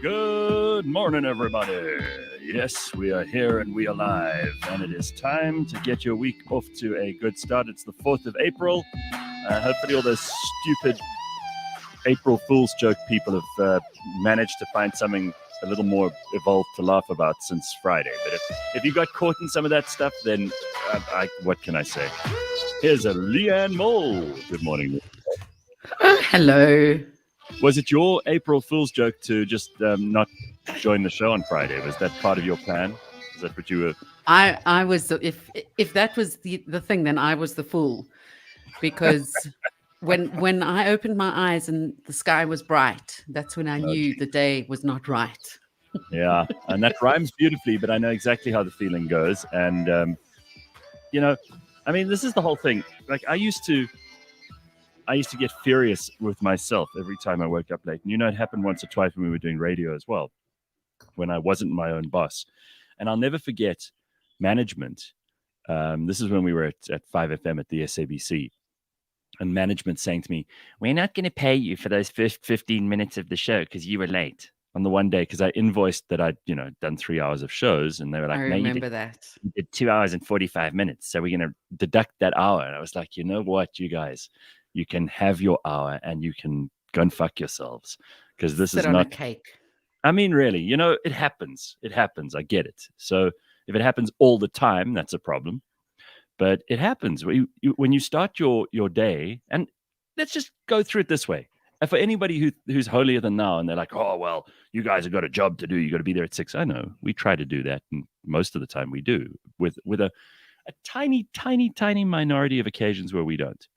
Good morning, everybody. Yes, we are here and we are live, and it is time to get your week off to a good start. It's the 4th of April. Hopefully all those stupid April Fool's joke people have managed to find something a little more evolved to laugh about since Friday. But if you got caught in some of that stuff, then what can I say? Here's a Leigh-Ann Mole. Good morning. Hello. Was it your April Fool's joke to just not join the show on Friday? Was that part of your plan? Is that what you were? I was if that was the thing, then I was the fool, because when I opened my eyes and the sky was bright, that's when I knew the day was not right. Yeah, and that rhymes beautifully, but I know exactly how the feeling goes. And I mean, this is the whole thing. Like I used to get furious with myself every time I woke up late. And it happened once or twice when we were doing radio as well, when I wasn't my own boss. And I'll never forget management. This is when we were at 5FM at the SABC. And management saying to me, "We're not going to pay you for those first 15 minutes of the show because you were late." On the one day, because I invoiced that I'd done 3 hours of shows, and they were like, I "No, remember that. you did 2 hours and 45 minutes, so we're going to deduct that hour." And I was like, you know what, you guys, you can have your hour and you can go and fuck yourselves, because this is on not a cake. I mean, really, it happens. It happens. I get it. So if it happens all the time, that's a problem. But it happens when you start your day, and let's just go through it this way. And for anybody who's holier than thou, and they're like, "Oh, well, you guys have got a job to do. You got to be there at 6." I know we try to do that, and most of the time we do. With a tiny, tiny, tiny minority of occasions where we don't.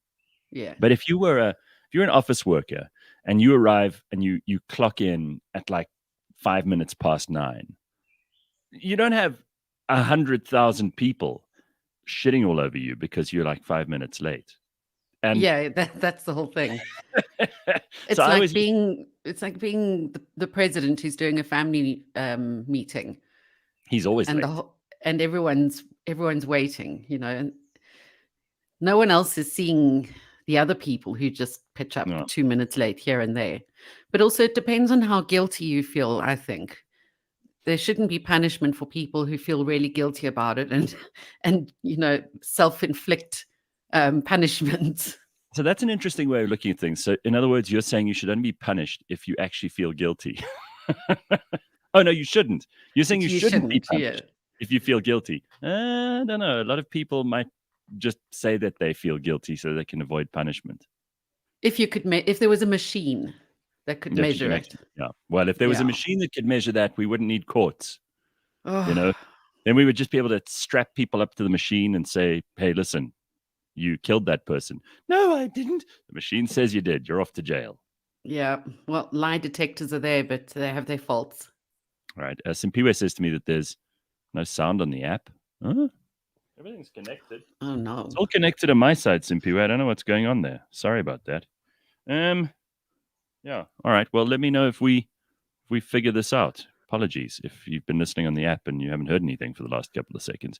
Yeah. But if you're an office worker and you arrive and you clock in at like 5 minutes past 9, you don't have 100,000 people shitting all over you because you're like 5 minutes late. And yeah, that's the whole thing. It's so like being the president who's doing a family meeting. He's always late. And everyone's waiting, and no one else is seeing the other people who just pitch up 2 minutes late here and there. But also it depends on how guilty you feel, I think. There shouldn't be punishment for people who feel really guilty about it and self-inflict punishment. So that's an interesting way of looking at things. So in other words, you're saying you should only be punished if you actually feel guilty. Oh, no, you shouldn't. You're saying you shouldn't be punished if you feel guilty. I don't know. A lot of people might just say that they feel guilty so they can avoid punishment. If there was a machine that could measure it. Yeah. Well, if there was a machine that could measure that, we wouldn't need courts. Then we would just be able to strap people up to the machine and say, "Hey, listen, you killed that person." "No, I didn't." "The machine says you did. You're off to jail." Yeah. Well, lie detectors are there, but they have their faults. All right. Simpiwe says to me that there's no sound on the app. Huh? Everything's connected. Oh, no. It's all connected on my side, Simpiwe. I don't know what's going on there. Sorry about that. Yeah. All right. Well, let me know if we figure this out. Apologies if you've been listening on the app and you haven't heard anything for the last couple of seconds.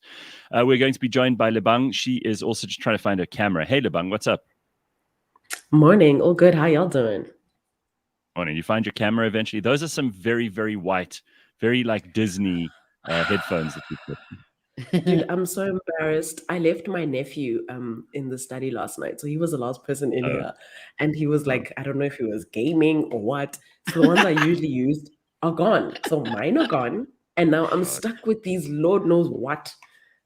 We're going to be joined by Lebang. She is also just trying to find her camera. Hey, Lebang, what's up? Morning. All good. How y'all doing? Morning. You find your camera eventually? Those are some very, very white, very like Disney headphones that you put. Dude, I'm so embarrassed. I left my nephew in the study last night. So he was the last person in here. And he was like, I don't know if he was gaming or what. So the ones I usually used are gone. So mine are gone. And now I'm stuck with these Lord knows what.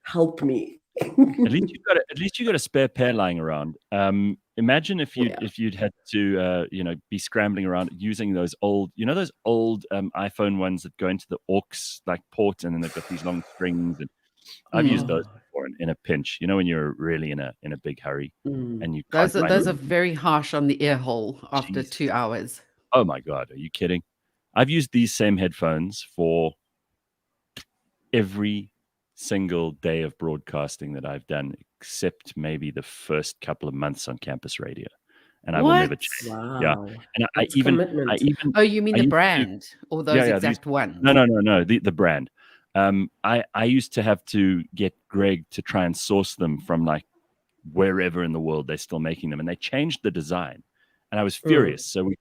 Help me. At least you got a spare pair lying around. Imagine if you'd had to be scrambling around using those old iPhone ones that go into the aux like port, and then they've got these long strings. And I've used those before in a pinch. When you're really in a big hurry, and you those are very harsh on the ear hole after 2 hours. Oh my God, are you kidding? I've used these same headphones for every single day of broadcasting that I've done, except maybe the first couple of months on campus radio, and I will never change. Wow. Yeah, and I even. Oh, you mean the brand or those exact ones? No, the brand. I used to have to get Greg to try and source them from like wherever in the world they're still making them, and they changed the design, and I was furious. So we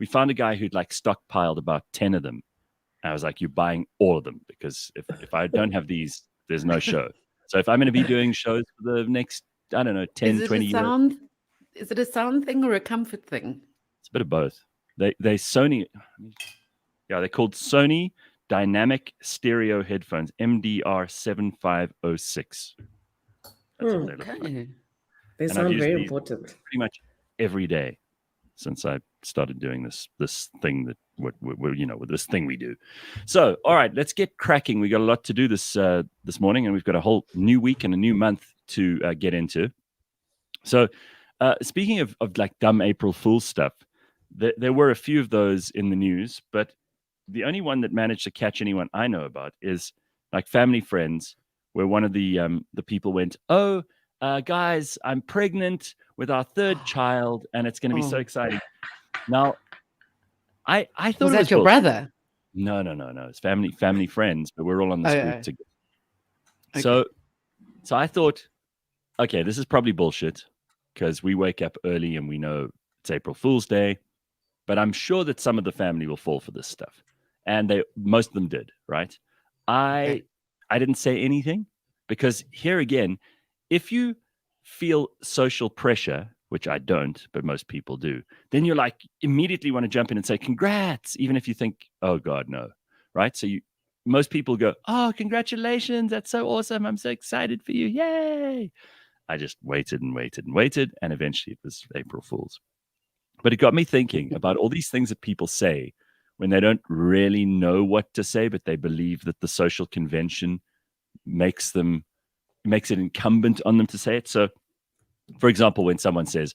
found a guy who'd like stockpiled about 10 of them, I was like, you're buying all of them, because if I don't have these, there's no show. So if I'm going to be doing shows for the next, I don't know, 10, 20 years. Is it a sound thing or a comfort thing? It's a bit of both. They Sony, yeah, they're called Sony Dynamic Stereo Headphones, MDR 7506. That's what they look like. They sound very important. Pretty much every day since I started doing this thing that with this thing we do. So, all right, let's get cracking. We got a lot to do this morning, and we've got a whole new week and a new month to get into. So, speaking of like dumb April Fool's stuff, there were a few of those in the news, but the only one that managed to catch anyone I know about is like Family Friends, where one of the people went, "Oh, guys, I'm pregnant with our third child, and it's going to be so exciting." Now, I thought was that your brother? No. It's family friends, but we're all on this group together. Okay. So I thought, okay, this is probably bullshit, because we wake up early and we know it's April Fool's Day, but I'm sure that some of the family will fall for this stuff, and most of them did, right? I didn't say anything, because here again, if you feel social pressure, which I don't, but most people do, then you're like immediately want to jump in and say congrats, even if you think, oh God, no, right? So most people go, oh, congratulations, that's so awesome, I'm so excited for you, yay! I just waited and waited and waited, and eventually it was April Fool's. But it got me thinking about all these things that people say when they don't really know what to say, but they believe that the social convention makes it incumbent on them to say it. So, for example, when someone says,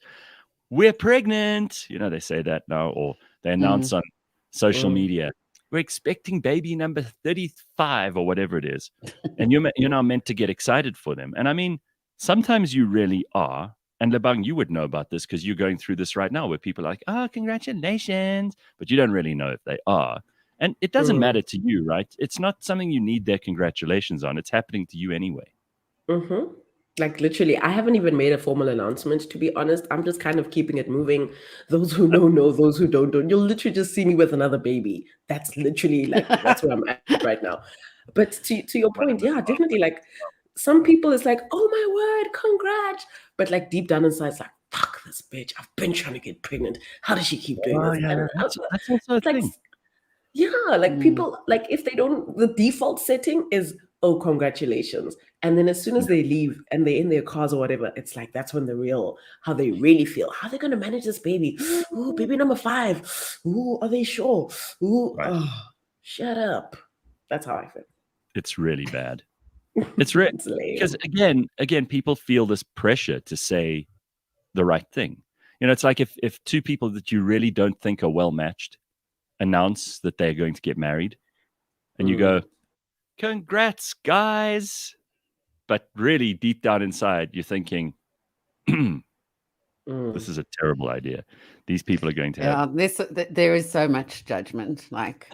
we're pregnant, they say that now, or they announce on social media, we're expecting baby number 35 or whatever it is. And you're now meant to get excited for them. And I mean, sometimes you really are. And Lebang, you would know about this because you're going through this right now, where people are like, oh, congratulations. But you don't really know if they are. And it doesn't matter to you, right? It's not something you need their congratulations on. It's happening to you anyway. Mm-hmm. Like literally, I haven't even made a formal announcement, to be honest. I'm just kind of keeping it moving. Those who know, those who don't. You'll literally just see me with another baby. That's literally that's where I'm at right now. But to your point, yeah, definitely, like some people it's like, oh my word, congrats. But like deep down inside, it's like, fuck this bitch. I've been trying to get pregnant. How does she keep doing this? Yeah, that's also a thing. Yeah, like people, like if they don't, the default setting is, oh, congratulations. And then as soon as they leave and they're in their cars or whatever, it's like, that's when how they really feel. How are they going to manage this baby? Ooh, baby number 5. Ooh, are they sure? Ooh, oh, shut up. That's how I feel. It's really bad. It's really, because again, people feel this pressure to say the right thing. It's like if two people that you really don't think are well matched announce that they're going to get married, and you go, congrats, guys. But really, deep down inside, you're thinking, this is a terrible idea. These people are going to have... there is so much judgment. Like,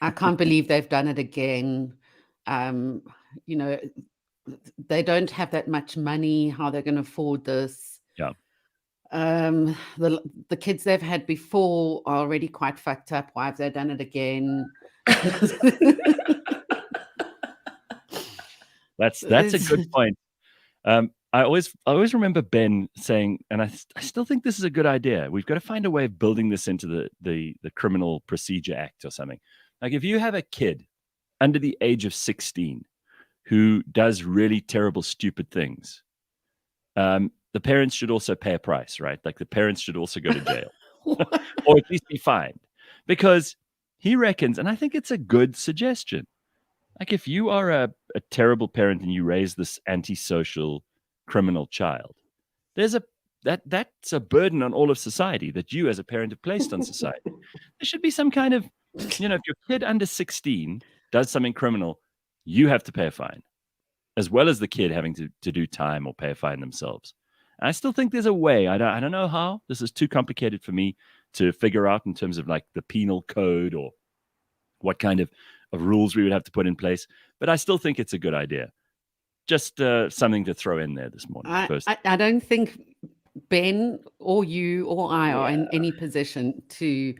I can't believe they've done it again. They don't have that much money. How they're going to afford this? Yeah. The kids they've had before are already quite fucked up. Why have they done it again? That's a good point. I always remember Ben saying, and I still think this is a good idea. We've got to find a way of building this into the Criminal Procedure Act or something. Like if you have a kid under the age of 16 who does really terrible, stupid things, the parents should also pay a price, right? Like the parents should also go to jail or at least be fined, because he reckons, and I think it's a good suggestion. Like if you are a terrible parent and you raise this antisocial criminal child, that's a burden on all of society that you as a parent have placed on society. There should be some kind of, if your kid under 16 does something criminal, you have to pay a fine, as well as the kid having to do time or pay a fine themselves. And I still think there's a way. I don't know how. This is too complicated for me to figure out in terms of like the penal code or what kind of rules we would have to put in place. But I still think it's a good idea. Just something to throw in there this morning. I don't think Ben or you or I are in any position to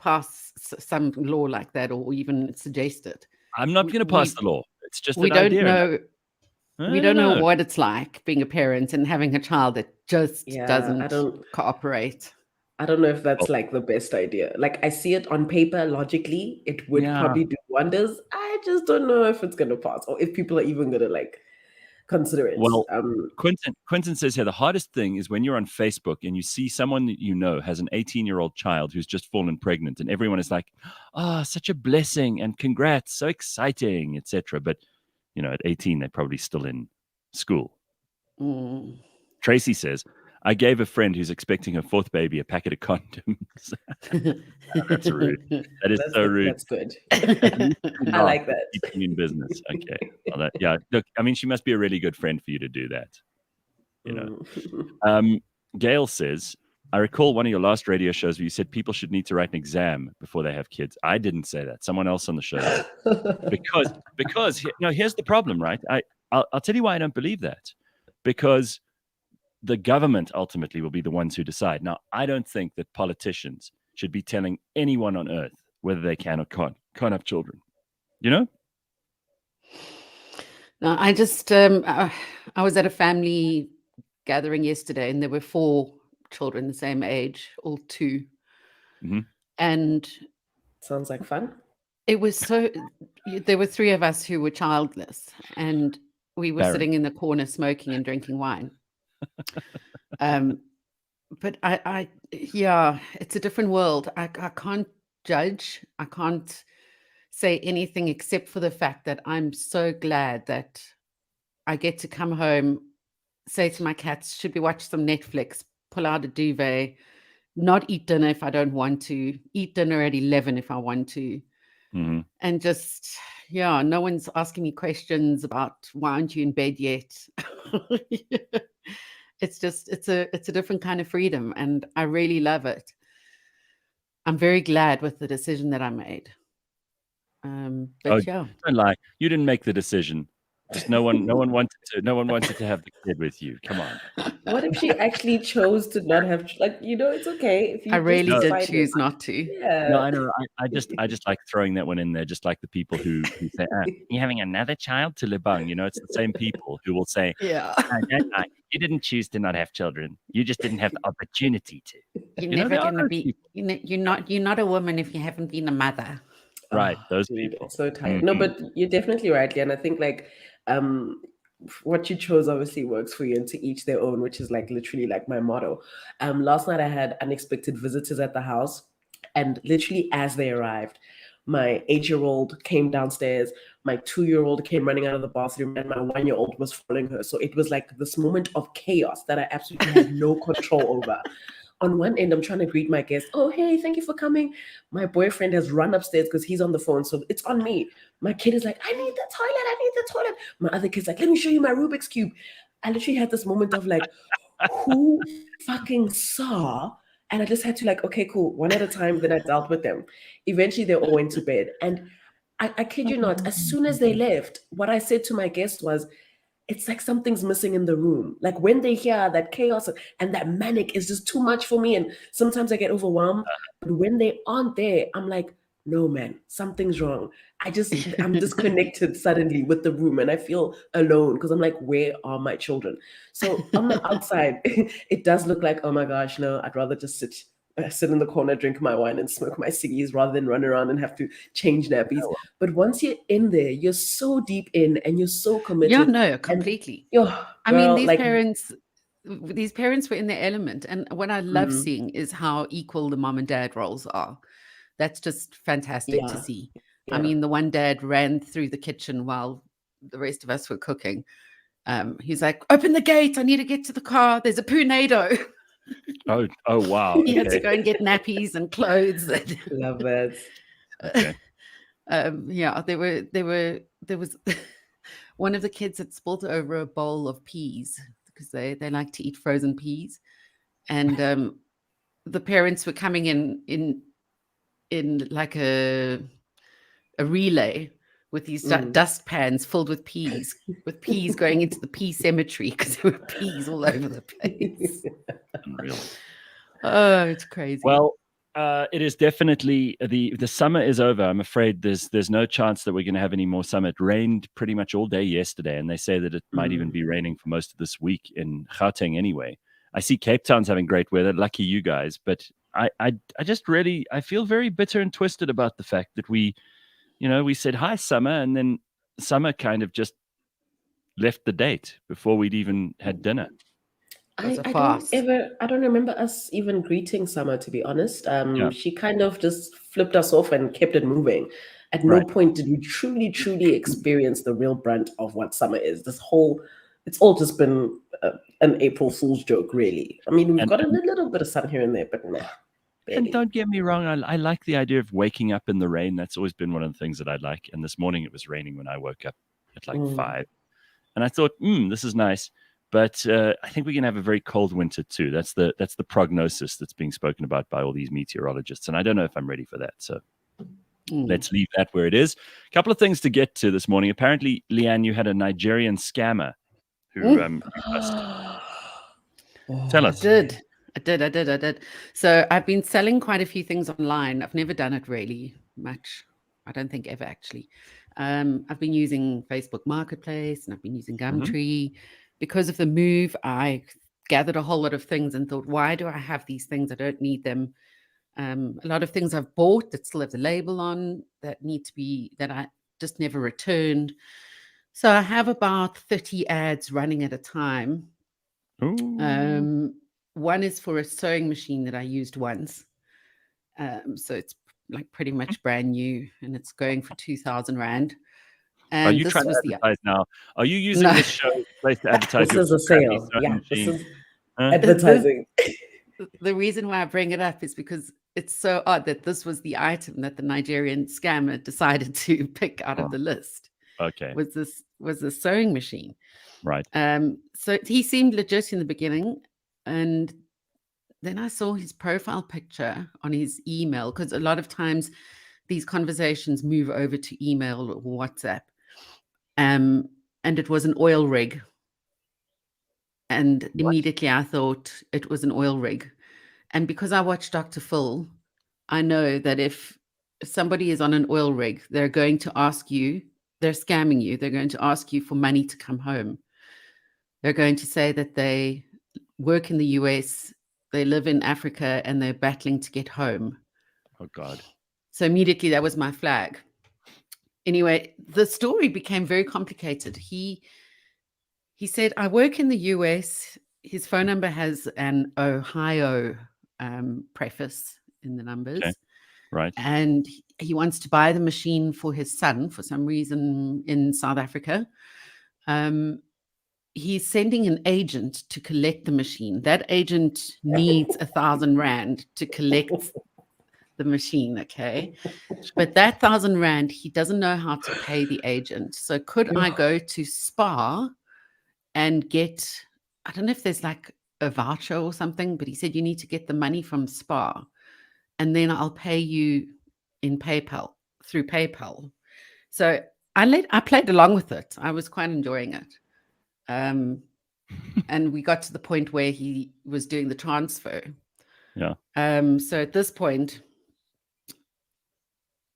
pass some law like that or even suggest it. I'm not going to pass the law. It's just we an don't idea. know. We don't know know what it's like being a parent and having a child that just doesn't cooperate. I don't know if that's like the best idea. Like I see it on paper, logically, it would probably do wonders. I just don't know if it's gonna pass or if people are even gonna like consider it. Well, Quentin says here the hardest thing is when you're on Facebook and you see someone that you know has an 18-year-old child who's just fallen pregnant, and everyone is like, such a blessing and congrats, so exciting, etc. But at 18, they're probably still in school. Tracy says, I gave a friend who's expecting her fourth baby a packet of condoms. That's rude. That's so rude. That's good. I like that. Keeping in business. Okay. Well, look, I mean, she must be a really good friend for you to do that. Gail says, I recall one of your last radio shows where you said people should need to write an exam before they have kids. I didn't say that. Someone else on the show did. because here's the problem, right? I'll tell you why I don't believe that. Because the government ultimately will be the ones who decide. Now, I don't think that politicians should be telling anyone on earth whether they can or can't have children. No, I just I was at a family gathering yesterday, and there were 4 children the same age, all 2. Mm-hmm. And sounds like fun. It was there were 3 of us who were childless, and we were sitting in the corner smoking and drinking wine. But it's a different world. I can't judge. I can't say anything except for the fact that I'm so glad that I get to come home, say to my cats, should we watch some Netflix, pull out a duvet, not eat dinner if I don't want to, eat dinner at 11 if I want to. Mm-hmm. And just, no one's asking me questions about why aren't you in bed yet? It's just, it's a different kind of freedom, and I really love it. I'm very glad with the decision that I made. Don't lie. You didn't make the decision. Just no one wanted to have the kid with you. Come on. What if she actually chose to not have, it's okay if you. I really did choose not to. Yeah. No, I know. I just like throwing that one in there, just like the people who say, "You're having another child to Lebang." It's the same people who will say, you didn't choose to not have children. You just didn't have the opportunity to. You're never going to be. You're not a woman if you haven't been a mother. Right, those people. So tired. Mm-hmm. No, but you're definitely right, and I think what you chose obviously works for you, and to each their own, which is literally my motto. Last night I had unexpected visitors at the house, and literally as they arrived, my 8-year-old came downstairs, my 2-year-old came running out of the bathroom, and my 1-year-old was following her. So it was this moment of chaos that I absolutely had no control over. On one end, I'm trying to greet my guests. Oh, hey, thank you for coming. My boyfriend has run upstairs because he's on the phone, so it's on me. My kid is like, I need the toilet. My other kid's like, let me show you my Rubik's Cube. I literally had this moment of who fucking saw? And I just had to okay, cool. One at a time, then I dealt with them. Eventually, they all went to bed. And I kid you not, as soon as they left, what I said to my guests was, it's something's missing in the room. When they hear that chaos and that manic is just too much for me. And sometimes I get overwhelmed. But when they aren't there, I'm like, no, man, something's wrong. I'm disconnected suddenly with the room, and I feel alone because I'm like, where are my children? So on the outside, it does look like, oh my gosh, no, I'd rather just sit in the corner, drink my wine and smoke my ciggies rather than run around and have to change nappies. But once you're in there, you're so deep in and you're so committed. Yeah, no, completely. These parents were in their element. And what I love seeing is how equal the mom and dad roles are. That's just fantastic to see. Yeah. I mean, the one dad ran through the kitchen while the rest of us were cooking. He's like, open the gate. I need to get to the car. There's a poonado. Oh, wow. He had to go and get nappies and clothes. Love that. Okay. There was one of the kids had spilled over a bowl of peas because they like to eat frozen peas. And the parents were coming in a relay with these dust pans filled with peas going into the pea cemetery because there were peas all over the place. Unreal. Oh, it's crazy. Well, It is definitely the summer is over. I'm afraid there's no chance that we're going to have any more summer. It rained pretty much all day yesterday, and they say that it might even be raining for most of this week in Gauteng anyway. I see Cape Town's having great weather. Lucky you guys, but I just really I feel very bitter and twisted about the fact that we said hi summer, and then summer kind of just left the date before we'd even had dinner. I don't remember us even greeting Summer, to be honest. She kind of just flipped us off and kept it moving. At no point did we truly experience the real brunt of what summer is. It's all just been an April Fool's joke, really. I mean, we've gotten a little bit of sun here and there, but nah. Barely. And don't get me wrong, I like the idea of waking up in the rain. That's always been one of the things that I like. And this morning it was raining when I woke up at like 5. And I thought, this is nice. But I think we're going to have a very cold winter too. That's the prognosis that's being spoken about by all these meteorologists. And I don't know if I'm ready for that. So let's leave that where it is. A couple of things to get to this morning. Apparently, Leigh-Ann, you had a Nigerian scammer who tell us. I did. So I've been selling quite a few things online. I've never done it really much. I don't think ever actually. I've been using Facebook Marketplace and I've been using Gumtree. Because of the move, I gathered a whole lot of things and thought, why do I have these things? I don't need them. A lot of things I've bought that still have the label on that I just never returned. So I have about 30 ads running at a time. One is for a sewing machine that I used once. So it's like pretty much brand new and it's going for 2,000 Rand. And are you trying to advertise now? Are you using this show place to advertise? This is a sale. Yeah, this is advertising. The reason why I bring it up is because it's so odd that this was the item that the Nigerian scammer decided to pick out of the list. Okay. Was the sewing machine. Right. So he seemed legit in the beginning. And then I saw his profile picture on his email, because a lot of times these conversations move over to email or WhatsApp. And it was an oil rig. And immediately I thought it was an oil rig. And because I watch Dr. Phil, I know that if somebody is on an oil rig, they're going to ask you, they're scamming you. They're going to ask you for money to come home. They're going to say that they work in the US, they live in Africa, and they're battling to get home. Oh, God. So immediately that was my flag. Anyway, the story became very complicated. He said, I work in the US. His phone number has an Ohio preface in the numbers. Okay. Right. And he wants to buy the machine for his son for some reason in South Africa. He's sending an agent to collect the machine. That agent needs 1,000 Rand to collect the machine, okay? But that 1,000 Rand, he doesn't know how to pay the agent. So could I go to Spar and get, I don't know if there's like a voucher or something, but he said you need to get the money from Spar and then I'll pay you in PayPal, through PayPal. So I played along with it. I was quite enjoying it. And we got to the point where he was doing the transfer. Yeah. So at this point,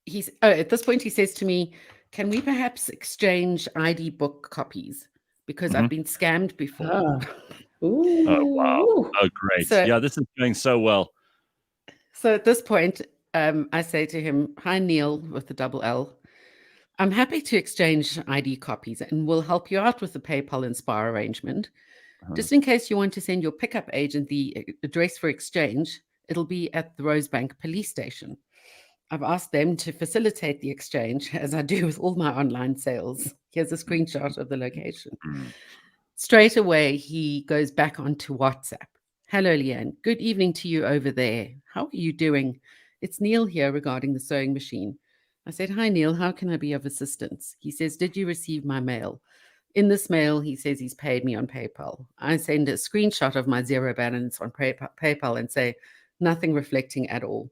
he says to me, can we perhaps exchange ID book copies? Because I've been scammed before. Oh, wow. Oh, great. So, yeah, this is going so well. So at this point, I say to him, hi, Neil, with the double L. I'm happy to exchange ID copies and we'll help you out with the PayPal and Spar arrangement. Just in case you want to send your pickup agent the address for exchange, it'll be at the Rosebank police station. I've asked them to facilitate the exchange, as I do with all my online sales. Here's a screenshot of the location. Straight away, he goes back onto WhatsApp. Hello, Leigh-Ann. Good evening to you over there. How are you doing? It's Neil here regarding the sewing machine. I said, hi, Neil. How can I be of assistance? He says, did you receive my mail? In this mail, he says he's paid me on PayPal. I send a screenshot of my zero balance on PayPal and say, nothing reflecting at all.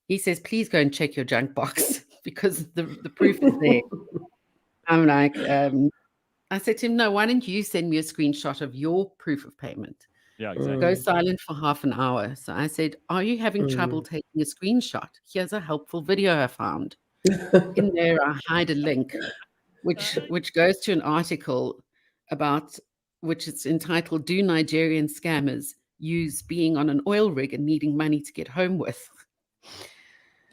He says, please go and check your junk box because the proof is there. I'm like, I said to him, no, why don't you send me a screenshot of your proof of payment? Yeah, exactly. Go silent for half an hour. So I said, are you having trouble Mm. taking a screenshot? Here's a helpful video I found. In there, I hide a link, which goes to an article about which it's entitled, Do Nigerian Scammers Use Being on an Oil Rig and Needing Money to Get Home With?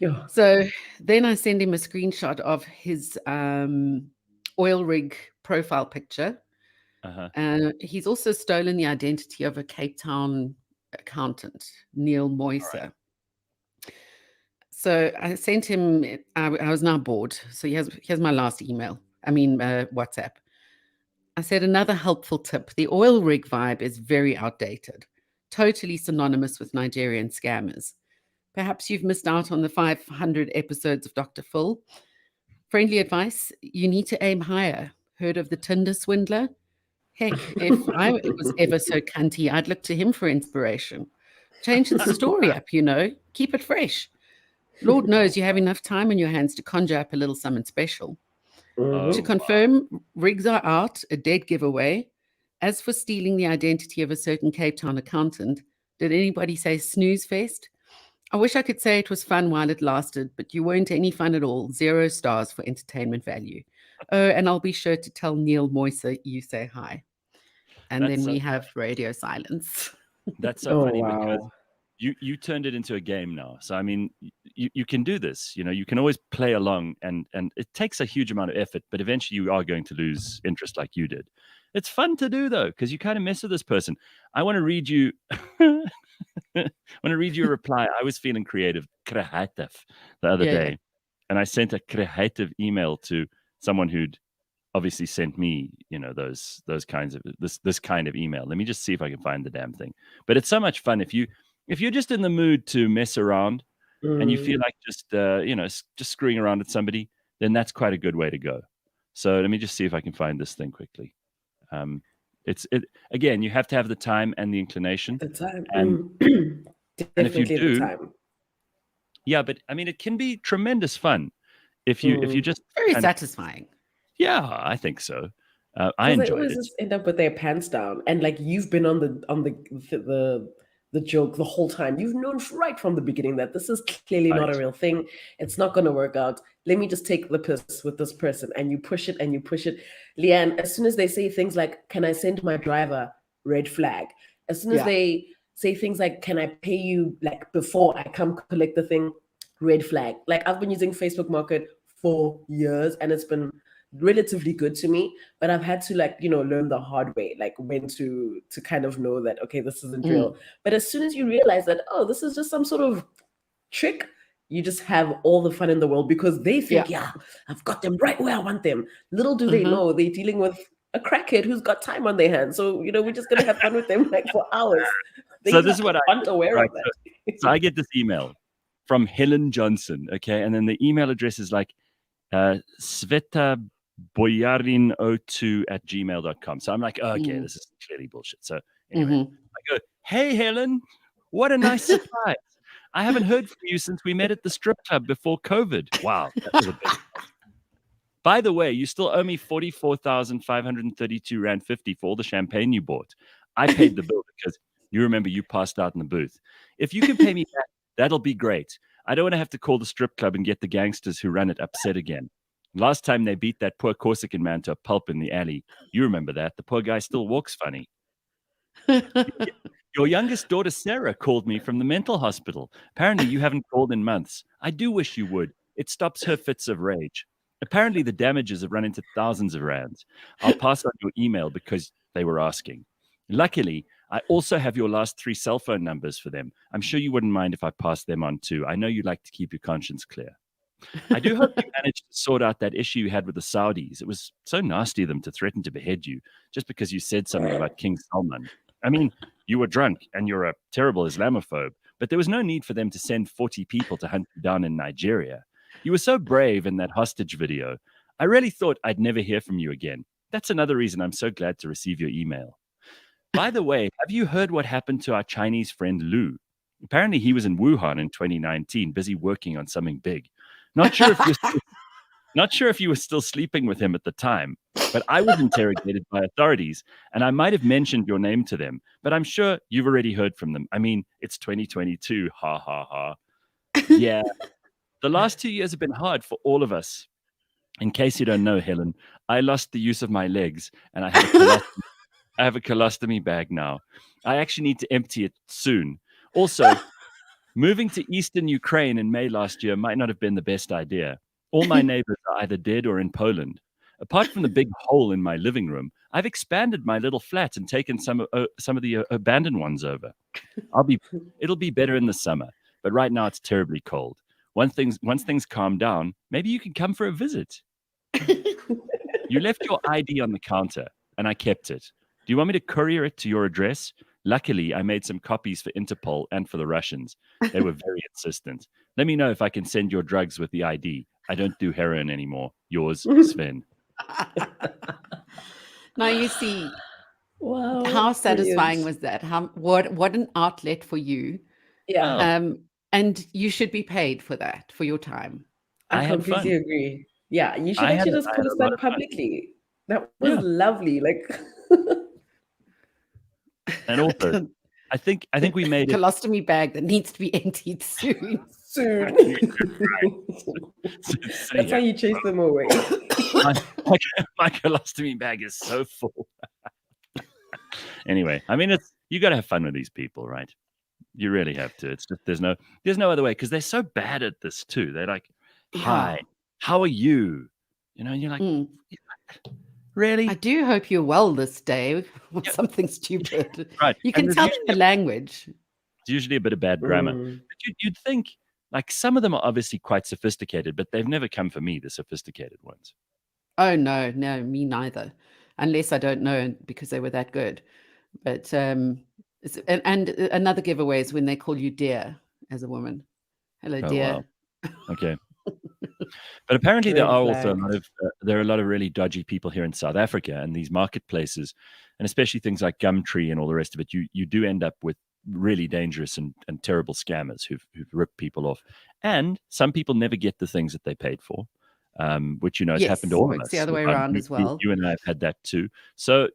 Yeah. So then I send him a screenshot of his oil rig profile picture. He's also stolen the identity of a Cape Town accountant, Neil Moise. Right. So I sent him, I was now bored. So here's my last email. WhatsApp. I said, another helpful tip. The oil rig vibe is very outdated, totally synonymous with Nigerian scammers. Perhaps you've missed out on the 500 episodes of Dr. Phil. Friendly advice, you need to aim higher. Heard of the Tinder swindler? Heck, if I was ever so cunty, I'd look to him for inspiration. Change the story up, keep it fresh. Lord knows you have enough time on your hands to conjure up a little something special. To confirm, rigs are out, a dead giveaway. As for stealing the identity of a certain Cape Town accountant, did anybody say snooze fest? I wish I could say it was fun while it lasted, but you weren't any fun at all. 0 stars for entertainment value. Oh, and I'll be sure to tell Neil Moise you say hi. And then we have radio silence. That's so funny because you turned it into a game now. So, I mean, you can do this. You can always play along and it takes a huge amount of effort, but eventually you are going to lose interest like you did. It's fun to do, though, because you kind of mess with this person. I want to read you... I want to read you a reply. I was feeling creative, creative, the other day, and I sent a creative email to someone who'd obviously sent me, those kinds of this kind of email. Let me just see if I can find the damn thing. But it's so much fun if you're just in the mood to mess around and you feel like just screwing around with somebody, then that's quite a good way to go. So let me just see if I can find this thing quickly. Again, you have to have the time and the inclination. The time. And if you do, the time. Yeah, but I mean, it can be tremendous fun if you just very satisfying. Yeah, I think so. I enjoyed it. Just end up with their pants down, and like you've been on the joke the whole time. You've known right from the beginning that this is clearly not a real thing. It's not going to work out. Let me just take the piss with this person. And you push it and you push it. Leigh-Ann, as soon as they say things like, can I send my driver? Red flag. As soon as they say things like, can I pay you like before I come collect the thing? Red flag. Like I've been using Facebook Market for years and it's been relatively good to me, but I've had to learn the hard way, like when to kind of know that, okay, this isn't real. But as soon as you realize that, oh, this is just some sort of trick, you just have all the fun in the world because they think, I've got them right where I want them. Little do they know they're dealing with a crackhead who's got time on their hands. So, we're just going to have fun with them like for hours. So this is what aren't aware of that. So I get this email from Helen Johnson, okay? And then the email address is like Sveta boyarin02@gmail.com. So I'm like, okay, this is clearly bullshit. So anyway, I go, hey, Helen, what a nice surprise. I haven't heard from you since we met at the strip club before COVID. Wow. That was a big... By the way, you still owe me 44,532 Rand 50 for all the champagne you bought. I paid the bill because you remember you passed out in the booth. If you can pay me back, that'll be great. I don't want to have to call the strip club and get the gangsters who run it upset again. Last time they beat that poor Corsican man to a pulp in the alley. You remember that. The poor guy still walks funny. Your youngest daughter, Sarah, called me from the mental hospital. Apparently, you haven't called in months. I do wish you would. It stops her fits of rage. Apparently, the damages have run into thousands of rands. I'll pass on your email because they were asking. Luckily, I also have your last 3 cell phone numbers for them. I'm sure you wouldn't mind if I passed them on too. I know you like to keep your conscience clear. I do hope you managed to sort out that issue you had with the Saudis. It was so nasty of them to threaten to behead you just because you said something about King Salman. I mean, you were drunk and you're a terrible Islamophobe, but there was no need for them to send 40 people to hunt you down in Nigeria. You were so brave in that hostage video. I really thought I'd never hear from you again. That's another reason I'm so glad to receive your email. By the way, have you heard what happened to our Chinese friend Lu? Apparently he was in Wuhan in 2019, busy working on something big. Not sure if you're Not sure if you were still sleeping with him at the time, but I was interrogated by authorities, and I might have mentioned your name to them, but I'm sure you've already heard from them. I mean, it's 2022. Ha, ha, ha. Yeah. The last 2 years have been hard for all of us. In case you don't know, Helen, I lost the use of my legs, and I have a colostomy bag now. I actually need to empty it soon. Also, moving to eastern Ukraine in May last year might not have been the best idea. All my neighbors are either dead or in Poland. Apart from the big hole in my living room, I've expanded my little flat and taken some of the abandoned ones over. It'll be better in the summer, but right now it's terribly cold. Once things calm down, maybe you can come for a visit. You left your ID on the counter, and I kept it. Do you want me to courier it to your address? Luckily, I made some copies for Interpol and for the Russians. They were very insistent. Let me know if I can send your drugs with the ID. I don't do heroin anymore. Yours, Sven. Now you see, Wow. how satisfying Brilliant. was that? What an outlet for you. Yeah, And you should be paid for that, for your time. I I had completely fun. agree. Yeah, you should I had actually a- just I put had us a lot that of fun. publicly. That was Yeah. lovely. Like, And also, I think we made it. Colostomy bag that needs to be emptied soon. soon. So That's how you chase them away. my colostomy bag is so full. Anyway, I mean, you got to have fun with these people, right? You really have to. It's just there's no other way, because they're so bad at this too. They're like, "Hi, how are you?" And you're like, Mm. "Really?" I do hope you're well this day, or Yeah. something stupid. Right. You And can there's tell in usually the language. It's usually a bit of bad grammar. Mm. But you'd think, like, some of them are obviously quite sophisticated, but they've never come for me, the sophisticated ones. Oh no, me neither. Unless I don't know because they were that good. But and another giveaway is when they call you dear as a woman. Hello, Oh, dear. wow. Okay. But apparently there Red are also flag. there are a lot of really dodgy people here in South Africa, and these marketplaces, and especially things like Gumtree and all the rest of it. You do end up with really dangerous and terrible scammers who've ripped people off, and some people never get the things that they paid for, which has Yes, happened to all of it's us. the other way around as well. You and I have had that too. So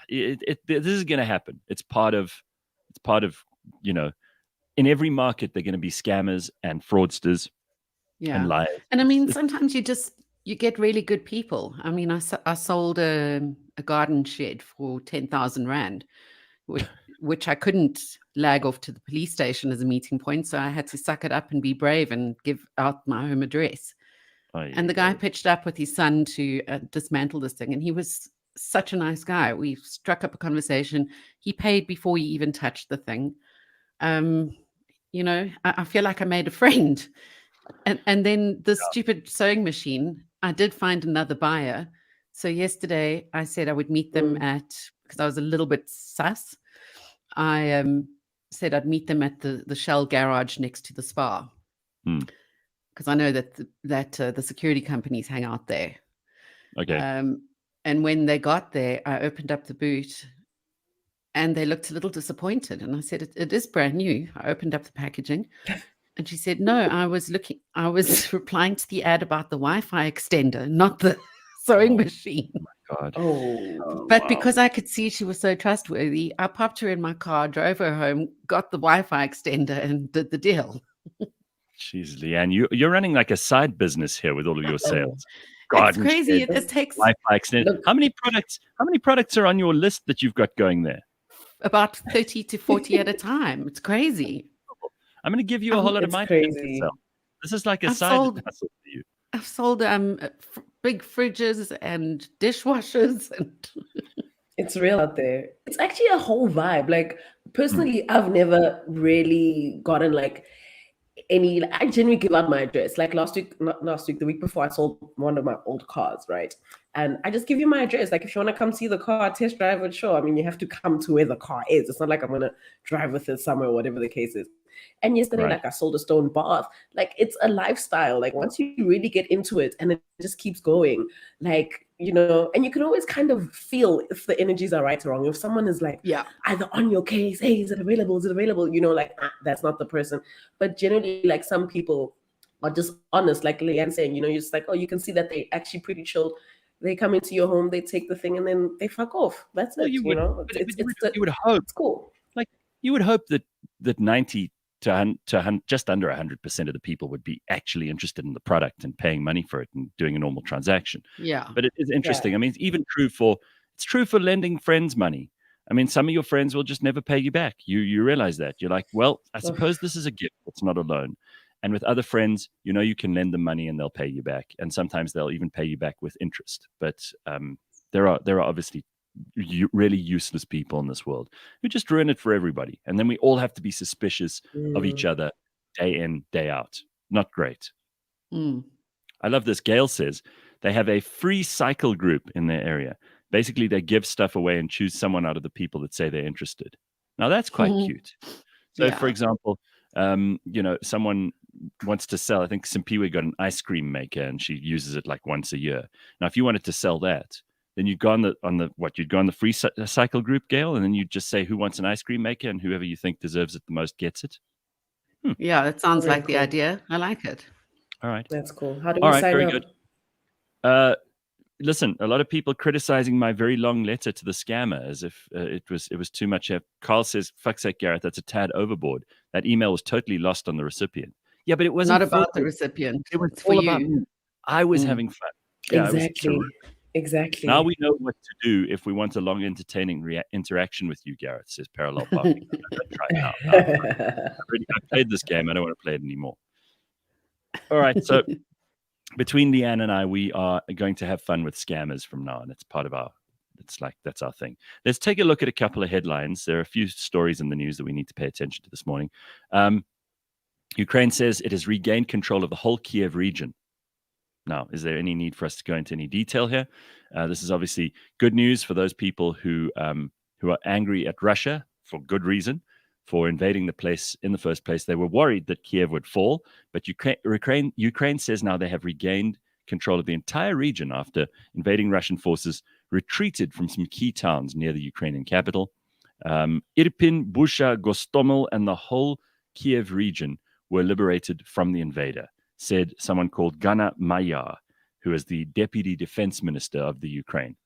this is going to happen. It's part of in every market they're going to be scammers and fraudsters Yeah. and liars. And I mean, sometimes you get really good people. I mean, I sold a garden shed for 10,000 Rand, which I couldn't lag off to the police station as a meeting point. So I had to suck it up and be brave and give out my home address. And the guy pitched up with his son to dismantle this thing. And he was such a nice guy. We struck up a conversation. He paid before he even touched the thing. I feel like I made a friend. And then the stupid sewing machine, I did find another buyer. So yesterday I said I would meet them because I was a little bit sus. I said I'd meet them at the Shell garage next to the spa. Because I know that the security companies hang out there. Okay. And when they got there, I opened up the boot and they looked a little disappointed. And I said, it is brand new. I opened up the packaging. And she said, no, I was replying to the ad about the Wi-Fi extender, not the sewing machine. Oh my God. But because I could see she was so trustworthy, I popped her in my car, drove her home, got the Wi-Fi extender and did the deal. Jeez, Leigh-Ann, you're running like a side business here with all of your sales. It's crazy. It takes Wi-Fi extender. How many products are on your list that you've got going there? About 30 to 40 at a time. It's crazy. I'm going to give you a whole lot of my crazy. This is like a side hustle for you. I've sold big fridges and dishwashers, and it's real out there. It's actually a whole vibe. Like personally, I've never really gotten like I genuinely give out my address. Like not last week, the week before, I sold one of my old cars, right? And I just give you my address. Like if you want to come see the car, test drive it, sure. I mean, you have to come to where the car is. It's not like I'm gonna drive with it somewhere, or whatever the case is. And yesterday, like I sold a stone bath. Like it's a lifestyle. Like once you really get into it and it just keeps going, like, and you can always kind of feel if the energies are right or wrong. If someone is like, either on your case, hey, is it available? Is it available? Like, that's not the person. But generally, like some people, are dishonest, like Leigh-Ann saying, you're just like, oh, you can see that they actually pretty chill. They come into your home, they take the thing, and then they fuck off. That's Well, it. you would, you would hope, it's cool. like you would hope that 90 to just under 100% of the people would be actually interested in the product and paying money for it and doing a normal transaction. Yeah. But it is interesting. I mean, it's true for lending friends money. I mean, some of your friends will just never pay you back. You realize that. You're like, well, I suppose this is a gift. It's not a loan. And with other friends, you can lend them money and they'll pay you back. And sometimes they'll even pay you back with interest. But there are obviously really useless people in this world who just ruin it for everybody. And then we all have to be suspicious of each other day in, day out. Not great. I love this. Gail says they have a free cycle group in their area. Basically, they give stuff away and choose someone out of the people that say they're interested. Now, that's quite cute. So, for example, someone wants to sell, I think Simpiwe got an ice cream maker and she uses it like once a year. Now, if you wanted to sell that, then you'd go you'd go on the free cycle group, Gail, and then you'd just say who wants an ice cream maker and whoever you think deserves it the most gets it. Yeah, that sounds like the idea. I like it. All right. That's cool. How do we sign very up? Good. Listen, a lot of people criticizing my very long letter to the scammer as if it was too much. Carl says, fuck's sake, Gareth, that's a tad overboard. That email was totally lost on the recipient. Yeah, but it wasn't not about the recipient. It was for all you. about me. I was having fun. Yeah, Exactly. Now we know what to do if we want a long, entertaining interaction with you, Gareth, says Parallel Parking. Try it out. I played this game. I don't want to play it anymore. All right. So between Leigh-Ann and I, we are going to have fun with scammers from now on. It's part of that's our thing. Let's take a look at a couple of headlines. There are a few stories in the news that we need to pay attention to this morning. Ukraine says it has regained control of the whole Kiev region. Now, is there any need for us to go into any detail here? This is obviously good news for those people who are angry at Russia for good reason for invading the place in the first place. They were worried that Kiev would fall, but Ukraine says now they have regained control of the entire region after invading Russian forces retreated from some key towns near the Ukrainian capital. Irpin, Busha, Gostomel, and the whole Kiev region were liberated from the invader, said someone called Gana Mayar, who is the deputy defense minister of the Ukraine.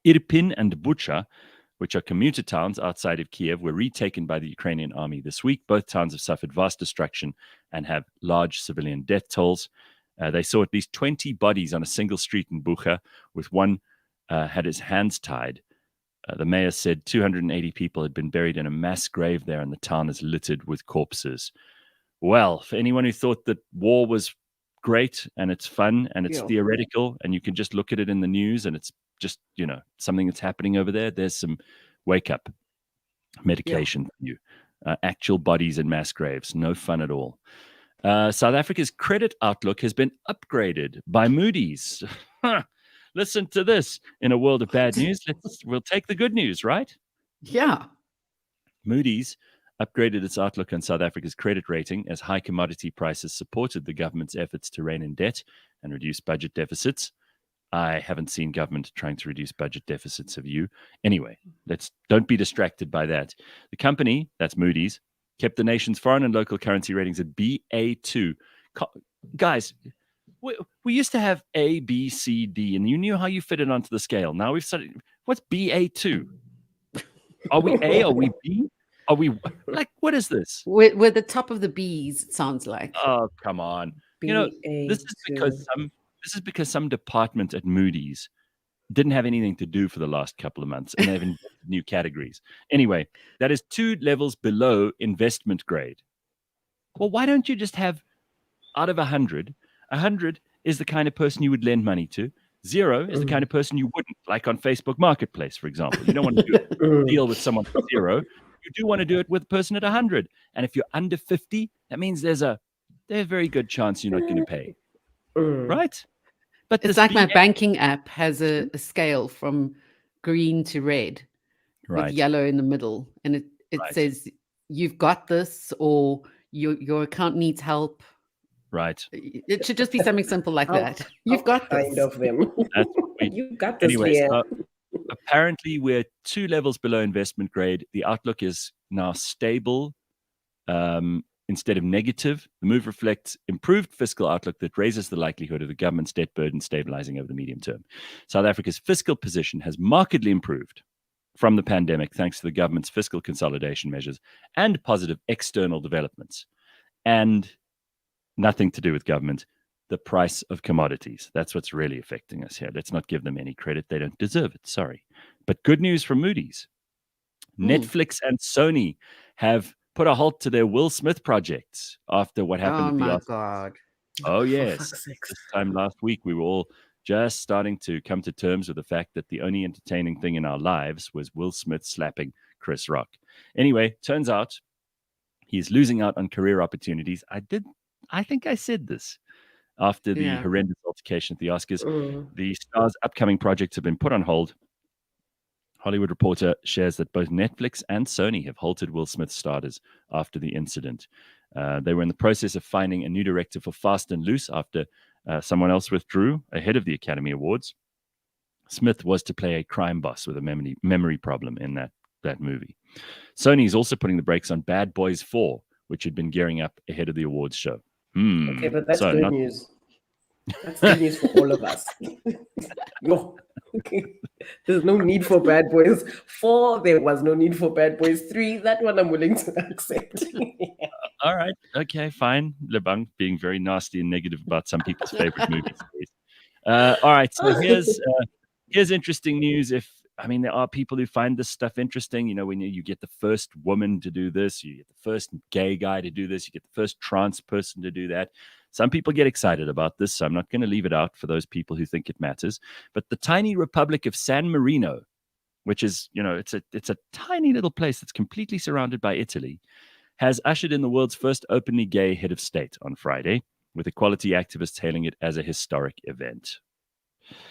Irpin and Bucha, which are commuter towns outside of Kiev, were retaken by the Ukrainian army this week. Both towns have suffered vast destruction and have large civilian death tolls. They saw at least 20 bodies on a single street in Bucha, with one had his hands tied. The mayor said 280 people had been buried in a mass grave there, and the town is littered with corpses. Well, for anyone who thought that war was great and it's fun and it's theoretical and you can just look at it in the news and it's just, something that's happening over there, there's some wake-up medication for you. Actual bodies in mass graves. No fun at all. South Africa's credit outlook has been upgraded by Moody's. Listen to this. In a world of bad news, we'll take the good news, right? Yeah. Moody's upgraded its outlook on South Africa's credit rating as high commodity prices supported the government's efforts to rein in debt and reduce budget deficits. I haven't seen government trying to reduce budget deficits, have you? Anyway, don't be distracted by that. The company, that's Moody's, kept the nation's foreign and local currency ratings at BA2. Guys, we used to have A, B, C, D, and you knew how you fit it onto the scale. Now we've started, what's BA2? Are we A? Are we B? Are we what is this? We're the top of the B's, it sounds like. Oh, come on. This is because some department at Moody's didn't have anything to do for the last couple of months and they've invented new categories. Anyway, that is 2 levels below investment grade. Well, why don't you just have out of 100, 100 is the kind of person you would lend money to. 0 is the kind of person you wouldn't, like on Facebook Marketplace, for example. You don't want to do a deal with someone at 0. You do want to do it with a person at 100. And if you're under 50, that means there's a very good chance you're not going to pay. Right? But it's like my banking app has a scale from green to red with yellow in the middle. And it says, you've got this, or your account needs help. Right. It should just be something simple like that. You've got this. Kind of them. You've got this. Anyways, apparently we're 2 levels below investment grade. The outlook is now stable. instead of negative. The move reflects improved fiscal outlook that raises the likelihood of the government's debt burden stabilizing over the medium term. South Africa's fiscal position has markedly improved from the pandemic thanks to the government's fiscal consolidation measures and positive external developments. And nothing to do with government, the price of commodities. That's what's really affecting us here. Let's not give them any credit. They don't deserve it. Sorry. But good news from Moody's. Netflix and Sony have put a halt to their Will Smith projects after what happened at the Oscars. God. Oh, For yes. fuck's sake. This time last week, we were all just starting to come to terms with the fact that the only entertaining thing in our lives was Will Smith slapping Chris Rock. Anyway, turns out he's losing out on career opportunities. I think I said this after the horrendous altercation at the Oscars. The star's upcoming projects have been put on hold. Hollywood Reporter shares that both Netflix and Sony have halted Will Smith's starters after the incident. They were in the process of finding a new director for Fast and Loose after someone else withdrew ahead of the Academy Awards. Smith was to play a crime boss with a memory problem in that movie. Sony is also putting the brakes on Bad Boys 4, which had been gearing up ahead of the awards show. Okay, but that's good news. That's good news for all of us. Okay. There's no need for Bad Boys 4. There was no need for Bad Boys 3. That one I'm willing to accept. All right. Okay, fine. Lebang being very nasty and negative about some people's favorite movies. All right. So here's interesting news. There are people who find this stuff interesting. When you get the first woman to do this, you get the first gay guy to do this, you get the first trans person to do that. Some people get excited about this, so I'm not going to leave it out for those people who think it matters. But the tiny republic of San Marino, which is, it's a tiny little place that's completely surrounded by Italy, has ushered in the world's first openly gay head of state on Friday, with equality activists hailing it as a historic event.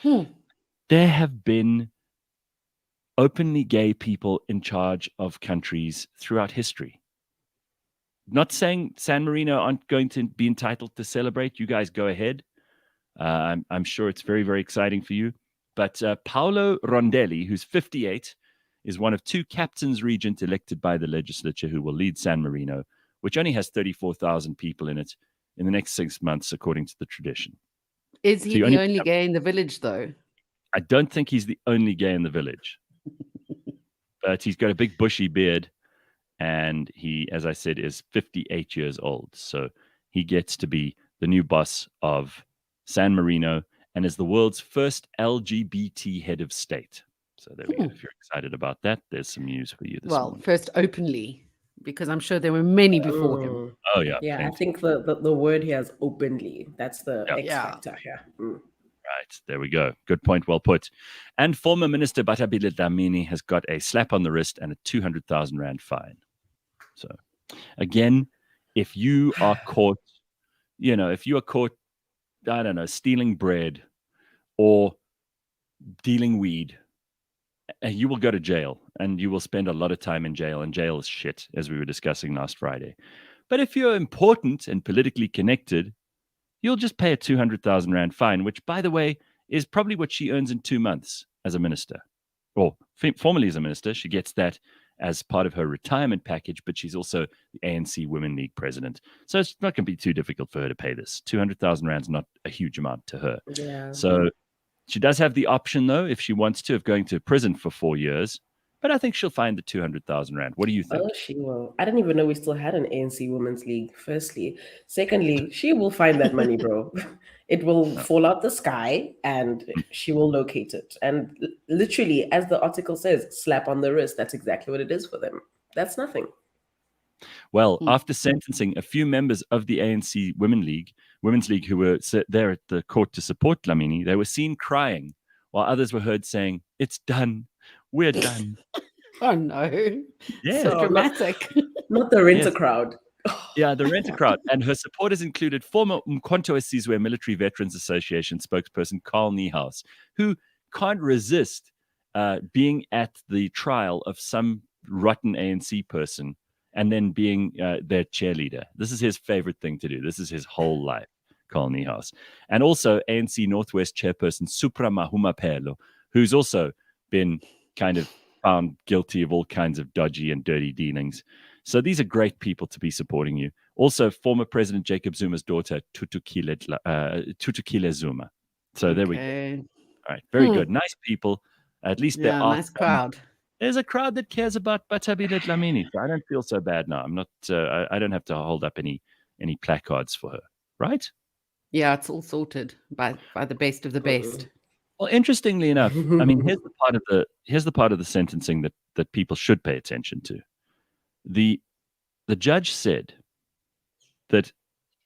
There have been openly gay people in charge of countries throughout history. Not saying San Marino aren't going to be entitled to celebrate. You guys go ahead. I'm sure it's very, very exciting for you. But Paolo Rondelli, who's 58, is one of two captains regent elected by the legislature who will lead San Marino, which only has 34,000 people in it, in the next 6 months, according to the tradition. Is he the only gay in the village, though? I don't think he's the only gay in the village. But he's got a big bushy beard. And he, as I said, is 58 years old. So he gets to be the new boss of San Marino and is the world's first LGBT head of state. So there we go. If you're excited about that, there's some news for you this morning. First openly, because I'm sure there were many before him. Oh, yeah. Yeah, plenty. I think the word here is openly. That's the X factor here. Right, there we go. Good point, well put. And former Minister Batabile Lamini has got a slap on the wrist and a 200,000 Rand fine. So, again, if you are caught, I don't know, stealing bread or dealing weed, you will go to jail and you will spend a lot of time in jail, and jail is shit, as we were discussing last Friday. But if you're important and politically connected, you'll just pay a 200,000 Rand fine, which, by the way, is probably what she earns in 2 months as a minister. Or formerly as a minister, she gets that as part of her retirement package, but she's also the ANC Womens League president. So it's not going to be too difficult for her to pay this. 200,000 Rand is not a huge amount to her. Yeah. So she does have the option, though, if she wants to, of going to prison for 4 years. But I think she'll find the 200,000 Rand. What do you think? Oh, she will. I didn't even know we still had an ANC Women's League, firstly. Secondly, she will find that money, bro. It will fall out the sky and she will locate it. And literally, as the article says, slap on the wrist. That's exactly what it is for them. That's nothing. Well, after sentencing a few members of the ANC Womens League who were there at the court to support Lamini, they were seen crying, while others were heard saying, "It's done. We're done." Oh, no. Yeah. So dramatic. Not the renter crowd. Yeah, the renter crowd. And her supporters included former Mkhonto Sizwe Military Veterans Association spokesperson Carl Niehaus, who can't resist being at the trial of some rotten ANC person and then being their cheerleader. This is his favorite thing to do. This is his whole life, Carl Niehaus. And also ANC Northwest chairperson Supra Mahumapelo, who's also been kind of found guilty of all kinds of dodgy and dirty dealings. So these are great people to be supporting you. Also, former President Jacob Zuma's daughter, Tutukile Zuma. So there we go. All right, very good. Nice people. At least there are nice crowd. There's a crowd that cares about Batabile Lamini. So I don't feel so bad now. I'm not. I don't have to hold up any placards for her, right? Yeah, it's all sorted by the best of the best. Well, interestingly enough, I mean, here's the part of the sentencing that people should pay attention to. The judge said that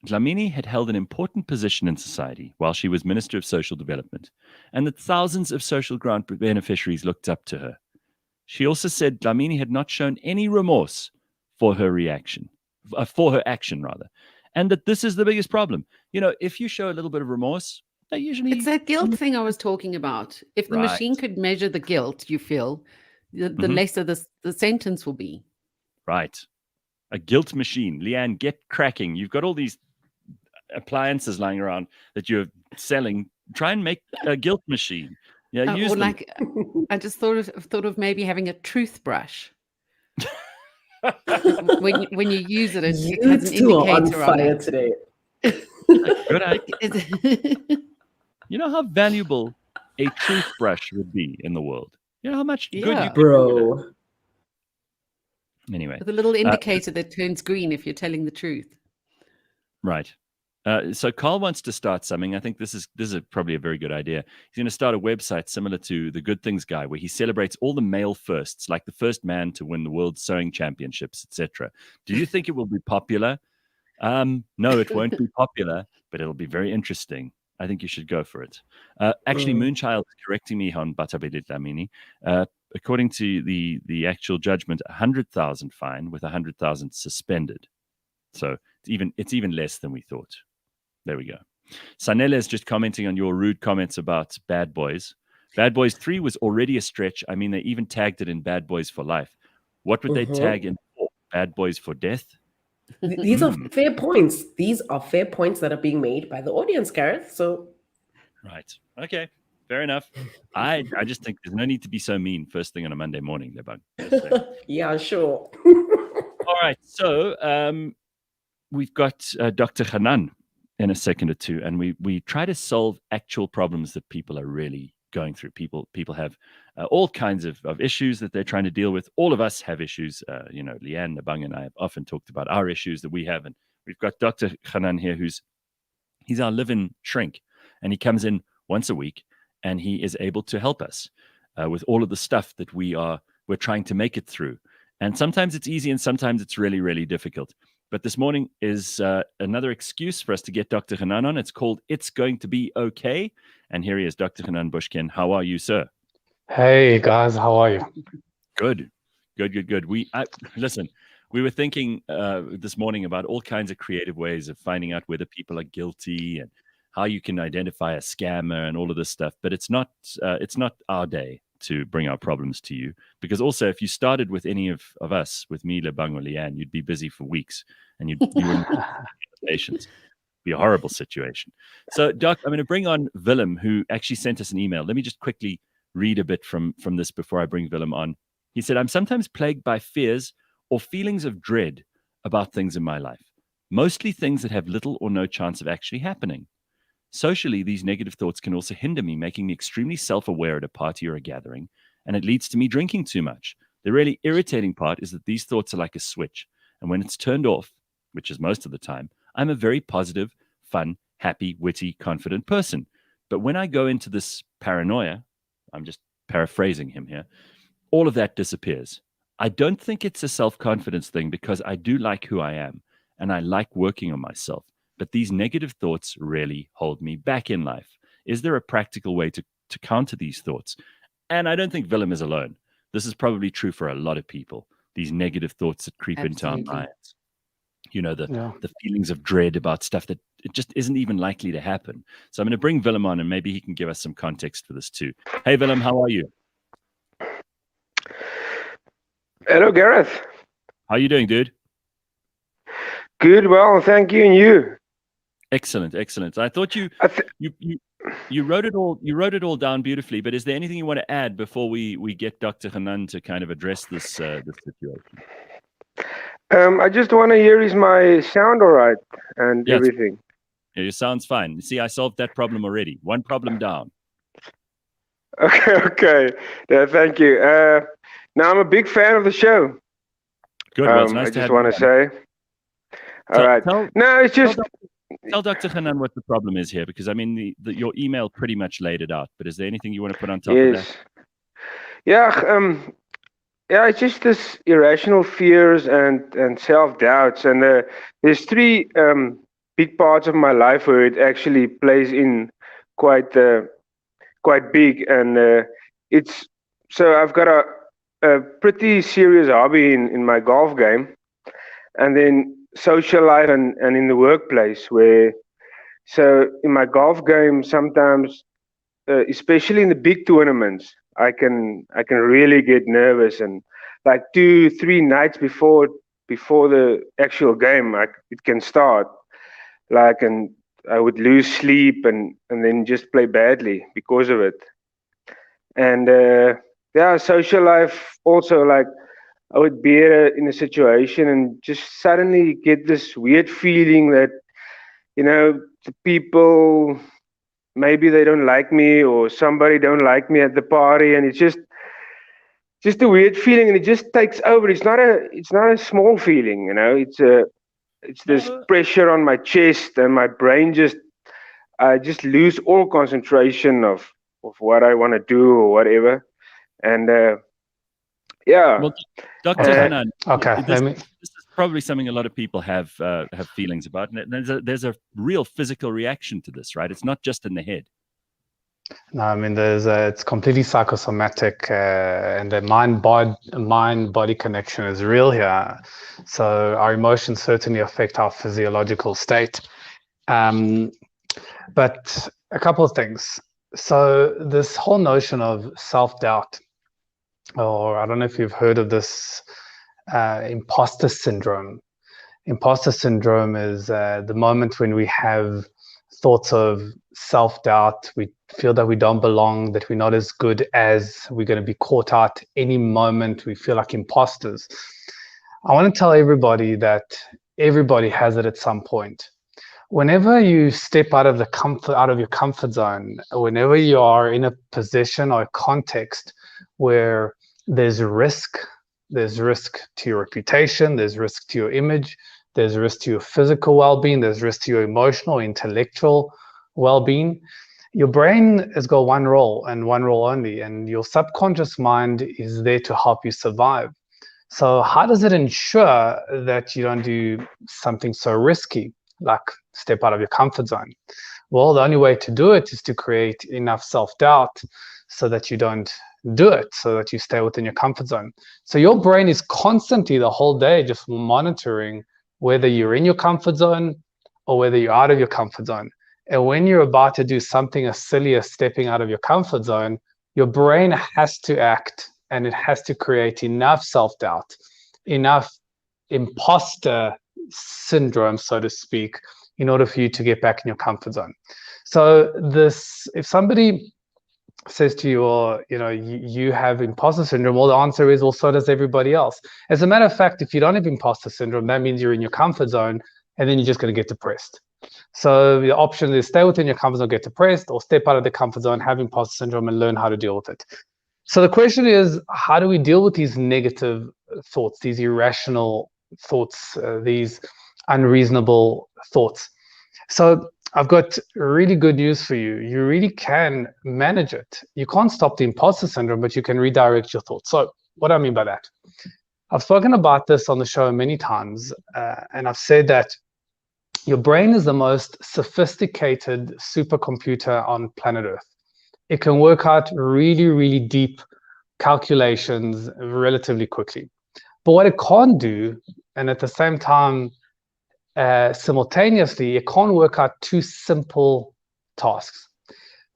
Lamini had held an important position in society while she was Minister of Social Development, and that thousands of social grant beneficiaries looked up to her. She also said Lamini had not shown any remorse for her action, and that this is the biggest problem. You know, if you show a little bit of remorse, they usually... It's that guilt thing I was talking about. If the machine could measure the guilt you feel, the lesser the sentence will be. Right. A guilt machine. Leigh-Ann, get cracking. You've got all these appliances lying around that you're selling. Try and make a guilt machine. Yeah, use them. Like, I just thought of maybe having a truth brush. when you use it, it has an indicator on it. Today. Good idea. You know how valuable a toothbrush would be in the world? You know how much good you could bro. Anyway. With a little indicator that turns green if you're telling the truth. Right. So Carl wants to start something. I think this is probably a very good idea. He's going to start a website similar to the Good Things Guy, where he celebrates all the male firsts, like the first man to win the World Sewing Championships, etc. Do you think it will be popular? No, it won't be popular, but it'll be very interesting. I think you should go for it. Actually, Moonchild is correcting me on Batabile Lamini. According to the actual judgment, 100,000 fine with 100,000 suspended. So it's even less than we thought. There we go. Sanela is just commenting on your rude comments about Bad Boys. Bad Boys 3 was already a stretch. I mean, they even tagged it in Bad Boys for Life. What would they tag in Bad Boys for Death? These are fair points. These are fair points that are being made by the audience, Gareth. So, right. Okay. Fair enough. I just think there's no need to be so mean first thing on a Monday morning, Lebang. Yeah, sure. All right. So we've got Dr. Hanan in a second or two, and we try to solve actual problems that people are really going through. People have all kinds of issues that they're trying to deal with. All of us have issues. Leigh-Ann, Lebang, and I have often talked about our issues that we have, and we've got Dr. Hanan here, he's our live-in shrink, and he comes in once a week, and he is able to help us with all of the stuff that we're trying to make it through. And sometimes it's easy, and sometimes it's really, really difficult. But this morning is another excuse for us to get Dr. Hanan on. It's called It's Going to Be Okay. And here he is, Dr. Hanan Bushkin. How are you, sir? Hey, guys. How are you? Good. Listen, we were thinking this morning about all kinds of creative ways of finding out whether people are guilty and how you can identify a scammer and all of this stuff. But it's not our day to bring our problems to you, because also if you started with any of us, with me, Lebang, or Leigh-Ann, you'd be busy for weeks, and you wouldn't have patience. It'd be a horrible situation. So, Doc, I'm going to bring on Willem, who actually sent us an email. Let me just quickly read a bit from this before I bring Willem on. He said, I'm sometimes plagued by fears or feelings of dread about things in my life, mostly things that have little or no chance of actually happening. Socially, these negative thoughts can also hinder me, making me extremely self-aware at a party or a gathering, and it leads to me drinking too much. The really irritating part is that these thoughts are like a switch, and when it's turned off, which is most of the time, I'm a very positive, fun, happy, witty, confident person. But when I go into this paranoia, I'm just paraphrasing him here, all of that disappears. I don't think it's a self-confidence thing, because I do like who I am, and I like working on myself. But these negative thoughts really hold me back in life. Is there a practical way to counter these thoughts? And I don't think Willem is alone. This is probably true for a lot of people, these negative thoughts that creep into our minds. You know, the feelings of dread about stuff that it just isn't even likely to happen. So I'm going to bring Willem on, and maybe he can give us some context for this too. Hey, Willem, how are you? Hello, Gareth. How are you doing, dude? Good, well, thank you, and you? Excellent. I thought you wrote it all. You wrote it all down beautifully. But is there anything you want to add before we get Dr. Hanan to kind of address this situation? I just want to hear, is my sound all right and Yes. everything? Yeah, your sound's fine. You see, I solved that problem already. One problem down. Okay, okay. Yeah, thank you. Now, I'm a big fan of the show. Good. Well, it's nice I to just have want you to say. All right. No, it's just. Tell Dr. Hanan what the problem is here, because I mean, your email pretty much laid it out. But is there anything you want to put on top of that? Yeah. Yeah, it's just this irrational fears and self-doubts, and there's three big parts of my life where it actually plays in quite big, and it's so I've got a pretty serious hobby in my golf game, and then social life and in the workplace, where so in my golf game sometimes, especially in the big tournaments, I can really get nervous, and like 2-3 nights before the actual game, it can start, like, and I would lose sleep and then just play badly because of it. And yeah, social life also, like, I would be in a situation and just suddenly get this weird feeling that, the people, maybe they don't like me, or somebody don't like me at the party, and it's just a weird feeling, and it just takes over. It's not a small feeling, it's this pressure on my chest, and my brain I just lose all concentration of what I want to do or whatever. And yeah. Well, Dr. Hanan, okay, this is probably something a lot of people have feelings about, and there's a real physical reaction to this, right? It's not just in the head. No, I mean, it's completely psychosomatic, and the mind-body connection is real here. So our emotions certainly affect our physiological state. But a couple of things. So this whole notion of self-doubt, or I don't know if you've heard of this, imposter syndrome. Imposter syndrome is the moment when we have thoughts of self-doubt, we feel that we don't belong, that we're not as good as, we're going to be caught out any moment, we feel like imposters. I want to tell everybody that everybody has it at some point. Whenever you step out of your comfort zone, whenever you are in a position or a context where there's risk to your reputation, there's risk to your image, there's risk to your physical well-being, there's risk to your emotional, intellectual well-being, your brain has got one role and one role only, and your subconscious mind is there to help you survive. So how does it ensure that you don't do something so risky, like step out of your comfort zone? Well, the only way to do it is to create enough self-doubt so that you don't do it, so that you stay within your comfort zone. So your brain is constantly the whole day just monitoring whether you're in your comfort zone or whether you're out of your comfort zone. And when you're about to do something as silly as stepping out of your comfort zone, your brain has to act, and it has to create enough self-doubt, enough imposter syndrome, so to speak, in order for you to get back in your comfort zone. So if somebody says to you, or you have imposter syndrome, well, the answer is, well, so does everybody else. As a matter of fact, if you don't have imposter syndrome, that means you're in your comfort zone, and then you're just going to get depressed. So the option is stay within your comfort zone, get depressed, or step out of the comfort zone, have imposter syndrome, and learn how to deal with it. So the question is, how do we deal with these negative thoughts, these irrational thoughts, these unreasonable thoughts? So I've got really good news for you. You really can manage it. You can't stop the imposter syndrome, but you can redirect your thoughts. So what do I mean by that? I've spoken about this on the show many times, and I've said that your brain is the most sophisticated supercomputer on planet Earth. It can work out really, really deep calculations relatively quickly. But what it can't do, and at the same time, simultaneously, it can't work out two simple tasks.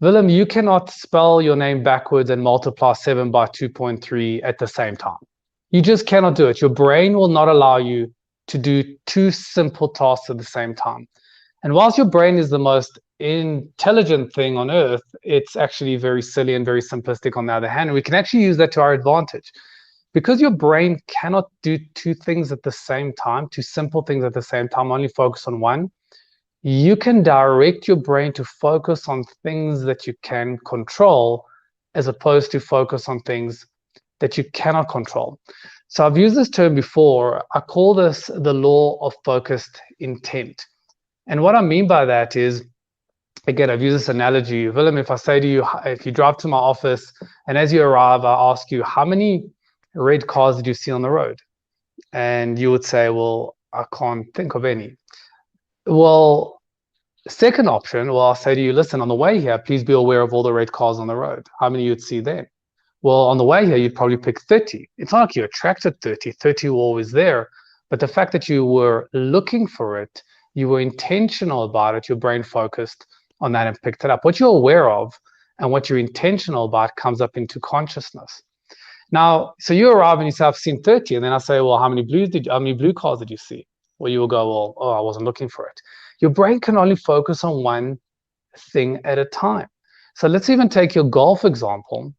Willem, you cannot spell your name backwards and multiply 7 by 2.3 at the same time. You just cannot do it. Your brain will not allow you to do two simple tasks at the same time. And whilst your brain is the most intelligent thing on earth, it's actually very silly and very simplistic on the other hand. And we can actually use that to our advantage. because your brain cannot do two things at the same time, two simple things at the same time, only focus on one, you can direct your brain to focus on things that you can control as opposed to focus on things that you cannot control. So I've used this term before. I call this the law of focused intent. And what I mean by that is, again, I've used this analogy. Willem, if I say to you, if you drive to my office and as you arrive, I ask you, how many red cars did you see on the road? And you would say, well, I can't think of any. Well, second option, well, I'll say to you, listen, on the way here, please be aware of all the red cars on the road. How many you'd see then? Well, on the way here, you'd probably pick 30. It's not like you attracted 30. 30 were always there. But the fact that you were looking for it, you were intentional about it, your brain focused on that and picked it up. What you're aware of and what you're intentional about comes up into consciousness. Now, so you arrive and you say, I've seen 30. And then I say, well, how many blue cars did you see? Well, you will go, well, oh, I wasn't looking for it. Your brain can only focus on one thing at a time. So let's even take your golf example.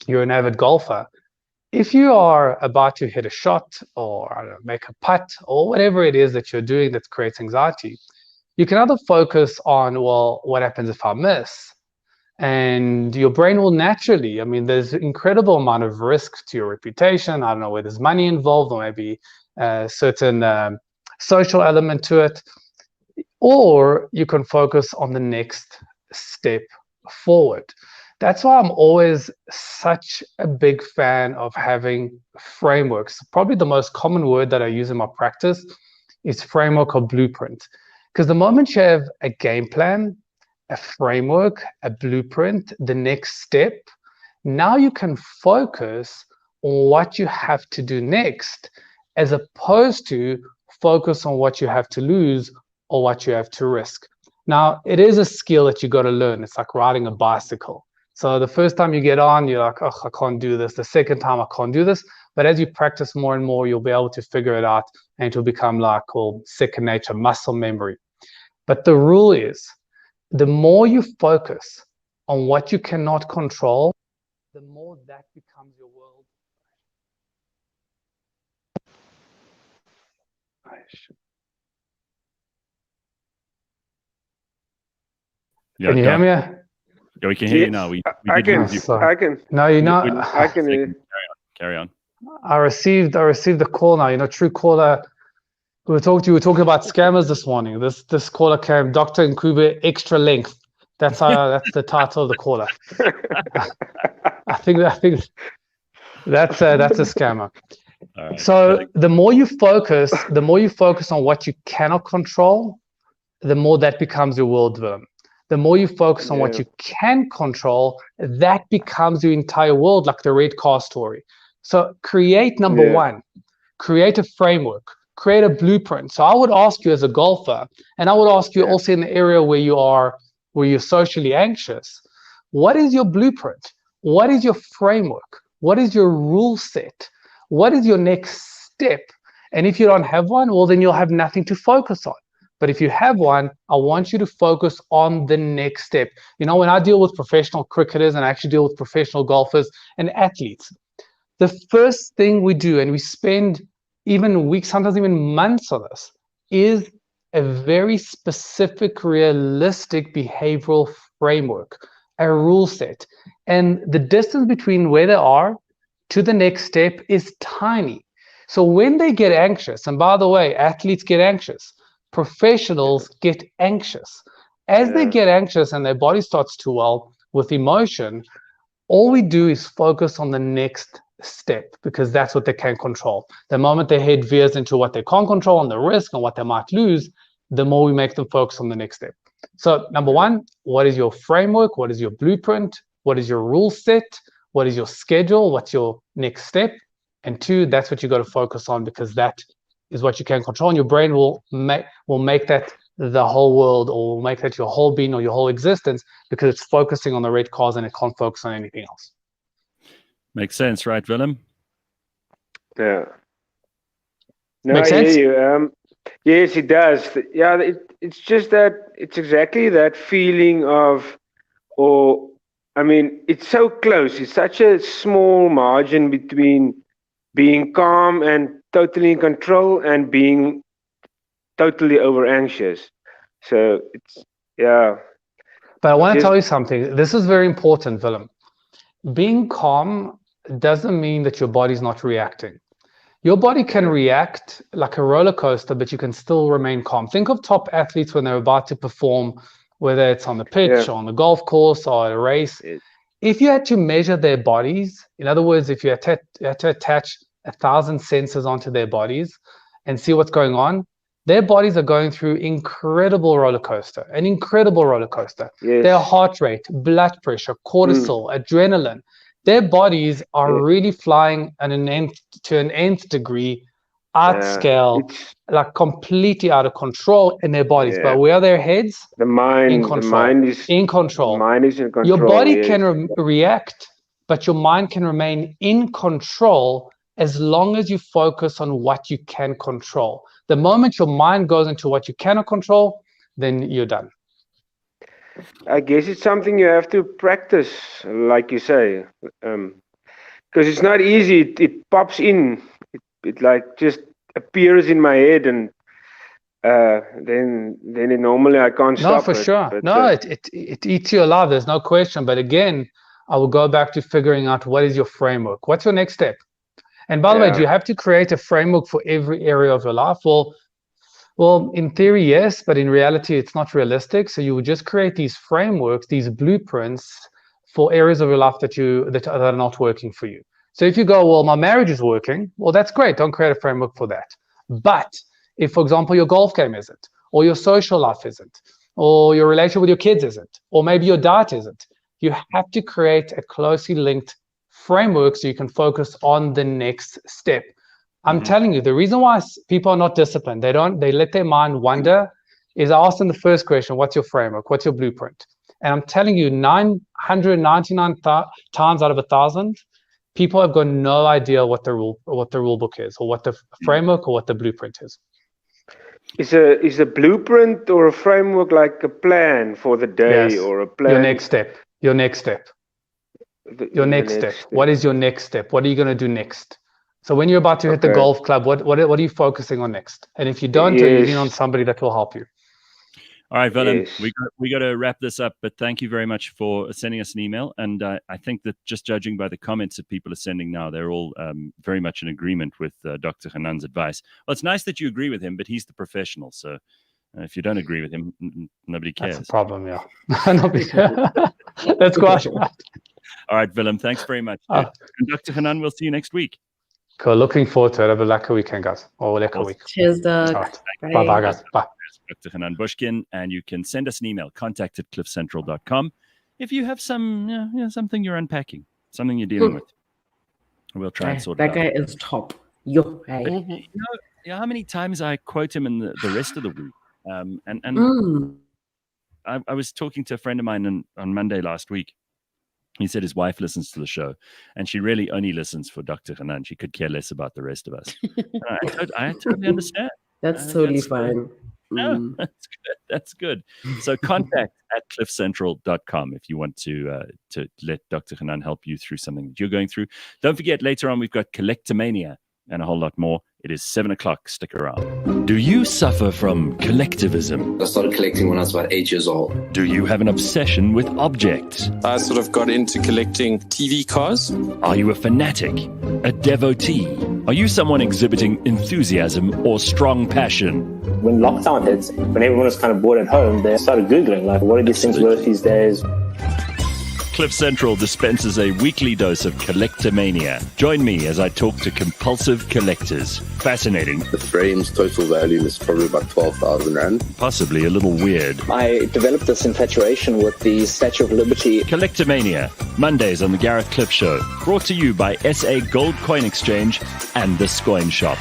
You're an avid golfer. If you are about to hit a shot or I don't know, make a putt or whatever it is that you're doing that creates anxiety, you can either focus on, well, what happens if I miss? And your brain will naturally, I mean, there's an incredible amount of risk to your reputation. I don't know whether there's money involved or maybe a certain social element to it. Or you can focus on the next step forward. That's why I'm always such a big fan of having frameworks. Probably the most common word that I use in my practice is framework or blueprint. Because the moment you have a game plan, a framework, a blueprint, the next step, now you can focus on what you have to do next, as opposed to focus on what you have to lose or what you have to risk. Now, it is a skill that you got to learn. It's like riding a bicycle. So the first time you get on, you're like, oh, I can't do this. The second time, I can't do this. But as you practice more and more, you'll be able to figure it out and it will become like second nature, muscle memory. But the rule is, the more you focus on what you cannot control, the more that becomes your world. Can you hear me? Yeah, we can hear you now. I can. No, you're not. I can. Carry on. I received the call now. You know, true caller. We were talking about scammers this morning. This caller came, Dr. Nkube, extra length. That's the title of the caller. I think that's a scammer. Right. So the more you focus on what you cannot control, the more that becomes your world, Willem. The more you focus on what you can control, that becomes your entire world, like the red car story. So create number one, create a framework, create a blueprint. So I would ask you as a golfer, and I would ask you also in the area where you're socially anxious, what is your blueprint? What is your framework? What is your rule set? What is your next step? And if you don't have one, well, then you'll have nothing to focus on. But if you have one, I want you to focus on the next step. You know, when I deal with professional cricketers and I actually deal with professional golfers and athletes, the first thing we do, and we spend even weeks, sometimes even months on this, is a very specific, realistic behavioral framework, a rule set. And the distance between where they are to the next step is tiny. So when they get anxious, and by the way, athletes get anxious, professionals get anxious. As they get anxious and their body starts to well with emotion, all we do is focus on the next step, because that's what they can control. The moment their head veers into what they can't control and the risk and what they might lose, the more we make them focus on the next step. So number one, what is your framework? What is your blueprint? What is your rule set? What is your schedule? What's your next step? And two, that's what you got to focus on, because that is what you can control, and your brain will make that the whole world, or will make that your whole being or your whole existence, because it's focusing on the red cars and it can't focus on anything else. Makes sense, right, Willem? Yeah. No, Makes I sense? hear you. Yes, it does. Yeah, it's just that it's exactly that feeling of, or I mean, it's so close. It's such a small margin between being calm and totally in control, and being totally over anxious. So it's, yeah. But I want to tell you something. This is very important, Willem. Being calm doesn't mean that your body's not reacting. Your body can react like a roller coaster, but you can still remain calm. Think of top athletes when they're about to perform, whether it's on the pitch or on the golf course or at a race. If you had to measure their bodies, in other words, if you had to attach 1,000 sensors onto their bodies and see what's going on, their bodies are going through an incredible roller coaster. Their heart rate, blood pressure, cortisol, adrenaline. Their bodies are really flying to an nth degree, out scale, like completely out of control in their bodies. But where are their heads? The mind is in control. The mind is in control. Your body can react, but your mind can remain in control as long as you focus on what you can control. The moment your mind goes into what you cannot control, then you're done. I guess it's something you have to practice, like you say, because it's not easy. It pops in. It like just appears in my head, and then it normally I can't stop. No, for sure. But, it eats you alive. There's no question. But again, I will go back to figuring out what is your framework. What's your next step? And by the way, do you have to create a framework for every area of your life? Well, in theory, yes, but in reality, it's not realistic. So you would just create these frameworks, these blueprints for areas of your life that are not working for you. So if you go, well, my marriage is working, well, that's great. Don't create a framework for that. But if, for example, your golf game isn't, or your social life isn't, or your relationship with your kids isn't, or maybe your diet isn't, you have to create a closely linked framework so you can focus on the next step. I'm telling you, the reason why people are not disciplined, they let their mind wander, is I ask them the first question, what's your framework? What's your blueprint? And I'm telling you, 999 times out of 1,000, people have got no idea what the rule book is, or what the framework or what the blueprint is. Is a blueprint or a framework like a plan for the day, or a plan? Your next step. What is your next step? What are you going to do next? So when you're about to hit the golf club, what are you focusing on next? And if you don't, you lean on somebody that will help you. All right, Willem, we got to wrap this up, but thank you very much for sending us an email. And I think that just judging by the comments that people are sending now, they're all very much in agreement with Dr. Hanan's advice. Well, it's nice that you agree with him, but he's the professional. So if you don't agree with him, nobody cares. That's a problem, yeah. That's quite right. All right, Willem, thanks very much. And Dr. Hanan, we'll see you next week. Cool. Looking forward to it. Have a lekker weekend, guys. Or a lekker week. Cheers, Doug. Right. Bye, guys. Bye. Dr. Hanan Bushkin, and you can send us an email, contact@cliffcentral.com, if you have something you're unpacking, something you're dealing with. We'll try and sort it out. That guy is top. Yo, hey. You know how many times I quote him in the rest of the week? I was talking to a friend of mine on Monday last week. He said his wife listens to the show, and she really only listens for Dr. Hanan. She could care less about the rest of us. I totally understand. That's totally fine. No, that's good. So contact@cliffcentral.com if you want to let Dr. Hanan help you through something that you're going through. Don't forget, later on, we've got Collectomania and a whole lot more. It is 7:00. Stick around. Do you suffer from collectivism? I started collecting when I was about 8 years old. Do you have an obsession with objects? I sort of got into collecting TV cars. Are you a fanatic? A devotee? Are you someone exhibiting enthusiasm or strong passion? When lockdown hits, when everyone was kind of bored at home, they started Googling, like, what are these things worth these days? Cliff Central dispenses a weekly dose of collectomania. Join me as I talk to compulsive collectors. Fascinating. The frame's total value is probably about 12,000 Rand. Possibly a little weird. I developed this infatuation with the Statue of Liberty. Collectomania, Mondays on the Gareth Cliff Show. Brought to you by SA Gold Coin Exchange and the Scoin Shop.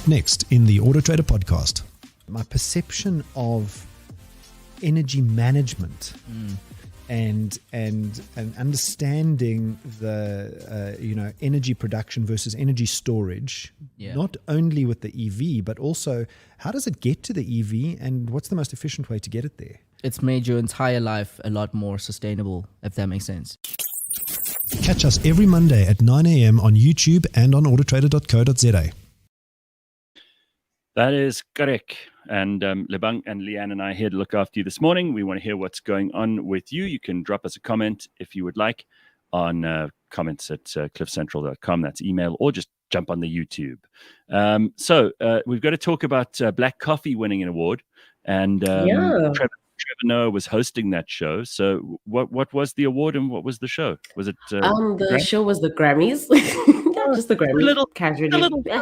Up next in the Auto Trader podcast. My perception of energy management and understanding the energy production versus energy storage, not only with the EV, but also how does it get to the EV and what's the most efficient way to get it there? It's made your entire life a lot more sustainable, if that makes sense. Catch us every Monday at 9 a.m. on YouTube and on autotrader.co.za. That is correct. And Lebang and Leigh-Ann and I are here to look after you this morning. We want to hear what's going on with you. You can drop us a comment if you would like on comments at cliffcentral.com. That's email, or just jump on the YouTube. So we've got to talk about Black Coffee winning an award. And Trevor Noah was hosting that show. So what was the award and what was the show? Was it the show was the Grammys. Just the Grammys. Casually. Right.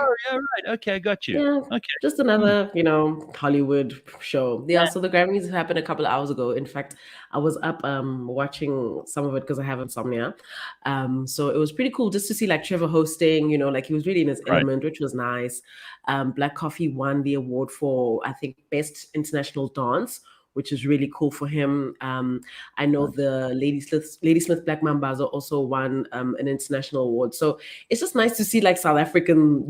Okay, I got you. Yeah, okay. Just another, Hollywood show. Yeah, so the Grammys happened a couple of hours ago. In fact, I was up watching some of it because I have insomnia. So it was pretty cool just to see like Trevor hosting, he was really in his element, which was nice. Black Coffee won the award for, I think, Best International Dance, which is really cool for him. I know the Ladysmith Black Mambazo also won an international award. So it's just nice to see like South African,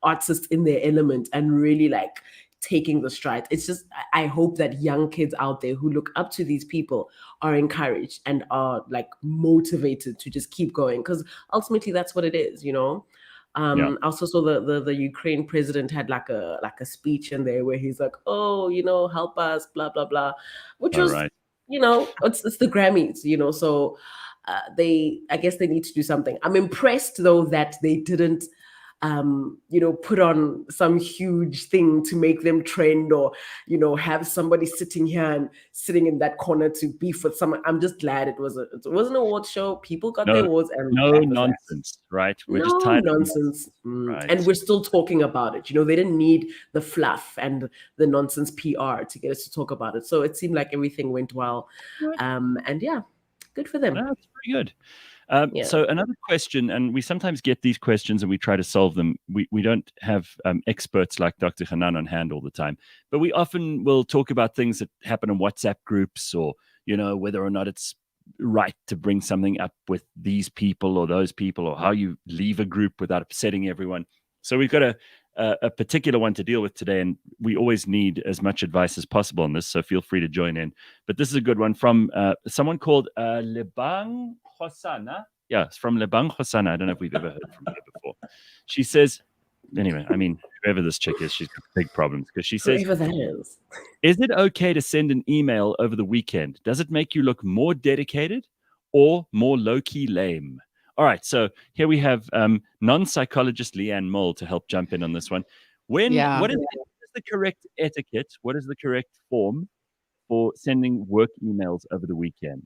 artists in their element and really like taking the stride. It's just, I hope that young kids out there who look up to these people are encouraged and are like motivated to just keep going, because ultimately that's what it is, I also saw the Ukraine president had like a speech in there where he's like, help us, blah blah blah, which was it's the Grammys, so I guess they need to do something. I'm impressed though that they didn't put on some huge thing to make them trend, or have somebody sitting here and sitting in that corner to beef with someone. I'm just glad it was an award show. People got their awards, and no nonsense, right? We're just tired of nonsense, right. And we're still talking about it. They didn't need the fluff and the nonsense PR to get us to talk about it. So it seemed like everything went well, and yeah, good for them. That's pretty good. So another question, and we sometimes get these questions and we try to solve them. We don't have experts like Dr. Hanan on hand all the time, but we often will talk about things that happen in WhatsApp groups, or, whether or not it's right to bring something up with these people or those people, or how you leave a group without upsetting everyone. So we've got a particular one to deal with today, and we always need as much advice as possible on this, so feel free to join in. But this is a good one from someone called Lebang Hosanna. Yeah, it's from Lebang Hosanna. I don't know if we've ever heard from her before. She says, anyway, whoever this chick is, she's got big problems, because she says, whoever that is it okay to send an email over the weekend? Does it make you look more dedicated or more low-key lame? All right, so here we have non-psychologist Leigh-Ann to help jump in on this one. What is the correct etiquette? What is the correct form for sending work emails over the weekend?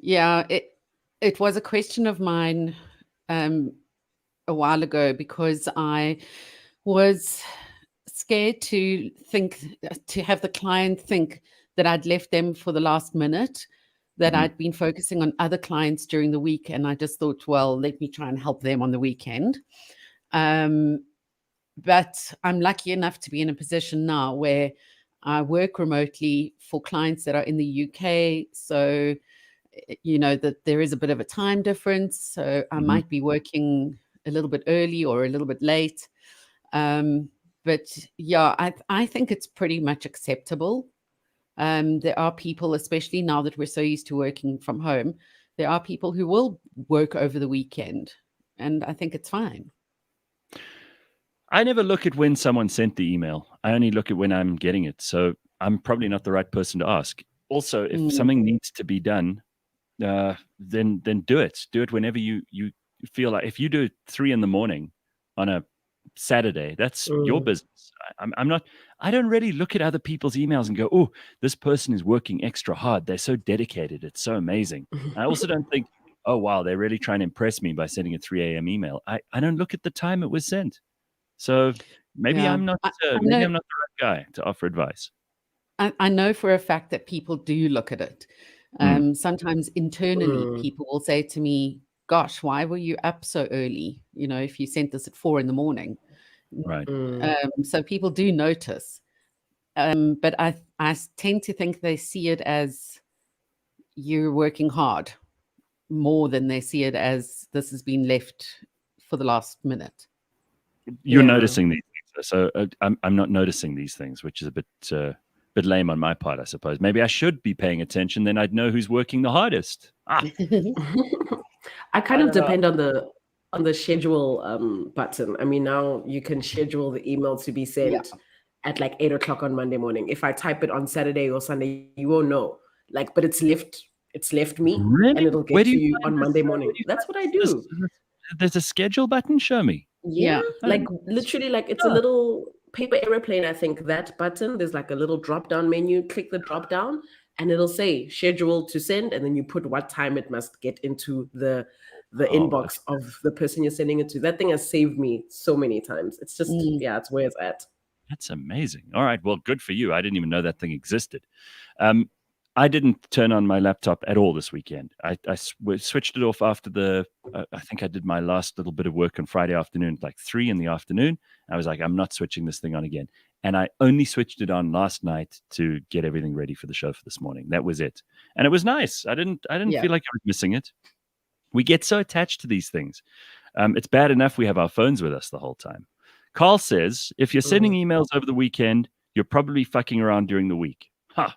Yeah, it was a question of mine a while ago, because I was scared to have the client think that I'd left them for the last minute, that I'd been focusing on other clients during the week. And I just thought, well, let me try and help them on the weekend. But I'm lucky enough to be in a position now where I work remotely for clients that are in the UK. So, that there is a bit of a time difference. So I might be working a little bit early or a little bit late. But yeah, I think it's pretty much acceptable. There are people, especially now that we're so used to working from home, there are people who will work over the weekend, and I think it's fine. I never look at when someone sent the email. I only look at when I'm getting it. So I'm probably not the right person to ask. Also, if something needs to be done, then do it. Do it whenever you feel like. If you do it 3 a.m. on a Saturday, that's your business. I don't really look at other people's emails and go, oh, this person is working extra hard. They're so dedicated. It's so amazing. I also don't think, oh, wow, they're really trying to impress me by sending a 3 a.m. email. I don't look at the time it was sent. So maybe I'm not the right guy to offer advice. I know for a fact that people do look at it. Sometimes internally, people will say to me, gosh, why were you up so early? If you sent this at 4 a.m, Right. So people do notice. But I tend to think they see it as you're working hard more than they see it as this has been left for the last minute. You're noticing these things, so I'm not noticing these things, which is a bit lame on my part, I suppose. Maybe I should be paying attention, then I'd know who's working the hardest. I kind of depend on the schedule button. I mean, now you can schedule the email to be sent at like 8 o'clock on Monday morning. If I type it on Saturday or Sunday, you won't know. Like, but it's left me, Really? and it'll get to you on Monday morning. That's what I do. There's a schedule button. Show me. Yeah, like literally, like it's a little paper airplane. I think that button. There's like a little drop down menu. Click the drop down, and it'll say schedule to send, and then you put what time it must get into the inbox of the person you're sending it to. That thing has saved me so many times. It's just it's where it's at. That's amazing. All right, well, good for you. I didn't even know that thing existed. I didn't turn on my laptop at all this weekend. I switched it off after I think I did my last little bit of work on Friday afternoon, like 3 p.m. I was like, I'm not switching this thing on again. And I only switched it on last night to get everything ready for the show for this morning. That was it. And it was nice. I didn't feel like I was missing it. We get so attached to these things. It's bad enough we have our phones with us the whole time. Carl says, if you're sending emails over the weekend, you're probably fucking around during the week. Ha!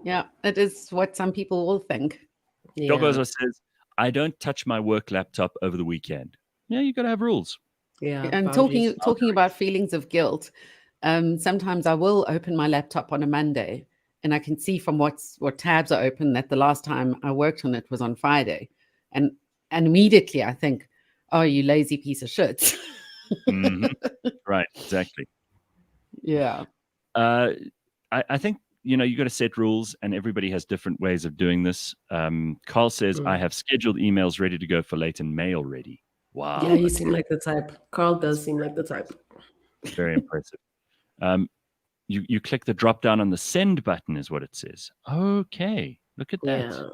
Yeah, it is what some people will think. Dogozo says, I don't touch my work laptop over the weekend. Yeah, you got to have rules. Yeah, and talking about feelings of guilt, sometimes I will open my laptop on a Monday, and I can see from what tabs are open that the last time I worked on it was on Friday, and immediately I think, oh, you lazy piece of shit. Right, exactly. Yeah. I think, you got to set rules, and everybody has different ways of doing this. Carl says, I have scheduled emails ready to go for late in May already. Wow. Yeah, you seem like the type. Carl does seem like the type. Very impressive. You click the drop down on the send button is what it says. Okay. Look at that. Yeah.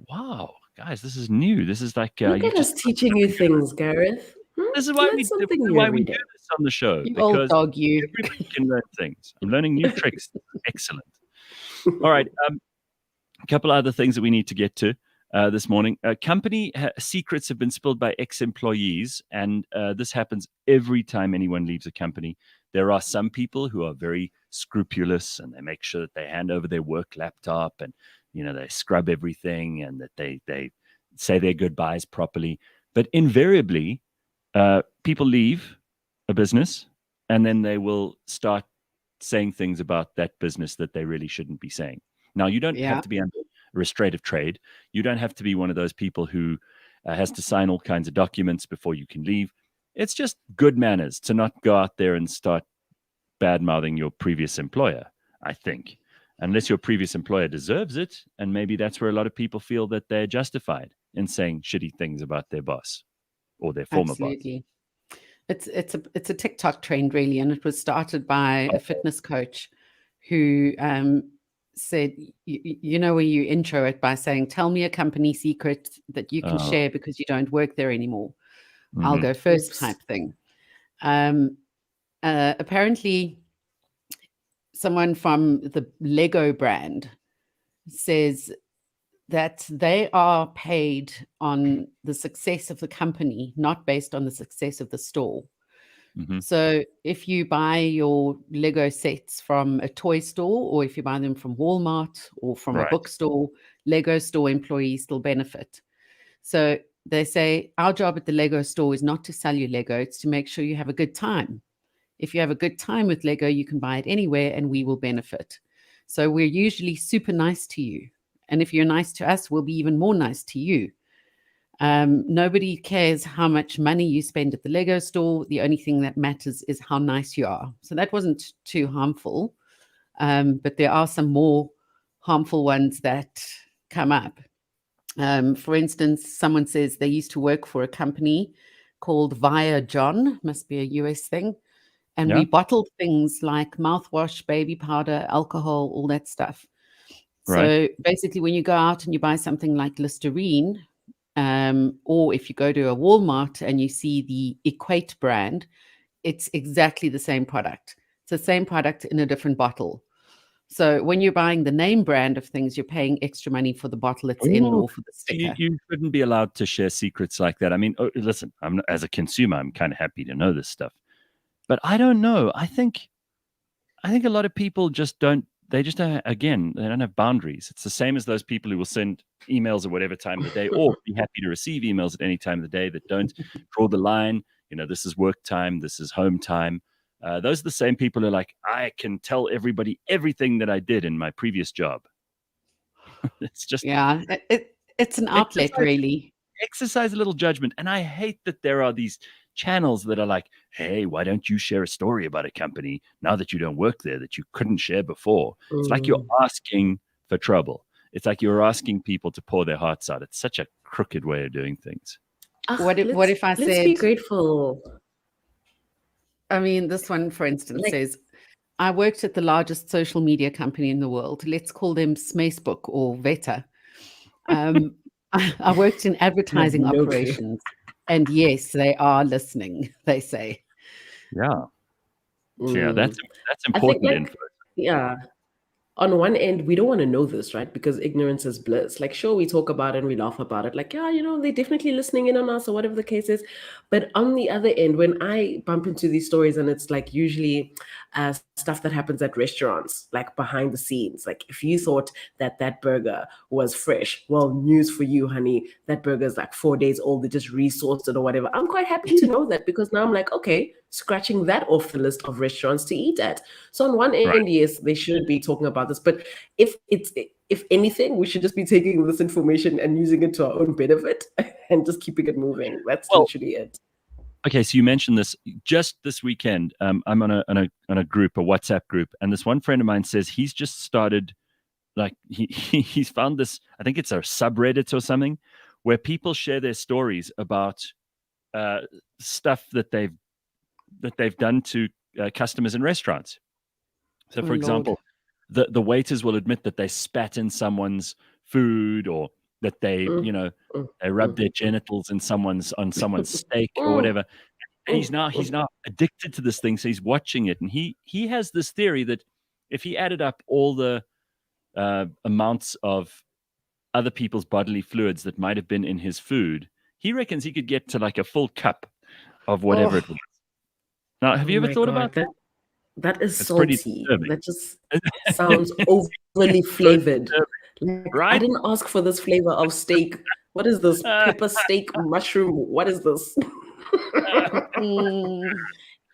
Wow. Guys, this is new. This is like... Look at us teaching you things, Gareth. This is why we do this on the show. You old dog, you. Everybody can learn things. I'm learning new tricks. Excellent. All right. A couple other things that we need to get to this morning. Company secrets have been spilled by ex-employees, and this happens every time anyone leaves a company. There are some people who are very scrupulous, and they make sure that they hand over their work laptop, and they scrub everything, and that they say their goodbyes properly. But invariably, people leave a business, and then they will start saying things about that business that they really shouldn't be saying. Now, you don't have to be under restraint trade. You don't have to be one of those people who has to sign all kinds of documents before you can leave. It's just good manners to not go out there and start bad-mouthing your previous employer, I think, unless your previous employer deserves it. And maybe that's where a lot of people feel that they're justified in saying shitty things about their boss or their former boss. It's a TikTok trend, really, and it was started by a fitness coach who said, where you intro it by saying, tell me a company secret that you can share because you don't work there anymore. I'll go first type thing. Apparently, someone from the Lego brand says that they are paid on the success of the company, not based on the success of the store. So if you buy your Lego sets from a toy store, or if you buy them from Walmart or from a bookstore, Lego store employees still benefit. So they say, our job at the Lego store is not to sell you Lego, it's to make sure you have a good time. If you have a good time with Lego, you can buy it anywhere and we will benefit. So we're usually super nice to you. And if you're nice to us, we'll be even more nice to you. Nobody cares how much money you spend at the Lego store. The only thing that matters is how nice you are. So that wasn't too harmful. But there are some more harmful ones that come up. For instance, someone says they used to work for a company called Via John, must be a US thing. And we bottled things like mouthwash, baby powder, alcohol, all that stuff. So basically, when you go out and you buy something like Listerine, or if you go to a Walmart and you see the Equate brand, it's exactly the same product. It's the same product in a different bottle. So when you're buying the name brand of things, you're paying extra money for the bottle it's in or for the sticker. You shouldn't be allowed to share secrets like that. I mean, listen, as a consumer, I'm kind of happy to know this stuff. But I don't know. I think a lot of people just don't, they don't have boundaries. It's the same as those people who will send emails at whatever time of the day or be happy to receive emails at any time of the day that don't draw the line. This is work time. This is home time. Those are the same people who are like, I can tell everybody everything that I did in my previous job. It's just... Yeah, it's an outlet, really. Exercise a little judgment. And I hate that there are these channels that are like, hey, why don't you share a story about a company now that you don't work there that you couldn't share before? It's like you're asking for trouble. It's like you're asking people to pour their hearts out. It's such a crooked way of doing things. What if I said... Let's be grateful. I mean, this one, for instance, says, I worked at the largest social media company in the world. Let's call them Smacebook or Veta. I worked in advertising operations. And yes, they are listening, they say. Yeah. Yeah, that's important info. Yeah. On one end, we don't want to know this, right? Because ignorance is bliss. Like, sure, we talk about it and we laugh about it. Like, yeah, they're definitely listening in on us or whatever the case is. But on the other end, when I bump into these stories, and it's like usually stuff that happens at restaurants, like behind the scenes. Like, if you thought that burger was fresh, well, news for you, honey. That burger is like 4 days old. They just resourced it or whatever. I'm quite happy to know that, because now I'm like, okay, scratching that off the list of restaurants to eat at. So on one end, yes, they should be talking about this, but if anything, we should just be taking this information and using it to our own benefit and just keeping it moving. That's literally it. Okay, so you mentioned this just this weekend. I'm on a group, a WhatsApp group, and this one friend of mine says he's just started, like he's found this. I think it's a subreddit or something, where people share their stories about stuff that they've done to customers in restaurants. So, for example, the waiters will admit that they spat in someone's food, or that they, they rubbed their genitals on someone's steak or whatever. And he's now addicted to this thing, so he's watching it, and he has this theory that if he added up all the amounts of other people's bodily fluids that might have been in his food, he reckons he could get to like a full cup of whatever it was. Now, have you ever thought about that? That is salty. That just sounds overly flavored. Like, right? I didn't ask for this flavor of steak. What is this? Pepper steak mushroom? What is this?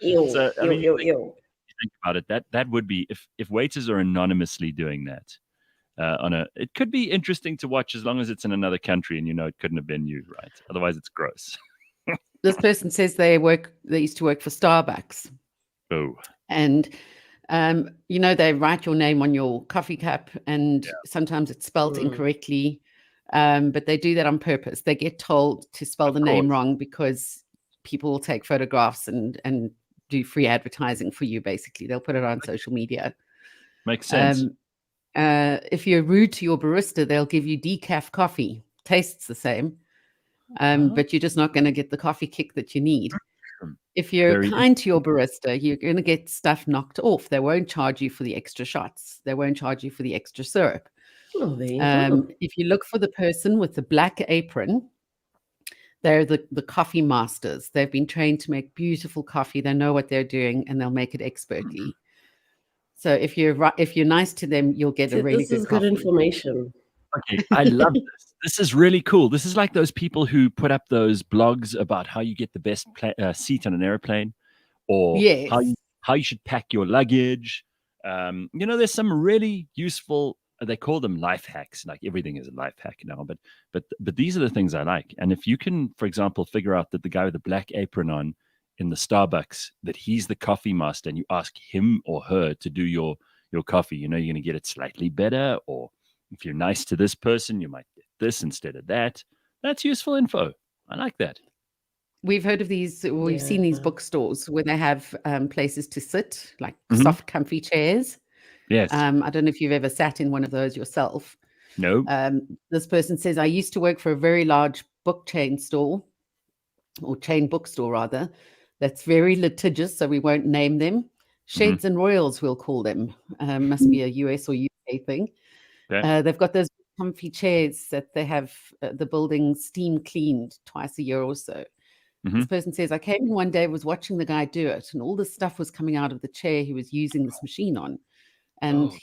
Ew, so, I mean, ew. Think about it. That would be, if waiters are anonymously doing that it could be interesting to watch, as long as it's in another country and it couldn't have been you, right? Otherwise, it's gross. This person says they used to work for Starbucks. Oh. And they write your name on your coffee cup, and sometimes it's spelled incorrectly, but they do that on purpose. They get told to spell the name wrong because people will take photographs and do free advertising for you. Basically, they'll put it on social media. Makes sense. If you're rude to your barista, they'll give you decaf coffee. Tastes the same, but you're just not going to get the coffee kick that you need. If you're kind to your barista, you're going to get stuff knocked off. They won't charge you for the extra shots. They won't charge you for the extra syrup. Oh, there you go. If you look for the person with the black apron, they're the coffee masters. They've been trained to make beautiful coffee. They know what they're doing, and they'll make it expertly. So if you're nice to them, you'll get a really good coffee. This is good information. Okay, I love this. This is really cool. This is like those people who put up those blogs about how you get the best seat on an airplane, or how you should pack your luggage. There's some really useful. They call them life hacks. Like, everything is a life hack now, but these are the things I like. And if you can, for example, figure out that the guy with the black apron on in the Starbucks, that he's the coffee master, and you ask him or her to do your coffee, you're going to get it slightly better. Or if you're nice to this person, you might get this instead of that. That's useful info. I like that. We've heard of these, we've seen these bookstores where they have places to sit, like soft, comfy chairs. Yes. I don't know if you've ever sat in one of those yourself. No. This person says, I used to work for a very large book chain store, or chain bookstore rather, that's very litigious, so we won't name them. Sheds and Royals, we'll call them. Must be a US or UK thing. Okay. They've got those comfy chairs that they have the building steam cleaned twice a year or so. This person says, I came in one day, was watching the guy do it, and all this stuff was coming out of the chair he was using this machine on. And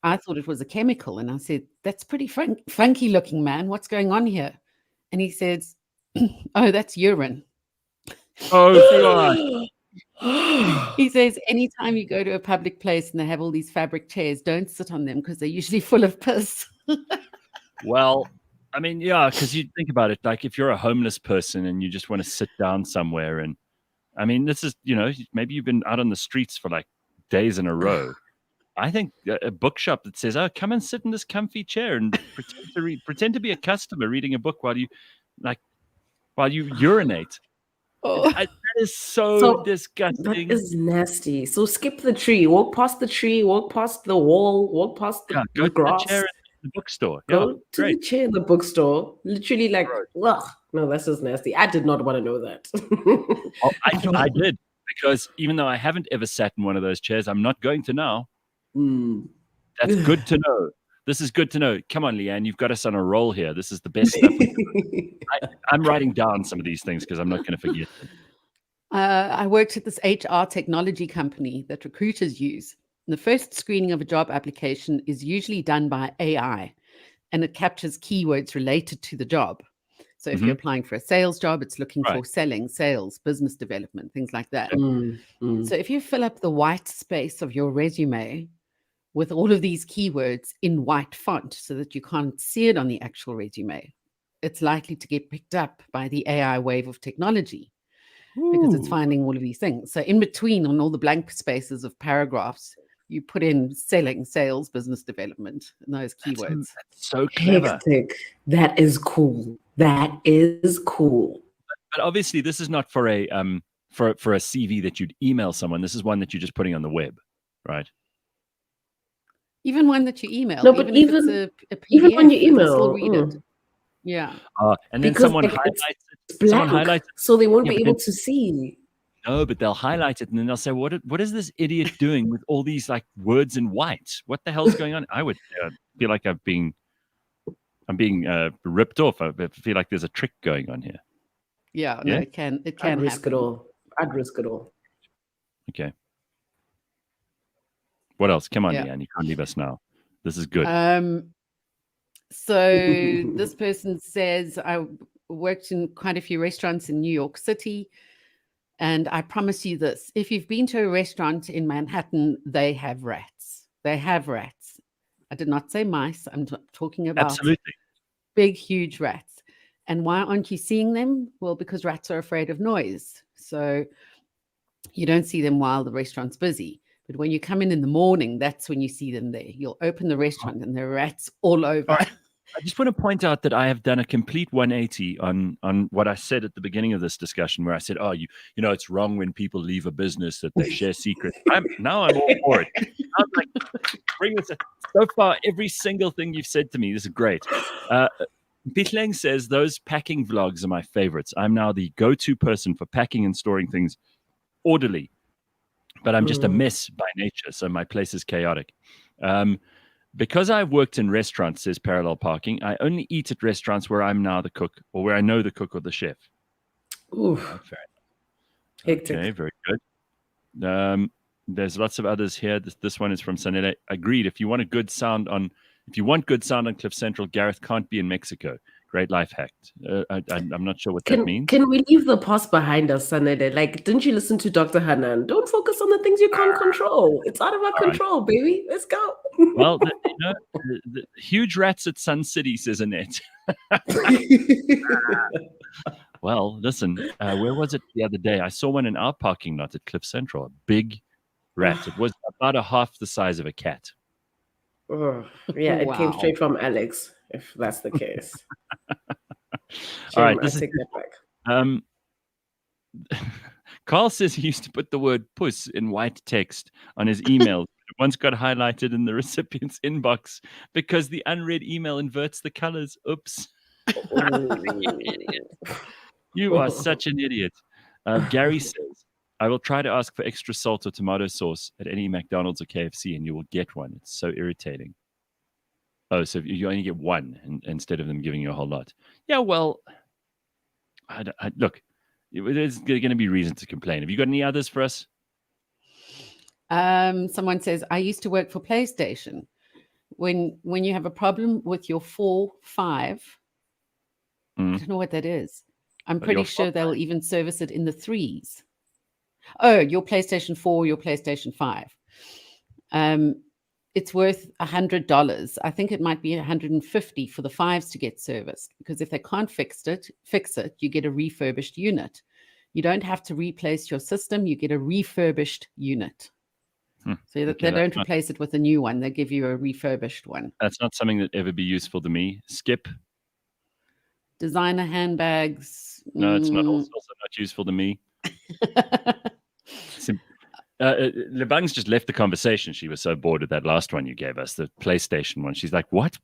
I thought it was a chemical. And I said, that's pretty funky looking, man. What's going on here? And he says, oh, that's urine. Oh, God. He says, anytime you go to a public place and they have all these fabric chairs, don't sit on them because they're usually full of piss. Well, I mean, yeah, because you think about it, like if you're a homeless person and you just want to sit down somewhere, and I mean, this is, maybe you've been out on the streets for like days in a row. I think a bookshop that says, oh, come and sit in this comfy chair and pretend to be a customer reading a book while you urinate. That is so disgusting. That is nasty. So skip the tree, walk past the tree, walk past the wall, walk past the grass. To the chair in the bookstore. Go to the chair in the bookstore. Literally, like, ugh. No, that's just nasty. I did not want to know that. I did, because even though I haven't ever sat in one of those chairs, I'm not going to now. That's good to know. This is good to know. Come on, Leigh-Ann, you've got us on a roll here. This is the best stuff. I'm writing down some of these things because I'm not going to forget them. I worked at this HR technology company that recruiters use. The first screening of a job application is usually done by AI, and it captures keywords related to the job. So if you're applying for a sales job, it's looking for selling, sales, business development, things like that. So if you fill up the white space of your resume with all of these keywords in white font so that you can't see it on the actual resume, it's likely to get picked up by the AI wave of technology because it's finding all of these things. So in between, on all the blank spaces of paragraphs, you put in selling, sales, business development, and those keywords. That's so clever. Hectic. That is cool. That is cool. But obviously, this is not for a for a CV that you'd email someone. This is one that you're just putting on the web, right? Even one that you email. No, but even if it's a PDF, even when you email, still read it. Yeah. And then because someone highlights it. Someone highlights it, so they won't be able to see. No, but they'll highlight it and then they'll say, "What is this idiot doing with all these like words in white? What the hell's going on?" I would feel like I'm being ripped off. I feel like there's a trick going on here. Yeah, no, it can I'd risk happen. it all. I'd risk it all. Okay. What else? Come on, Leigh-Ann, you can't leave us now. This is good. So this person says, I worked in quite a few restaurants in New York City. And I promise you this, if you've been to a restaurant in Manhattan, they have rats. They have rats. I did not say mice. I'm talking about big, huge rats. And why aren't you seeing them? Well, because rats are afraid of noise. So you don't see them while the restaurant's busy. But when you come in the morning, that's when you see them there. You'll open the restaurant and there are rats all over. I just want to point out that I have done a complete 180 on what I said at the beginning of this discussion, where I said, "Oh, you know, it's wrong when people leave a business that they share secrets." Now I'm all for it. I'm like, bring this. So far, every single thing you've said to me, this is great. Pitleng says those packing vlogs are my favorites. I'm now the go-to person for packing and storing things orderly, but I'm just a mess by nature, so my place is chaotic. Because I've worked in restaurants, says Parallel Parking, I only eat at restaurants where I'm now the cook or where I know the cook or the chef. Oof. Okay, very good. There's lots of others here. This one is from Sanela. Agreed. If you want good sound on Cliff Central, Gareth can't be in Mexico. Great life hack. I'm not sure what that means. Can we leave the past behind us, Sanele? Like, didn't you listen to Dr. Hanan? Don't focus on the things you can't control. It's out of our control, baby. Let's go. Well, the huge rats at Sun City, says Annette. Well, listen, where was it the other day? I saw one in our parking lot at Cliff Central. A big rat. It was about half the size of a cat. Yeah, it came straight from Alex, if that's the case. All right, I take that back. Carl says he used to put the word puss in white text on his email. It once got highlighted in the recipient's inbox because the unread email inverts the colors. Oops. You are such an idiot. Gary says, I will try to ask for extra salt or tomato sauce at any McDonald's or KFC, and you will get one. It's so irritating. Oh, so you only get one instead of them giving you a whole lot. Yeah, well, look, there's going to be reason to complain. Have you got any others for us? Someone says, I used to work for PlayStation. When you have a problem with your 4-5, I don't know what that is. I'm pretty sure they'll even service it in the 3s. Oh, your PlayStation 4, your PlayStation 5. It's worth $100. I think it might be $150 for the 5s to get serviced, because if they can't fix it, you get a refurbished unit. You don't have to replace your system. You get a refurbished unit. So that they don't replace it with a new one. They give you a refurbished one. That's not something that ever be useful to me. Skip. Designer handbags. No, it's not. Also not useful to me. Lebang's just left the conversation. She was so bored with that last one you gave us, the PlayStation one. She's like, what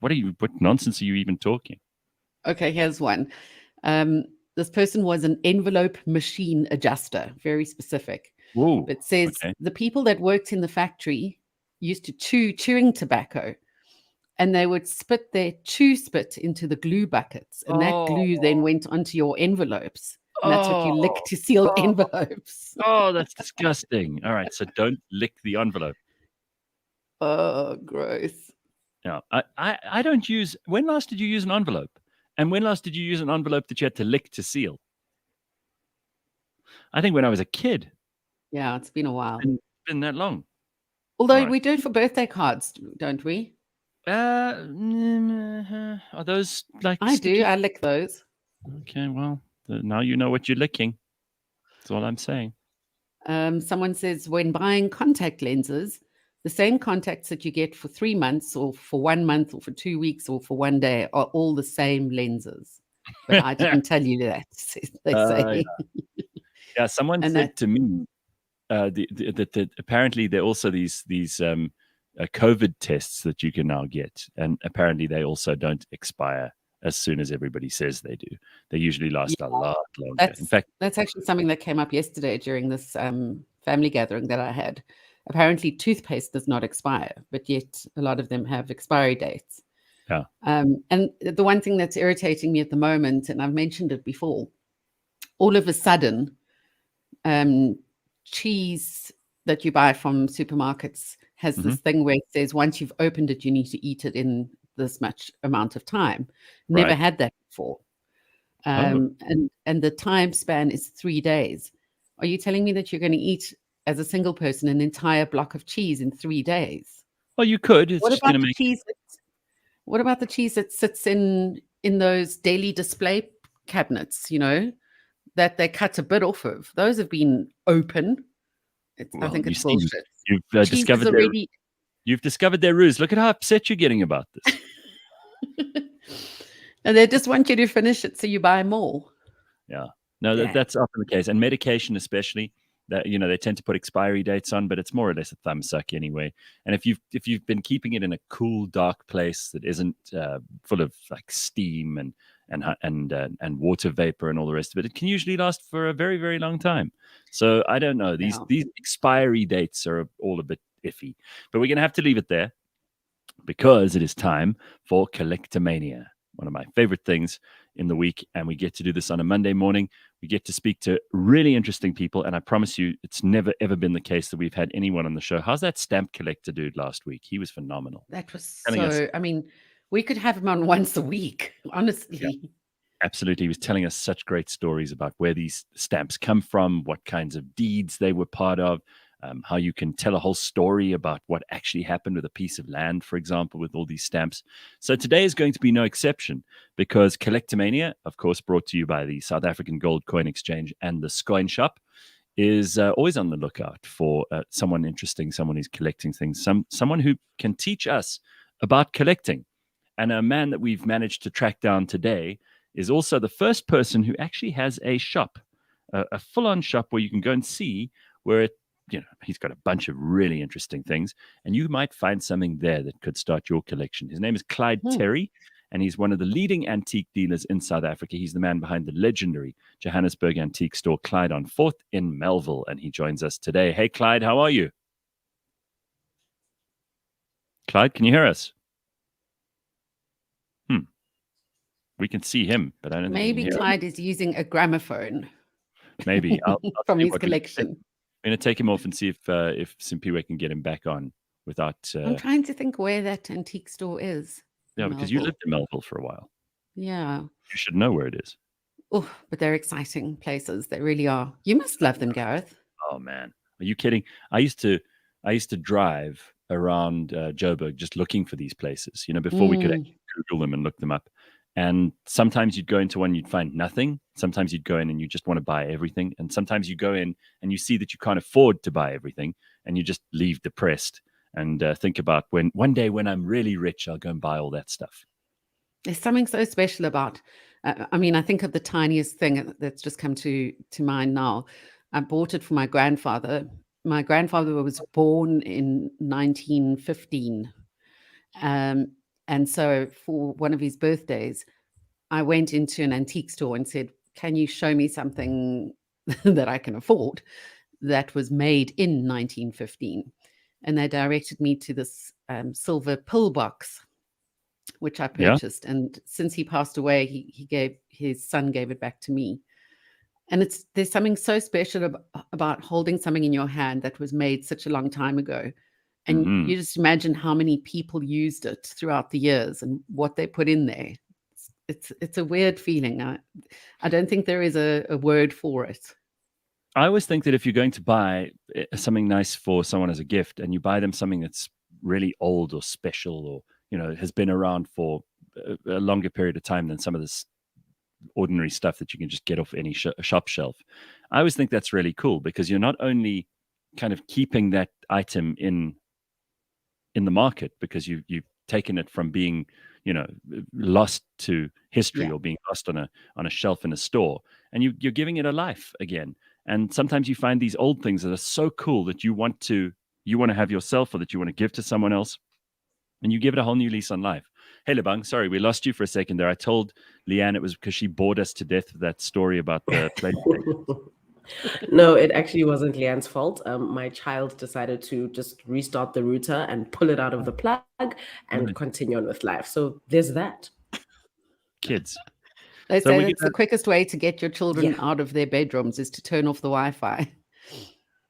nonsense are you even talking? Okay, here's one. This person was an envelope machine adjuster, very specific. Whoa, it says the people that worked in the factory used to chew chewing tobacco, and they would spit their chew spit into the glue buckets, and that glue then went onto your envelopes. And that's what you lick to seal envelopes. Oh, that's disgusting. All right, so don't lick the envelope. Oh, gross. No, I don't use... When last did you use an envelope? And when last did you use an envelope that you had to lick to seal? I think when I was a kid. Yeah, it's been a while. It's been that long. Although we do it for birthday cards, don't we? Are those like... I do. I lick those. Okay, well, now you know what you're licking. That's all I'm saying. Someone says, when buying contact lenses, the same contacts that you get for 3 months or for 1 month or for 2 weeks or for 1 day are all the same lenses. But I didn't tell you that, they say. Yeah, someone said to me that apparently there are also these COVID tests that you can now get. And apparently they also don't expire as soon as everybody says they do. They usually last a lot longer. In fact, that's actually something that came up yesterday during this family gathering that I had. Apparently toothpaste does not expire, but yet a lot of them have expiry dates. Yeah. And the one thing that's irritating me at the moment, and I've mentioned it before, all of a sudden, cheese that you buy from supermarkets has this thing where it says once you've opened it, you need to eat it in this much amount of time. Never had that before. And the time span is 3 days. Are you telling me that you're going to eat as a single person an entire block of cheese in 3 days? Well, you could. It's what about the cheese that sits in those daily display cabinets, that they cut a bit off of? Those have been open. I think it's bullshit. You've discovered their ruse. Look at how upset you're getting about this. And they just want you to finish it so you buy more. Yeah. No, that's often the case. And medication especially, that they tend to put expiry dates on, but it's more or less a thumbsuck anyway. And if you've been keeping it in a cool, dark place that isn't full of like steam and water vapor and all the rest of it, it can usually last for a very, very long time. So I don't know. These expiry dates are all a bit iffy, but we're going to have to leave it there because it is time for Collectomania, one of my favorite things in the week. And we get to do this on a Monday morning. We get to speak to really interesting people. And I promise you, it's never, ever been the case that we've had anyone on the show. How's that stamp collector dude last week? He was phenomenal. That was we could have him on once a week, honestly. Yeah, absolutely. He was telling us such great stories about where these stamps come from, what kinds of deeds they were part of, how you can tell a whole story about what actually happened with a piece of land, for example, with all these stamps. So today is going to be no exception because Collectomania, of course, brought to you by the South African Gold Coin Exchange and the Coin Shop, is always on the lookout for someone interesting, someone who's collecting things, someone who can teach us about collecting. And a man that we've managed to track down today is also the first person who actually has a shop, a full-on shop where you can go and see where he's got a bunch of really interesting things, and you might find something there that could start your collection. His name is Clyde Terry, and he's one of the leading antique dealers in South Africa. He's the man behind the legendary Johannesburg antique store Clyde on 4th in Melville, and he joins us today. Hey, Clyde, how are you? Clyde, can you hear us? We can see him, but I don't think Maybe we can hear Clyde him. is using a gramophone. Maybe. I'll from see his what we can do. collection. I'm going to take him off and see if Simpiwe can get him back on without. I'm trying to think where that antique store is. Yeah, because you Melville. lived in Melville for a while. Yeah. You should know where it is. Oh, but they're exciting places. They really are. You must love them, Gareth. Oh man, are you kidding? I used to drive around Joburg just looking for these places. You know, before we could actually Google them and look them up. And sometimes you'd go into one, you'd find nothing. Sometimes you'd go in and you just want to buy everything. And sometimes you go in and you see that you can't afford to buy everything, and you just leave depressed and think about when one day when I'm really rich, I'll go and buy all that stuff. There's something so special about. I mean, I think of the tiniest thing that's just come to mind now. I bought it for my grandfather. My grandfather was born in 1915. And so for one of his birthdays, I went into an antique store and said, can you show me something that I can afford that was made in 1915? And they directed me to this silver pillbox, which I purchased. And since he passed away, his son gave it back to me. And there's something so special about holding something in your hand that was made such a long time ago. And you just imagine how many people used it throughout the years and what they put in there. It's a weird feeling. I don't think there is a word for it. I always think that if you're going to buy something nice for someone as a gift, and you buy them something that's really old or special, or has been around for a longer period of time than some of this ordinary stuff that you can just get off any shop shelf, I always think that's really cool, because you're not only kind of keeping that item in the market, because you've taken it from being lost to history or being lost on a shelf in a store, and you're giving it a life again. And sometimes you find these old things that are so cool that you want to have yourself, or that you want to give to someone else, and you give it a whole new lease on life. Hey, Lebang, sorry, we lost you for a second there. I told Leigh-Ann it was because she bored us to death with that story about the PlayStation. No, it actually wasn't Leanne's fault. My child decided to just restart the router and pull it out of the plug and continue on with life. So there's that. Kids. They say that's the quickest way to get your children out of their bedrooms is to turn off the Wi-Fi.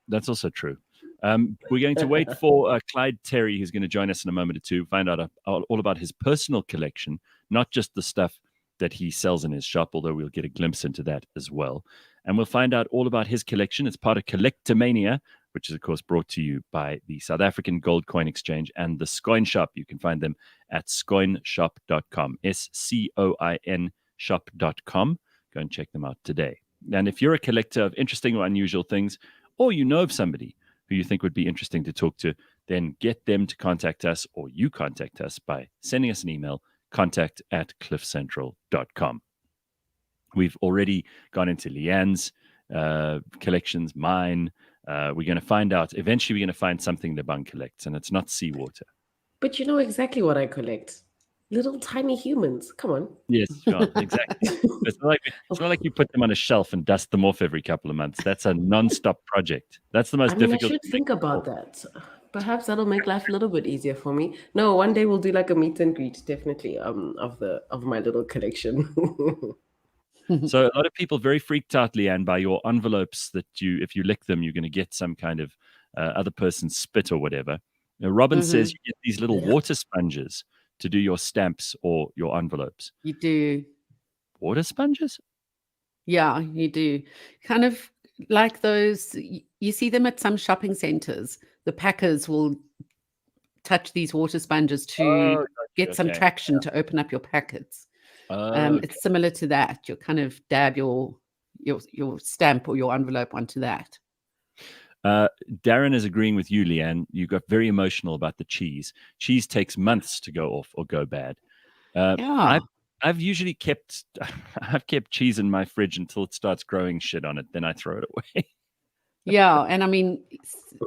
That's also true. We're going to wait for Clyde Terry, who's going to join us in a moment or two, find out all about his personal collection, not just the stuff that he sells in his shop, although we'll get a glimpse into that as well. And we'll find out all about his collection. It's part of Collectomania, which is, of course, brought to you by the South African Gold Coin Exchange and the Scoin Shop. You can find them at scoinshop.com, SCOIN shop.com. Go and check them out today. And if you're a collector of interesting or unusual things, or you know of somebody who you think would be interesting to talk to, then get them to contact us, or you contact us by sending us an email, contact@cliffcentral.com. We've already gone into Leanne's collections, mine. We're going to find out. Eventually, we're going to find something Lebang collects, and it's not seawater. But you know exactly what I collect. Little tiny humans. Come on. Yes, sure, exactly. It's not like you put them on a shelf and dust them off every couple of months. That's a non-stop project. That's the most difficult. I should think about that. Perhaps that'll make life a little bit easier for me. No, one day we'll do like a meet and greet, definitely, of my little collection. So a lot of people very freaked out, Leigh-Ann, by your envelopes that if you lick them, you're going to get some kind of other person's spit or whatever. Now, Robin says you get these little water sponges to do your stamps or your envelopes. You do. Water sponges? Yeah, you do. Kind of like those, you see them at some shopping centers. The packers will touch these water sponges to get some traction to open up your packets. It's similar to that. You kind of dab your stamp or your envelope onto that. Darren is agreeing with you, Leigh-Ann. You got very emotional about the cheese. Cheese takes months to go off or go bad. I've usually kept cheese in my fridge until it starts growing shit on it. Then I throw it away. Yeah, and I mean,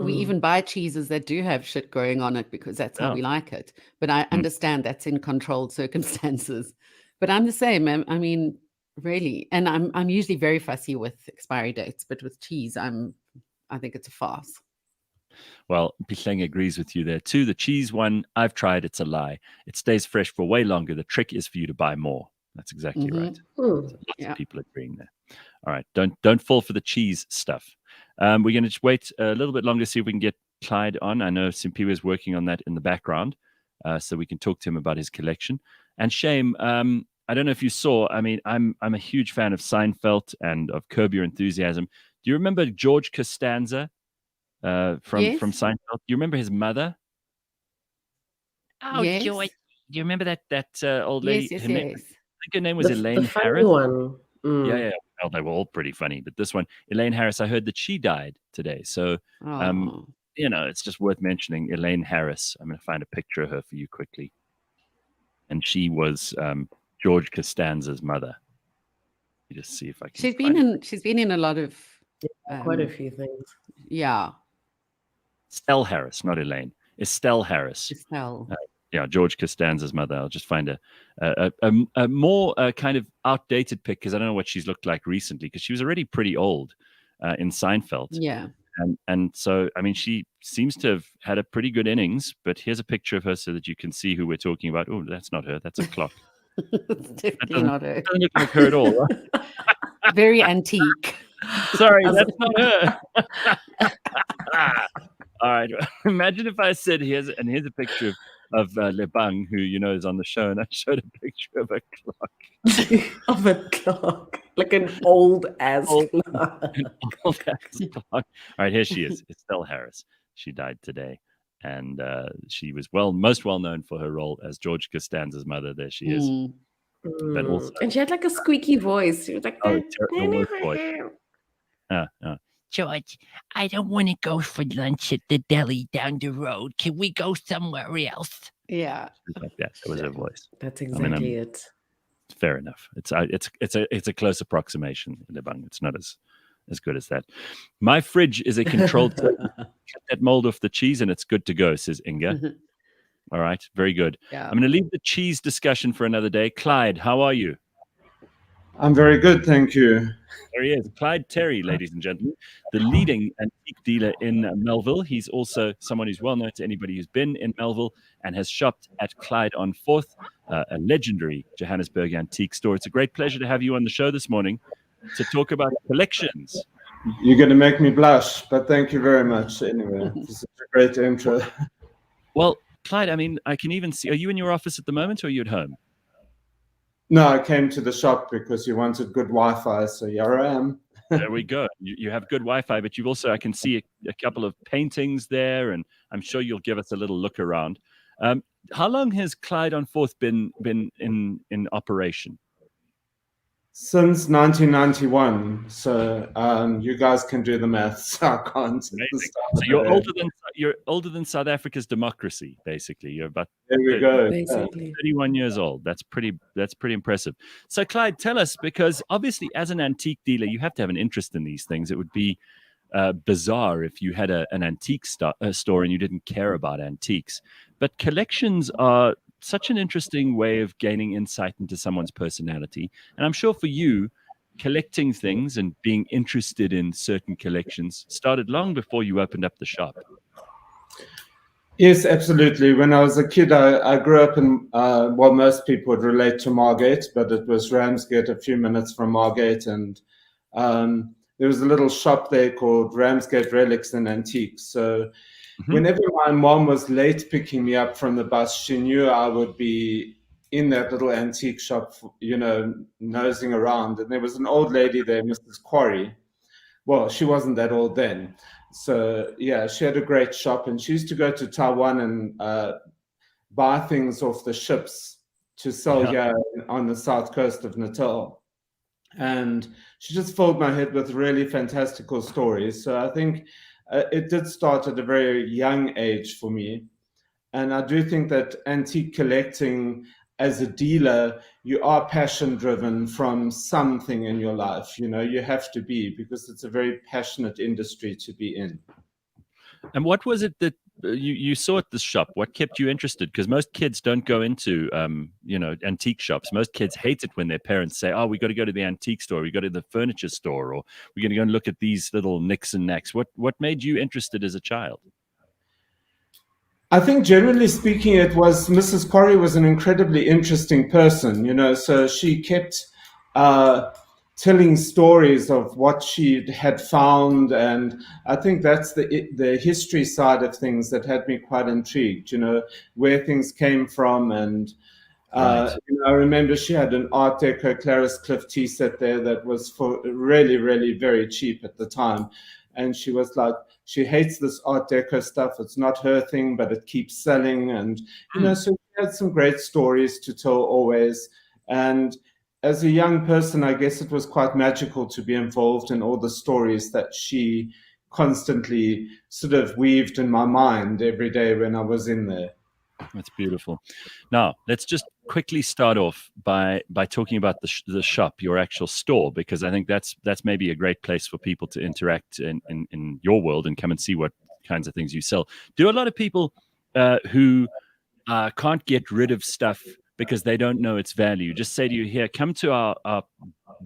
we even buy cheeses that do have shit growing on it because that's how we like it. But I understand that's in controlled circumstances. But I'm the same. I mean, really, and I'm usually very fussy with expiry dates, but with cheese, I think it's a farce. Well, Pihleng agrees with you there too. The cheese one, I've tried. It's a lie. It stays fresh for way longer. The trick is for you to buy more. That's exactly right. So lots of people agreeing there. All right, don't fall for the cheese stuff. We're going to just wait a little bit longer, see if we can get Clyde on. I know Simpiwe is working on that in the background, so we can talk to him about his collection. And Shame, I don't know if you saw. I mean, I'm a huge fan of Seinfeld and of Curb Your Enthusiasm. Do you remember George Costanza from Seinfeld? Do you remember his mother? Oh, yes. George. Do you remember that old lady? Yes. I think her name was Elaine the funny Harris. One. Yeah. Well, they were all pretty funny, but this one, Elaine Harris, I heard that she died today. So, it's just worth mentioning Elaine Harris. I'm going to find a picture of her for you quickly. And she was George Costanza's mother. Let me just see if I can. She's been in a lot of quite a few things. Yeah. Estelle Harris, not Elaine. Estelle Harris. Estelle. George Costanza's mother. I'll just find a more kind of outdated pic because I don't know what she's looked like recently because she was already pretty old in Seinfeld. Yeah. And so, I mean, she seems to have had a pretty good innings, but here's a picture of her so that you can see who we're talking about. Oh, that's not her. That's a clock. It's definitely not her. Doesn't look like her at all. Right? Very antique. Sorry, that's not her. All right. Imagine if I said here's a picture of Lebang, who is on the show, and I showed a picture of a clock. Of a clock. Like an old ass clock. An old ass clock. All right, here she is. Estelle Harris. She died today. And she was most well known for her role as George Costanza's mother. There she is. But also, and she had like a squeaky voice. She was like, the worst voice. George, I don't want to go for lunch at the deli down the road. Can we go somewhere else? Yeah. Like that. That was her voice. That's exactly it. Fair enough. It's a close approximation, Lebang. It's not as good as that. My fridge is a controlled cut that mold off the cheese and it's good to go, says Inga. All right, very good. Yeah. I'm going to leave the cheese discussion for another day. Clyde, how are you? I'm very good, thank you. There he is, Clyde Terry, ladies and gentlemen, the leading antique dealer in Melville. He's also someone who's well known to anybody who's been in Melville and has shopped at Clyde on 4th, a legendary Johannesburg antique store. It's a great pleasure to have you on the show this morning to talk about collections. You're going to make me blush, but thank you very much anyway. This is a great intro. Well, Clyde, I mean, I can even see, are you in your office at the moment or are you at home? No, I came to the shop because you wanted good Wi-Fi, so here I am. There we go. You have good Wi-Fi, but you've also, I can see a couple of paintings there, and I'm sure you'll give us a little look around. How long has Clyde on 4th been in operation? Since 1991, so you guys can do the maths. I can't. So you're older than South Africa's democracy, basically. You're about 31 years old. That's pretty impressive. So Clyde, tell us, because obviously as an antique dealer, you have to have an interest in these things. It would be bizarre if you had an antique store and you didn't care about antiques. But collections are such an interesting way of gaining insight into someone's personality. And I'm sure for you, collecting things and being interested in certain collections started long before you opened up the shop. Yes, absolutely. When I was a kid, I grew up in, most people would relate to Margate, but it was Ramsgate, a few minutes from Margate. And there was a little shop there called Ramsgate Relics and Antiques. So whenever my mom was late picking me up from the bus, she knew I would be in that little antique shop, nosing around. And there was an old lady there, Mrs. Quarry. Well, she wasn't that old then. So, yeah, she had a great shop. And she used to go to Taiwan and buy things off the ships to sell here on the south coast of Natal. And she just filled my head with really fantastical stories. So I think it did start at a very young age for me. And I do think that antique collecting as a dealer, you are passion driven from something in your life. You know, you have to be, because it's a very passionate industry to be in. And what was it that you saw at this shop? What kept you interested? Because most kids don't go into, antique shops. Most kids hate it when their parents say, "Oh, we got to go to the antique store. We go to the furniture store, or we're going to go and look at these little nicks and knacks." What made you interested as a child? I think generally speaking, it was Mrs. Corrie was an incredibly interesting person, you know, so she kept telling stories of what she had found. And I think that's the history side of things that had me quite intrigued, you know, where things came from. And I remember she had an Art Deco Clarice Cliff tea set there that was for really, really very cheap at the time. And she was like, she hates this Art Deco stuff. It's not her thing, but it keeps selling. And, you know, so she had some great stories to tell always. And as a young person, I guess it was quite magical to be involved in all the stories that she constantly sort of weaved in my mind every day when I was in there. That's beautiful. Now, let's just quickly start off by talking about the shop, your actual store, because I think that's maybe a great place for people to interact in your world and come and see what kinds of things you sell. Do a lot of people who can't get rid of stuff because they don't know its value just say to you, "Here, come to our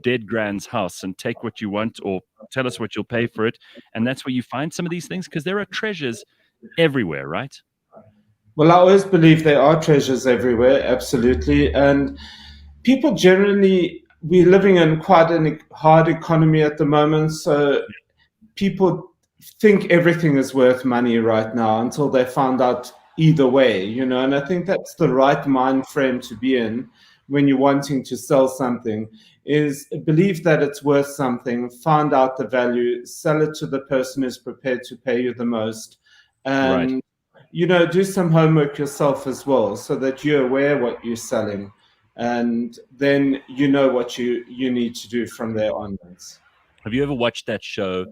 dead grand's house and take what you want, or tell us what you'll pay for it," and that's where you find some of these things? Because there are treasures everywhere, right? Well, I always believe there are treasures everywhere, absolutely. And people generally, we're living in quite a hard economy at the moment. So people think everything is worth money right now until they found out either way, you know. And I think that's the right mind frame to be in when you're wanting to sell something, is believe that it's worth something, find out the value, sell it to the person who's prepared to pay you the most. And you know, do some homework yourself as well, so that you're aware what you're selling, and then you know what you need to do from there onwards. Have you ever watched that show?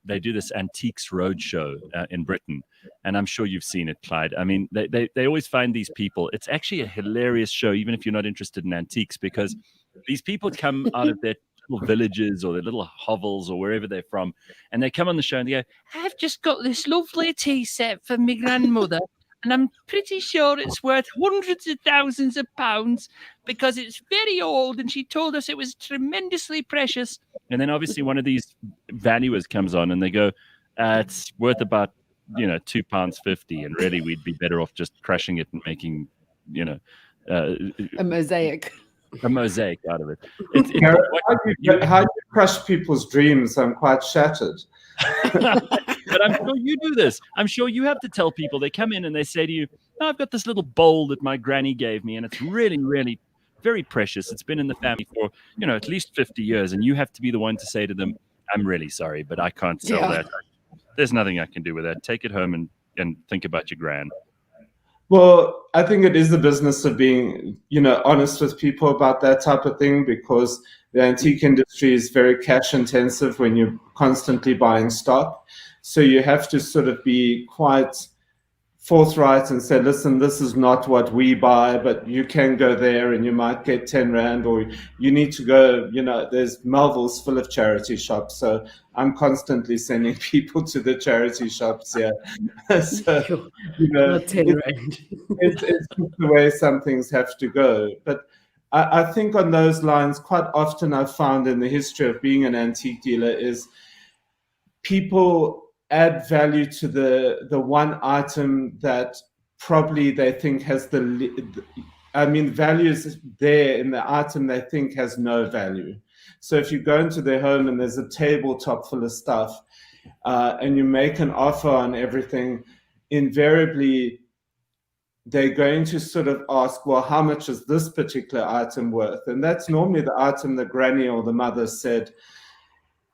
They do this Antiques Roadshow in Britain, and I'm sure you've seen it, Clyde. I mean, they always find these people. It's actually a hilarious show, even if you're not interested in antiques, because these people come out of their little villages or their little hovels or wherever they're from, and they come on the show and they go, "I've just got this lovely tea set for my grandmother, and I'm pretty sure it's worth hundreds of thousands of pounds because it's very old, and she told us it was tremendously precious." And then obviously one of these valuers comes on and they go, "It's worth about, £2.50, and really we'd be better off just crushing it and making, a mosaic." A mosaic out of it. How do you crush people's dreams? I'm quite shattered. But I'm sure you do this. I'm sure you have to tell people. They come in and they say to you, "Oh, I've got this little bowl that my granny gave me, and it's really, really very precious. It's been in the family for, at least 50 years. And you have to be the one to say to them, "I'm really sorry, but I can't sell that. There's nothing I can do with that. Take it home and think about your gran." Well, I think it is the business of being, honest with people about that type of thing, because the antique industry is very cash intensive when you're constantly buying stock. So you have to sort of be quite forthright and say, "Listen, this is not what we buy, but you can go there and you might get 10 Rand, or you need to go, there's Melville's full of charity shops." So I'm constantly sending people to the charity shops here. So, not 10 Rand. it's the way some things have to go. But I think on those lines, quite often I've found in the history of being an antique dealer is people add value to the one item that probably they think has value is there in the item they think has no value. So if you go into their home and there's a tabletop full of stuff, and you make an offer on everything, invariably they're going to sort of ask, "Well, how much is this particular item worth?" And that's normally the item the granny or the mother said,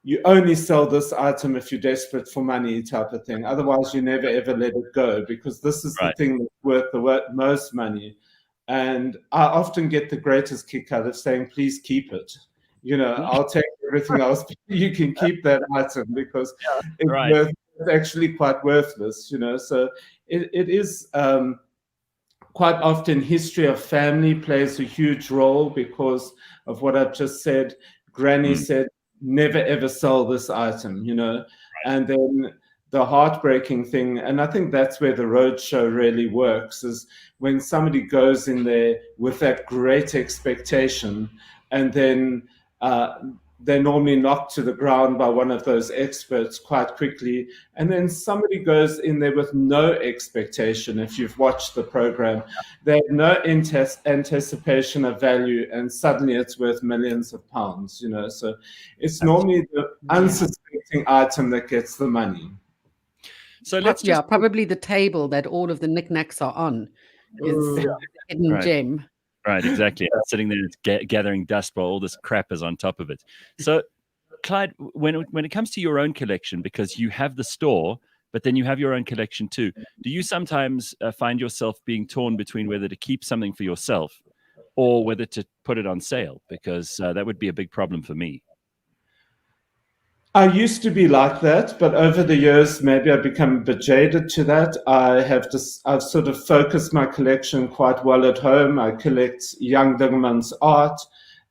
"You only sell this item if you're desperate for money," type of thing. Otherwise, you never, ever let it go, because this is the thing that's worth the most money. And I often get the greatest kick out of saying, "Please keep it. I'll take everything else. You can keep that item, because it's actually quite worthless." So it is quite often history of family plays a huge role because of what I've just said. Granny said, never ever sell this item, you know. And then the heartbreaking thing, and I think that's where the roadshow really works, is when somebody goes in there with that great expectation, and then they're normally knocked to the ground by one of those experts quite quickly. And then somebody goes in there with no expectation. If you've watched the program, they have no anticipation of value, and suddenly it's worth millions of pounds, you know. So it's normally the unsuspecting item that gets the money. So let's probably the table that all of the knickknacks are on is a hidden gem. Right, exactly. Sitting there, it's gathering dust while all this crap is on top of it. So, Clyde, when it comes to your own collection, because you have the store, but then you have your own collection too, do you sometimes find yourself being torn between whether to keep something for yourself or whether to put it on sale? Because that would be a big problem for me. I used to be like that, but over the years, maybe I've become a bit jaded to that. I've sort of focused my collection quite well at home. I collect young Dingeman's art,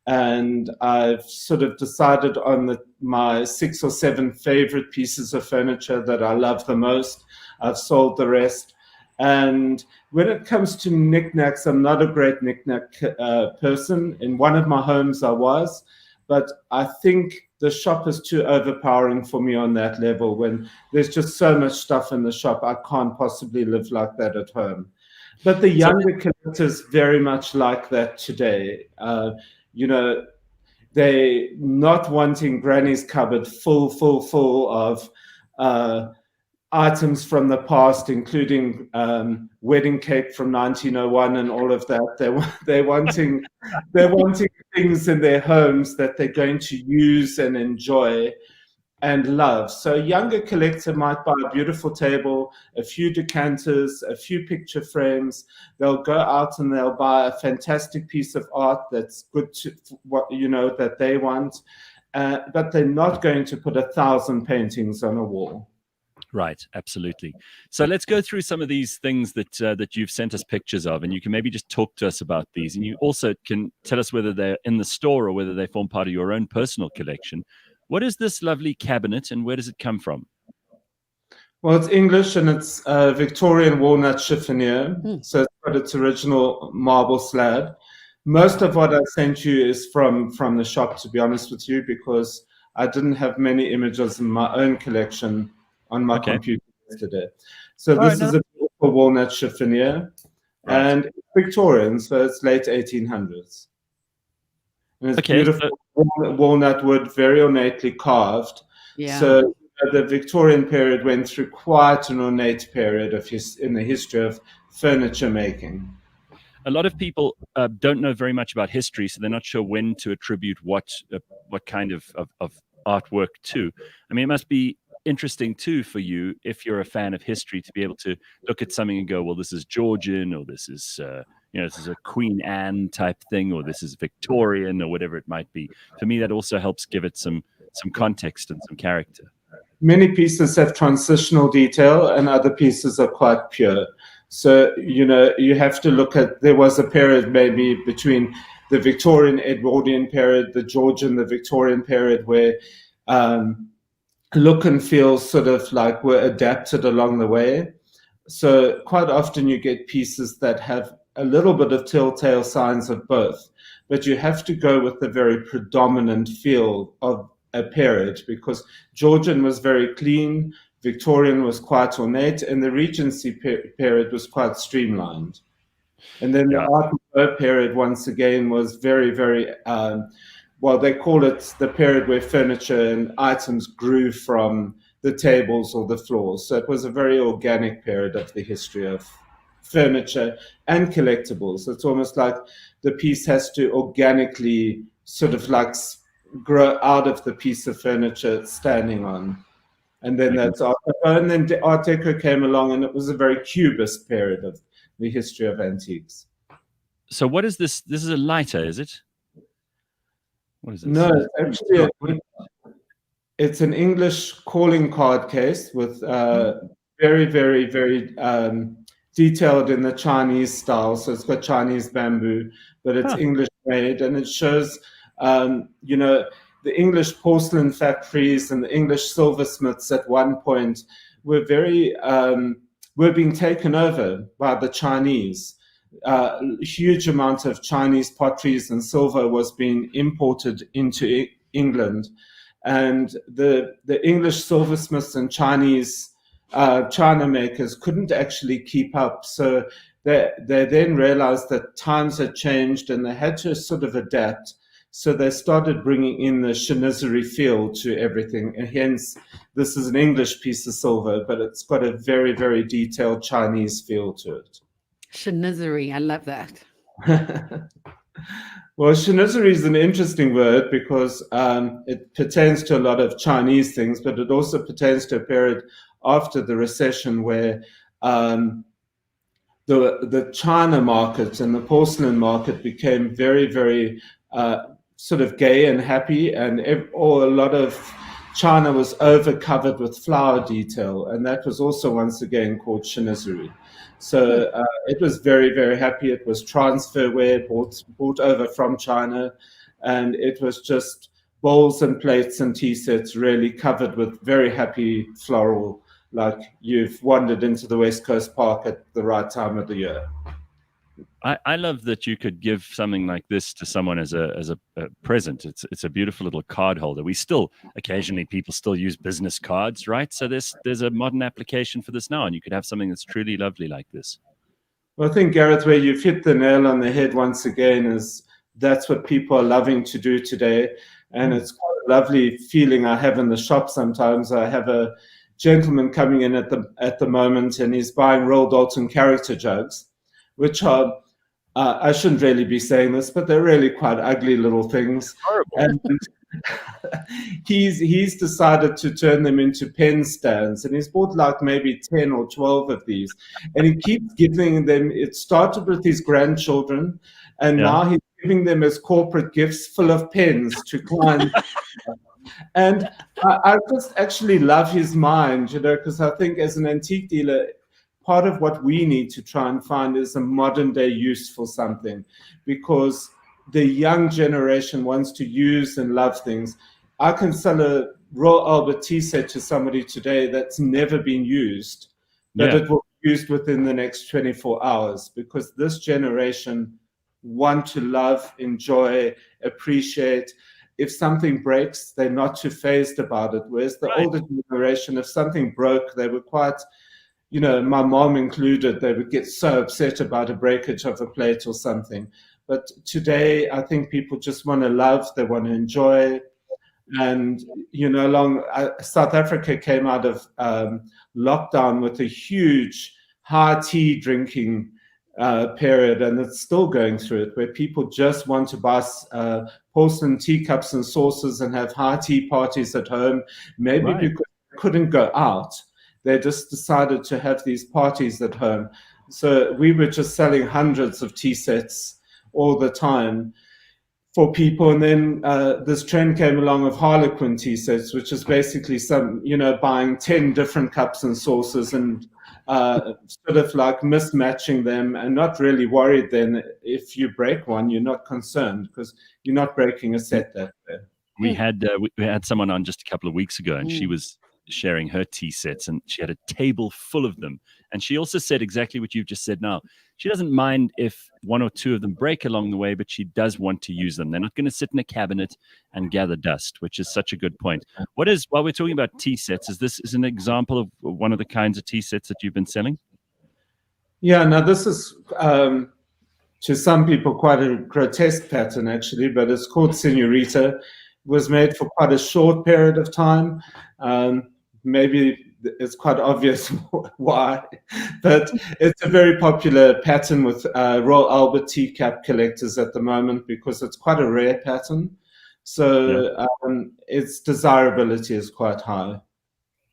and I've sort of decided on my 6 or 7 favorite pieces of furniture that I love the most. I've sold the rest. And when it comes to knickknacks, I'm not a great knickknack person. In one of my homes I was, but I think the shop is too overpowering for me on that level. When there's just so much stuff in the shop, I can't possibly live like that at home. But the younger collectors very much like that today. You know, they not wanting Granny's cupboard full of items from the past, including wedding cake from 1901 and all of that. They're wanting things in their homes that they're going to use and enjoy and love. So a younger collector might buy a beautiful table, a few decanters, a few picture frames. They'll go out and they'll buy a fantastic piece of art that's good to what, you know, that they want, but they're not going to put 1,000 paintings on a wall. Right, absolutely. So let's go through some of these things that you've sent us pictures of, and you can maybe just talk to us about these. And you also can tell us whether they're in the store or whether they form part of your own personal collection. What is this lovely cabinet, and where does it come from? Well, it's English, and it's Victorian walnut chiffonier. So it's got its original marble slab. Most of what I sent you is from the shop, to be honest with you, because I didn't have many images in my own collection on my computer yesterday. So this is a beautiful walnut chiffonier, and it's Victorian, so it's late 1800s. And it's beautiful walnut wood, very ornately carved. Yeah. So the Victorian period went through quite an ornate period in the history of furniture making. A lot of people don't know very much about history, so they're not sure when to attribute what kind of artwork to. I mean, it must be interesting too for you, if you're a fan of history, to be able to look at something and go, well, this is Georgian, or this is this is a Queen Anne type thing, or this is Victorian, or whatever it might be. For me, that also helps give it some context and some character. Many pieces have transitional detail, and other pieces are quite pure. So, you know, you have to look at, there was a period maybe between the Victorian Edwardian period, the Georgian, the Victorian period, where look and feel sort of like were adapted along the way. So quite often you get pieces that have a little bit of telltale signs of both, but you have to go with the very predominant feel of a period, because Georgian was very clean, Victorian was quite ornate, and the Regency period was quite streamlined. And then the Art Nouveau period, once again, was very, very, well, they call it the period where furniture and items grew from the tables or the floors. So it was a very organic period of the history of furniture and collectibles. It's almost like the piece has to organically sort of like grow out of the piece of furniture it's standing on. And then that's Art Deco. And then Art Deco came along, and it was a very cubist period of the history of antiques. So what is this? This is a lighter, is it? What is this? No, actually, it's an English calling card case with very, very, very detailed in the Chinese style. So it's got Chinese bamboo, but it's Huh. English made, and it shows, you know, the English porcelain factories and the English silversmiths at one point were were being taken over by the Chinese. A huge amount of Chinese potteries and silver was being imported into England, and the English silversmiths and Chinese China makers couldn't actually keep up. So they then realized that times had changed and they had to sort of adapt. So they started bringing in the chinoiserie feel to everything. And hence, this is an English piece of silver, but it's got a very, very detailed Chinese feel to it. Chinoiserie, I love that. Well, chinoiserie is an interesting word because it pertains to a lot of Chinese things, but it also pertains to a period after the recession where the China market and the porcelain market became very, very sort of gay and happy, and a lot of China was over-covered with flower detail, and that was also once again called chinoiserie. So it was very, very happy. It was transferware brought over from China, and it was just bowls and plates and tea sets really covered with very happy floral, like you've wandered into the West Coast Park at the right time of the year. I love that you could give something like this to someone as a present. It's a beautiful little card holder. We still occasionally people still use business cards, right? So there's a modern application for this now, and you could have something that's truly lovely like this. Well, I think, Gareth, where you've hit the nail on the head once again is that's what people are loving to do today, and it's quite a lovely feeling I have in the shop sometimes. I have a gentleman coming in at the moment, and he's buying Royal Dalton character jugs, which are I shouldn't really be saying this, but they're really quite ugly little things. And he's decided to turn them into pen stands, and he's bought like maybe 10 or 12 of these, and he keeps giving them. It started with his grandchildren, and now he's giving them as corporate gifts full of pens to clients. And I just actually love his mind, you know, because I think as an antique dealer, part of what we need to try and find is a modern day use for something, because the young generation wants to use and love things. I can sell a Royal Albert tea set to somebody today that's never been used, but it will be used within the next 24 hours, because this generation want to love, enjoy, appreciate. If something breaks, they're not too fazed about it. Whereas the older generation, if something broke, they were quite, you know, my mom included, they would get so upset about a breakage of a plate or something. But today, I think people just want to love, they want to enjoy. And, you know, South Africa came out of lockdown with a huge high tea drinking period, and it's still going through it, where people just want to buy porcelain teacups and saucers and have high tea parties at home, maybe because they couldn't go out. They just decided to have these parties at home. So we were just selling hundreds of tea sets all the time for people. And then this trend came along of Harlequin tea sets, which is basically buying 10 different cups and saucers and sort of like mismatching them, and not really worried then if you break one, you're not concerned because you're not breaking a set that way. We had someone on just a couple of weeks ago, and she was sharing her tea sets, and she had a table full of them. And she also said exactly what you've just said now. She doesn't mind if one or two of them break along the way, but she does want to use them. They're not going to sit in a cabinet and gather dust, which is such a good point. While we're talking about tea sets, is this an example of one of the kinds of tea sets that you've been selling? Yeah, now this is to some people quite a grotesque pattern actually, but it's called Senorita. It was made for quite a short period of time. Maybe it's quite obvious why, but it's a very popular pattern with Royal Albert teacup collectors at the moment because it's quite a rare pattern. So its desirability is quite high.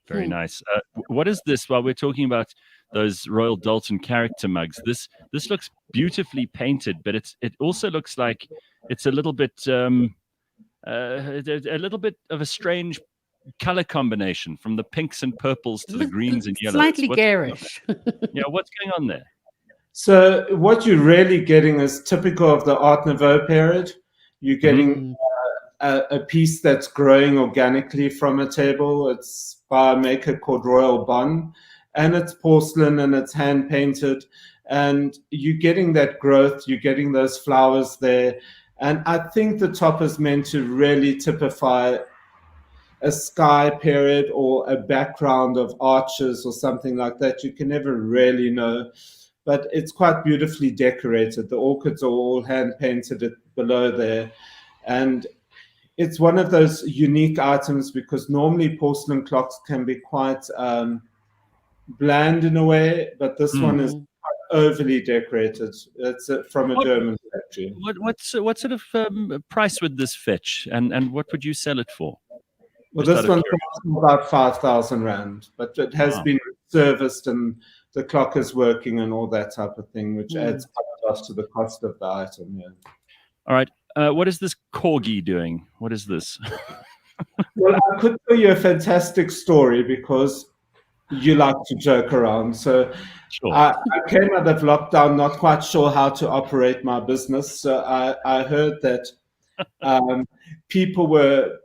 Very nice. What is this? While we're talking about those Royal Dalton character mugs, this looks beautifully painted, but it also looks like it's a little bit of a strange color combination from the pinks and purples to the greens and yellows. Slightly garish. Yeah, what's going on there? So what you're really getting is typical of the Art Nouveau period. You're getting a piece that's growing organically from a table. It's by a maker called Royal Bonn, and it's porcelain and it's hand painted, and you're getting that growth, you're getting those flowers there. And I think the top is meant to really typify a sky period or a background of arches or something like that. You can never really know, but it's quite beautifully decorated. The orchids are all hand painted below there, and it's one of those unique items because normally porcelain clocks can be quite bland in a way, but this one is overly decorated. It's from a German factory. What sort of price would this fetch, and what would you sell it for? Well, this one costs about 5,000 rand, but it has been serviced and the clock is working and all that type of thing, which adds quite a lot to the cost of the item. Yeah. All right. What is this corgi doing? What is this? Well, I could tell you a fantastic story because you like to joke around. So sure. I came out of lockdown not quite sure how to operate my business. So I heard that people were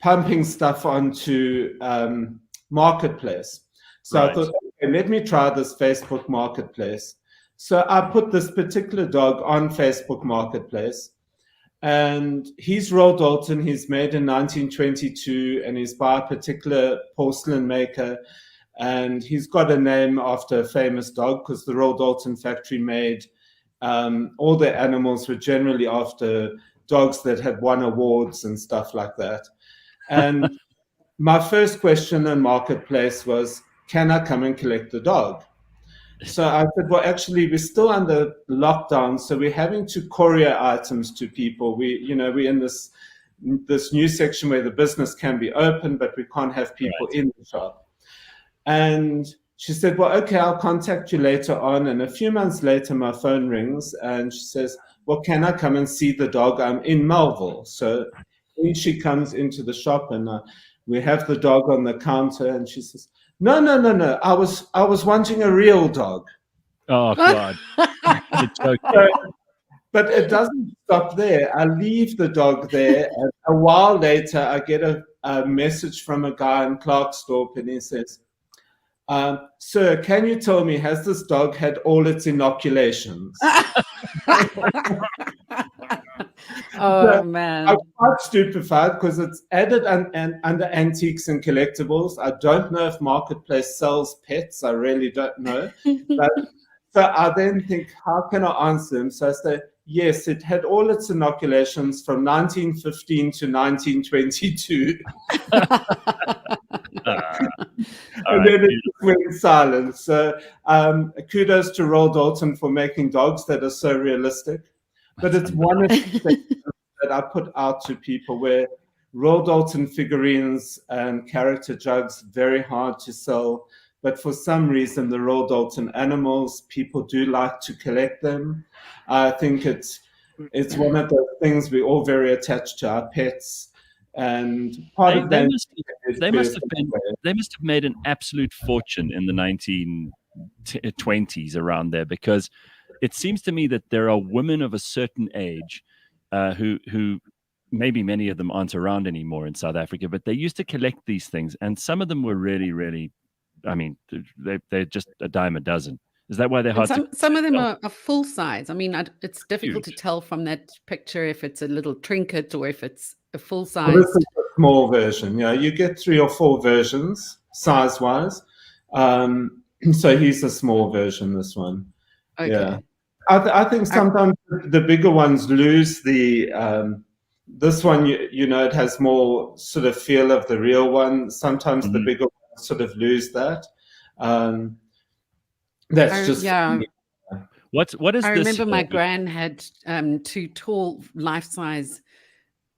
pumping stuff onto Marketplace. So I thought, okay, let me try this Facebook Marketplace. So I put this particular dog on Facebook Marketplace, and he's Royal Dalton. He's made in 1922, and he's by a particular porcelain maker. And he's got a name after a famous dog because the Royal Dalton factory made all their animals were generally after dogs that had won awards and stuff like that. And my first question in Marketplace was, can I come and collect the dog? So I said, well, actually, we're still under lockdown, so we're having to courier items to people. We're in this new section where the business can be open, but we can't have people in the shop. And she said, well, okay, I'll contact you later on. And a few months later, my phone rings and she says, well, can I come and see the dog? I'm in Melville. So she comes into the shop and we have the dog on the counter and she says, no. I was wanting a real dog. Oh, God. But it doesn't stop there. I leave the dog there. And a while later, I get a message from a guy in Klerksdorp and he says, sir, can you tell me, has this dog had all its inoculations? Oh, man. I'm quite stupefied because it's added under antiques and collectibles. I don't know if Marketplace sells pets. I really don't know. But, so I then think, how can I answer him? So I say, yes, it had all its inoculations from 1915 to 1922. And then it went silent. So kudos to Royal Dalton for making dogs that are so realistic. But it's one of the things that I put out to people where Royal Dalton figurines and character jugs, very hard to sell. But for some reason, the Royal Dalton animals, people do like to collect them. I think it's one of those things we're all very attached to our pets. And part of they must have made an absolute fortune in the 1920s around there, because it seems to me that there are women of a certain age who maybe many of them aren't around anymore in South Africa, but they used to collect these things, and some of them were really, really, I mean, they're just a dime a dozen. Is that why they're hard to some of them are full size. I mean, it's difficult to tell from that picture if it's a little trinket or if it's a full size. Well, this is a small version. Yeah, you get 3 or 4 versions size-wise. So he's a small version, this one. Okay. Yeah. I think sometimes the bigger ones lose the this one, you know, it has more sort of feel of the real one. Sometimes the bigger ones sort of lose that. That's just what is I this? remember my gran had 2 tall, life-size,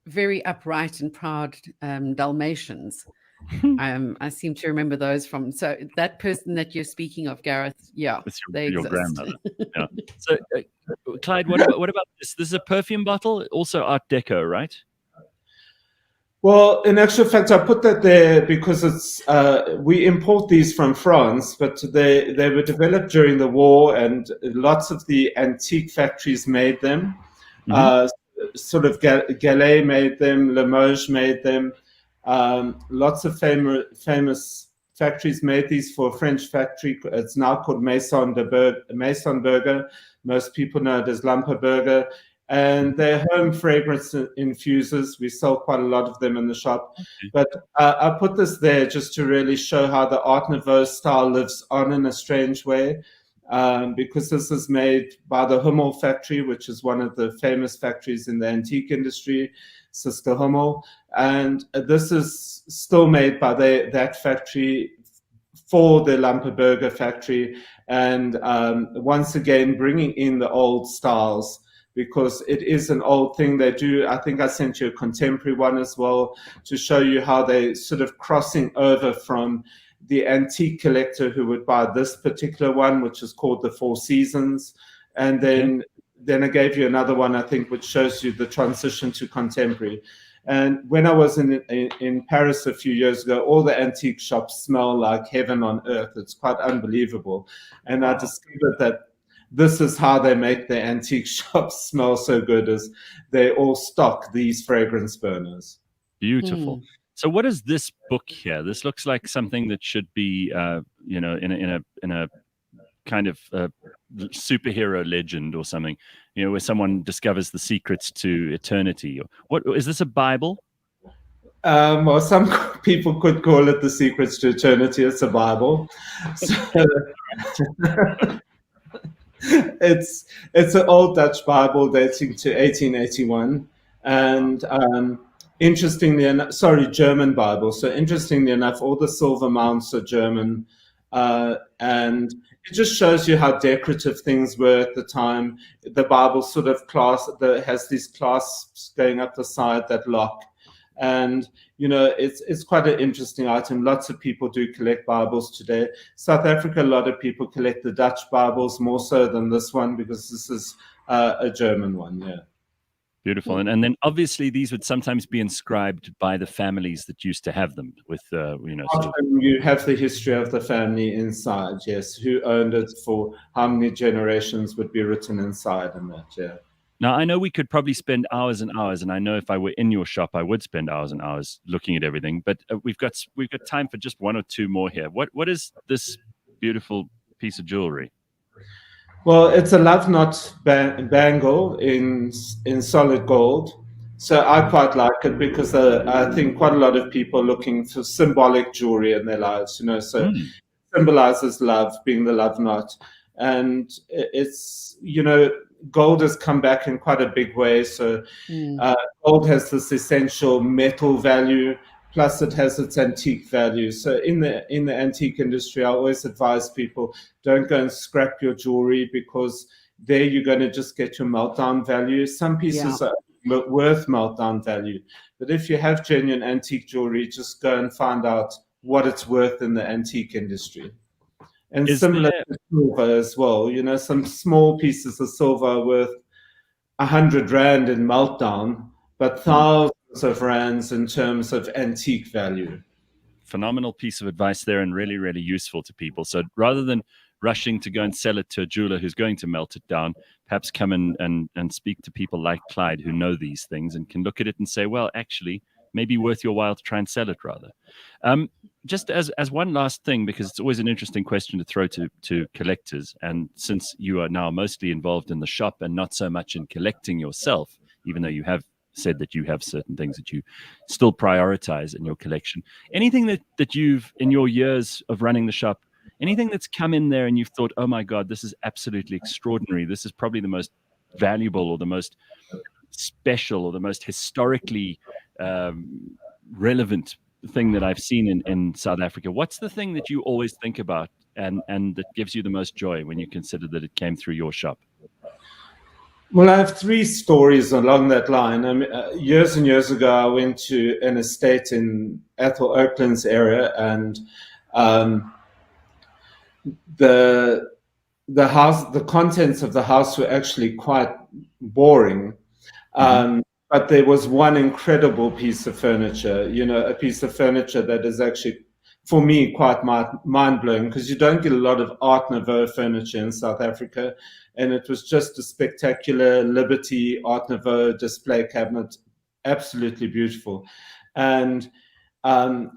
very upright and proud Dalmatians. I seem to remember those from. So that person that you're speaking of, Gareth, they your exist. grandmother. Yeah. So, Clyde, what about this? This is a perfume bottle, also Art Deco, right? Well, in actual fact, I put that there because it's we import these from France, but they were developed during the war, and lots of the antique factories made them. Sort of Gallet made them, Limoges made them. Lots of famous factories made these for a French factory. It's now called Maison Burger. Most people know it as Lamperburger. And they're home fragrance infusers. We sell quite a lot of them in the shop. But I put this there just to really show how the Art Nouveau style lives on in a strange way. Because this is made by the Hummel factory, which is one of the famous factories in the antique industry, Sister Hummel. And this is still made by that factory for the Lamperburger factory. And once again, bringing in the old styles, because it is an old thing they do. I think I sent you a contemporary one as well to show you how they sort of crossing over from the antique collector who would buy this particular one, which is called the Four Seasons. And then I gave you another one, I think, which shows you the transition to contemporary. And when I was in Paris a few years ago, all the antique shops smell like heaven on earth. It's quite unbelievable. And I discovered that this is how they make their antique shops smell so good, as they all stock these fragrance burners. Beautiful. So what is this book here? This looks like something that should be, in a kind of superhero legend or something, where someone discovers the secrets to eternity. What is this, a Bible? Well, some people could call it the secrets to eternity. It's a Bible. So, it's an old Dutch Bible dating to 1881, and German Bible. So interestingly enough, all the silver mounts are German, and it just shows you how decorative things were at the time. The Bible sort of has these clasps going up the side that lock. And, it's quite an interesting item. Lots of people do collect Bibles today. South Africa, a lot of people collect the Dutch Bibles more so than this one, because this is a German one, yeah. Beautiful. And then obviously these would sometimes be inscribed by the families that used to have them with, Often you have the history of the family inside, yes, who owned it for how many generations would be written inside and that, yeah. Now, I know we could probably spend hours and hours, and I know if I were in your shop, I would spend hours and hours looking at everything. But we've got time for just one or two more here. What is this beautiful piece of jewelry? Well, it's a love knot bangle in solid gold. So I quite like it because I think quite a lot of people are looking for symbolic jewelry in their lives. So it symbolizes love, being the love knot, and it's gold has come back in quite a big way. So gold has this essential metal value, plus it has its antique value. So in the antique industry, I always advise people, don't go and scrap your jewelry, because there you're going to just get your meltdown value. Some pieces are worth meltdown value. But if you have genuine antique jewelry, just go and find out what it's worth in the antique industry. And similar to silver as well, some small pieces of silver are worth 100 Rand in meltdown, but thousands of rands in terms of antique value. Phenomenal piece of advice there, and really, really useful to people. So rather than rushing to go and sell it to a jeweler who's going to melt it down, perhaps come and speak to people like Clyde who know these things and can look at it and say, well, actually, maybe worth your while to try and sell it rather. Just as one last thing, because it's always an interesting question to throw to collectors, and since you are now mostly involved in the shop and not so much in collecting yourself, even though you have said that you have certain things that you still prioritize in your collection, anything that you've, in your years of running the shop, anything that's come in there and you've thought, oh my God, this is absolutely extraordinary, this is probably the most valuable or the most special or the most historically relevant thing that I've seen in South Africa? What's the thing that you always think about and that gives you the most joy when you consider that it came through your shop? Well, I have three stories along that line. Years and years ago, I went to an estate in Ethel Oakland's area, and the house, the contents of the house were actually quite boring. But But there was one incredible piece of furniture, a piece of furniture that is actually, for me, quite mind-blowing, because you don't get a lot of Art Nouveau furniture in South Africa. And it was just a spectacular Liberty Art Nouveau display cabinet, absolutely beautiful. And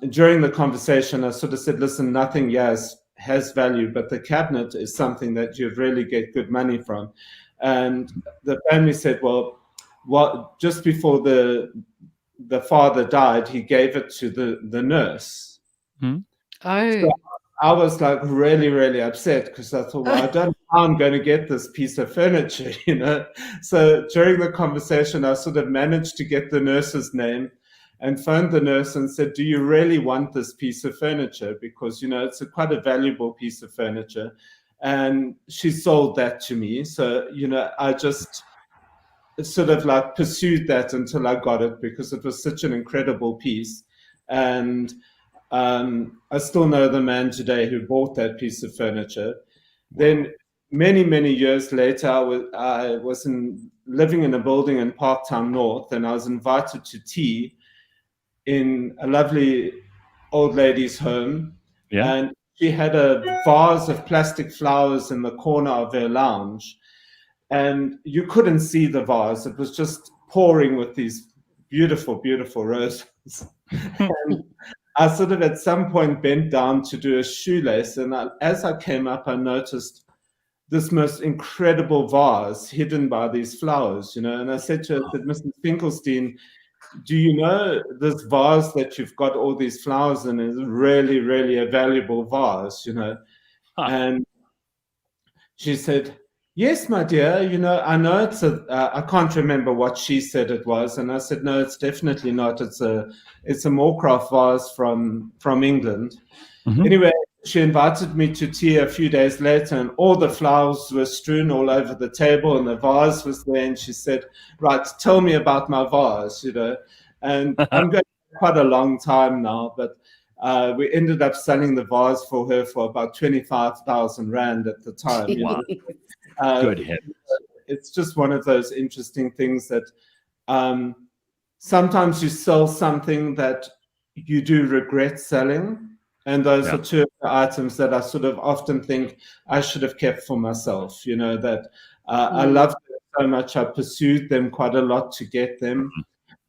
during the conversation, I sort of said, listen, nothing has value, but the cabinet is something that you'd really get good money from. And the family said, well, just before the father died, he gave it to the nurse. Oh. So I was like really, really upset, because I thought, well, I don't know how I'm going to get this piece of furniture, So during the conversation, I sort of managed to get the nurse's name and phoned the nurse and said, do you really want this piece of furniture? Because, it's quite a valuable piece of furniture. And she sold that to me. So, I just sort of like pursued that until I got it, because it was such an incredible piece. And I still know the man today who bought that piece of furniture. Then many, many years later, I was living in a building in Parktown North, and I was invited to tea in a lovely old lady's home. Yeah. And she had a vase of plastic flowers in the corner of her lounge. And you couldn't see the vase. It was just pouring with these beautiful, beautiful roses. And I sort of at some point bent down to do a shoelace. And as I came up, I noticed this most incredible vase hidden by these flowers, And I said to her, Mrs. Finkelstein, do you know this vase that you've got all these flowers in is really, really a valuable vase, And she said, yes, my dear, I know it's I can't remember what she said it was. And I said, no, it's definitely not. It's a Moorcraft vase from England. Mm-hmm. Anyway, she invited me to tea a few days later, and all the flowers were strewn all over the table, and the vase was there. And she said, right, tell me about my vase, And I'm going quite a long time now, but we ended up selling the vase for her for about 25,000 Rand at the time. Wow. Good heavens. It's just one of those interesting things that sometimes you sell something that you do regret selling. And those are two of the items that I sort of often think I should have kept for myself, that I loved them so much. I pursued them quite a lot to get them.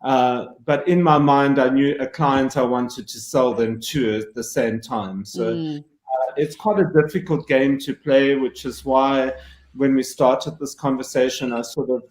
But in my mind, I knew a client I wanted to sell them to at the same time. So it's quite a difficult game to play, which is why when we started this conversation, I sort of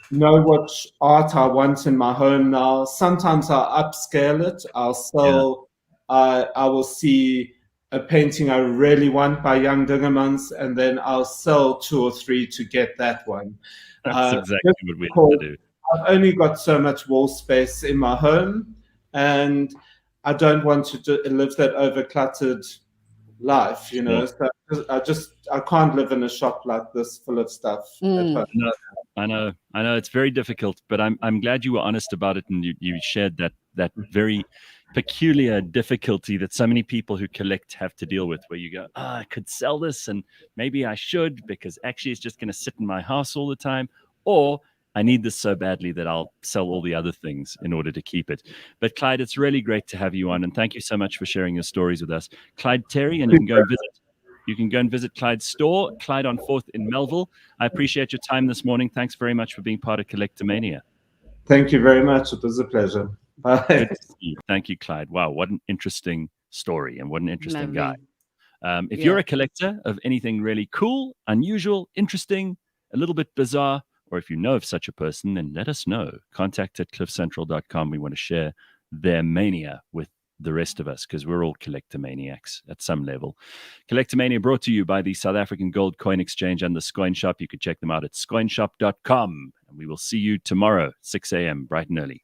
know what art I want in my home now. Sometimes I'll upscale it. I'll sell... I will see a painting I really want by Young Dingemans, and then I'll sell 2 or 3 to get that one. That's exactly what we have to do. I've only got so much wall space in my home, and I don't want to live that over-cluttered life, So I can't live in a shop like this full of stuff. No, I know it's very difficult, but I'm glad you were honest about it, and you shared that very peculiar difficulty that so many people who collect have to deal with, where you go, I could sell this and maybe I should, because actually it's just going to sit in my house all the time, or I need this so badly that I'll sell all the other things in order to keep it. But Clyde, it's really great to have you on, and thank you so much for sharing your stories with us. Clyde Terry, and you can go and visit Clyde's store, Clyde on 4th in Melville. I appreciate your time this morning. Thanks very much for being part of Collectomania. Thank you very much. It was a pleasure. Bye. Good to see you. Thank you, Clyde. Wow, what an interesting story, and what an interesting guy. If you're a collector of anything really cool, unusual, interesting, a little bit bizarre, or if you know of such a person, then let us know. Contact@cliffcentral.com. We want to share their mania with the rest of us, because we're all collectomaniacs at some level. Collectomania brought to you by the South African Gold Coin Exchange and the Scoin Shop. You can check them out at scoinshop.com. And we will see you tomorrow, 6 a.m., bright and early.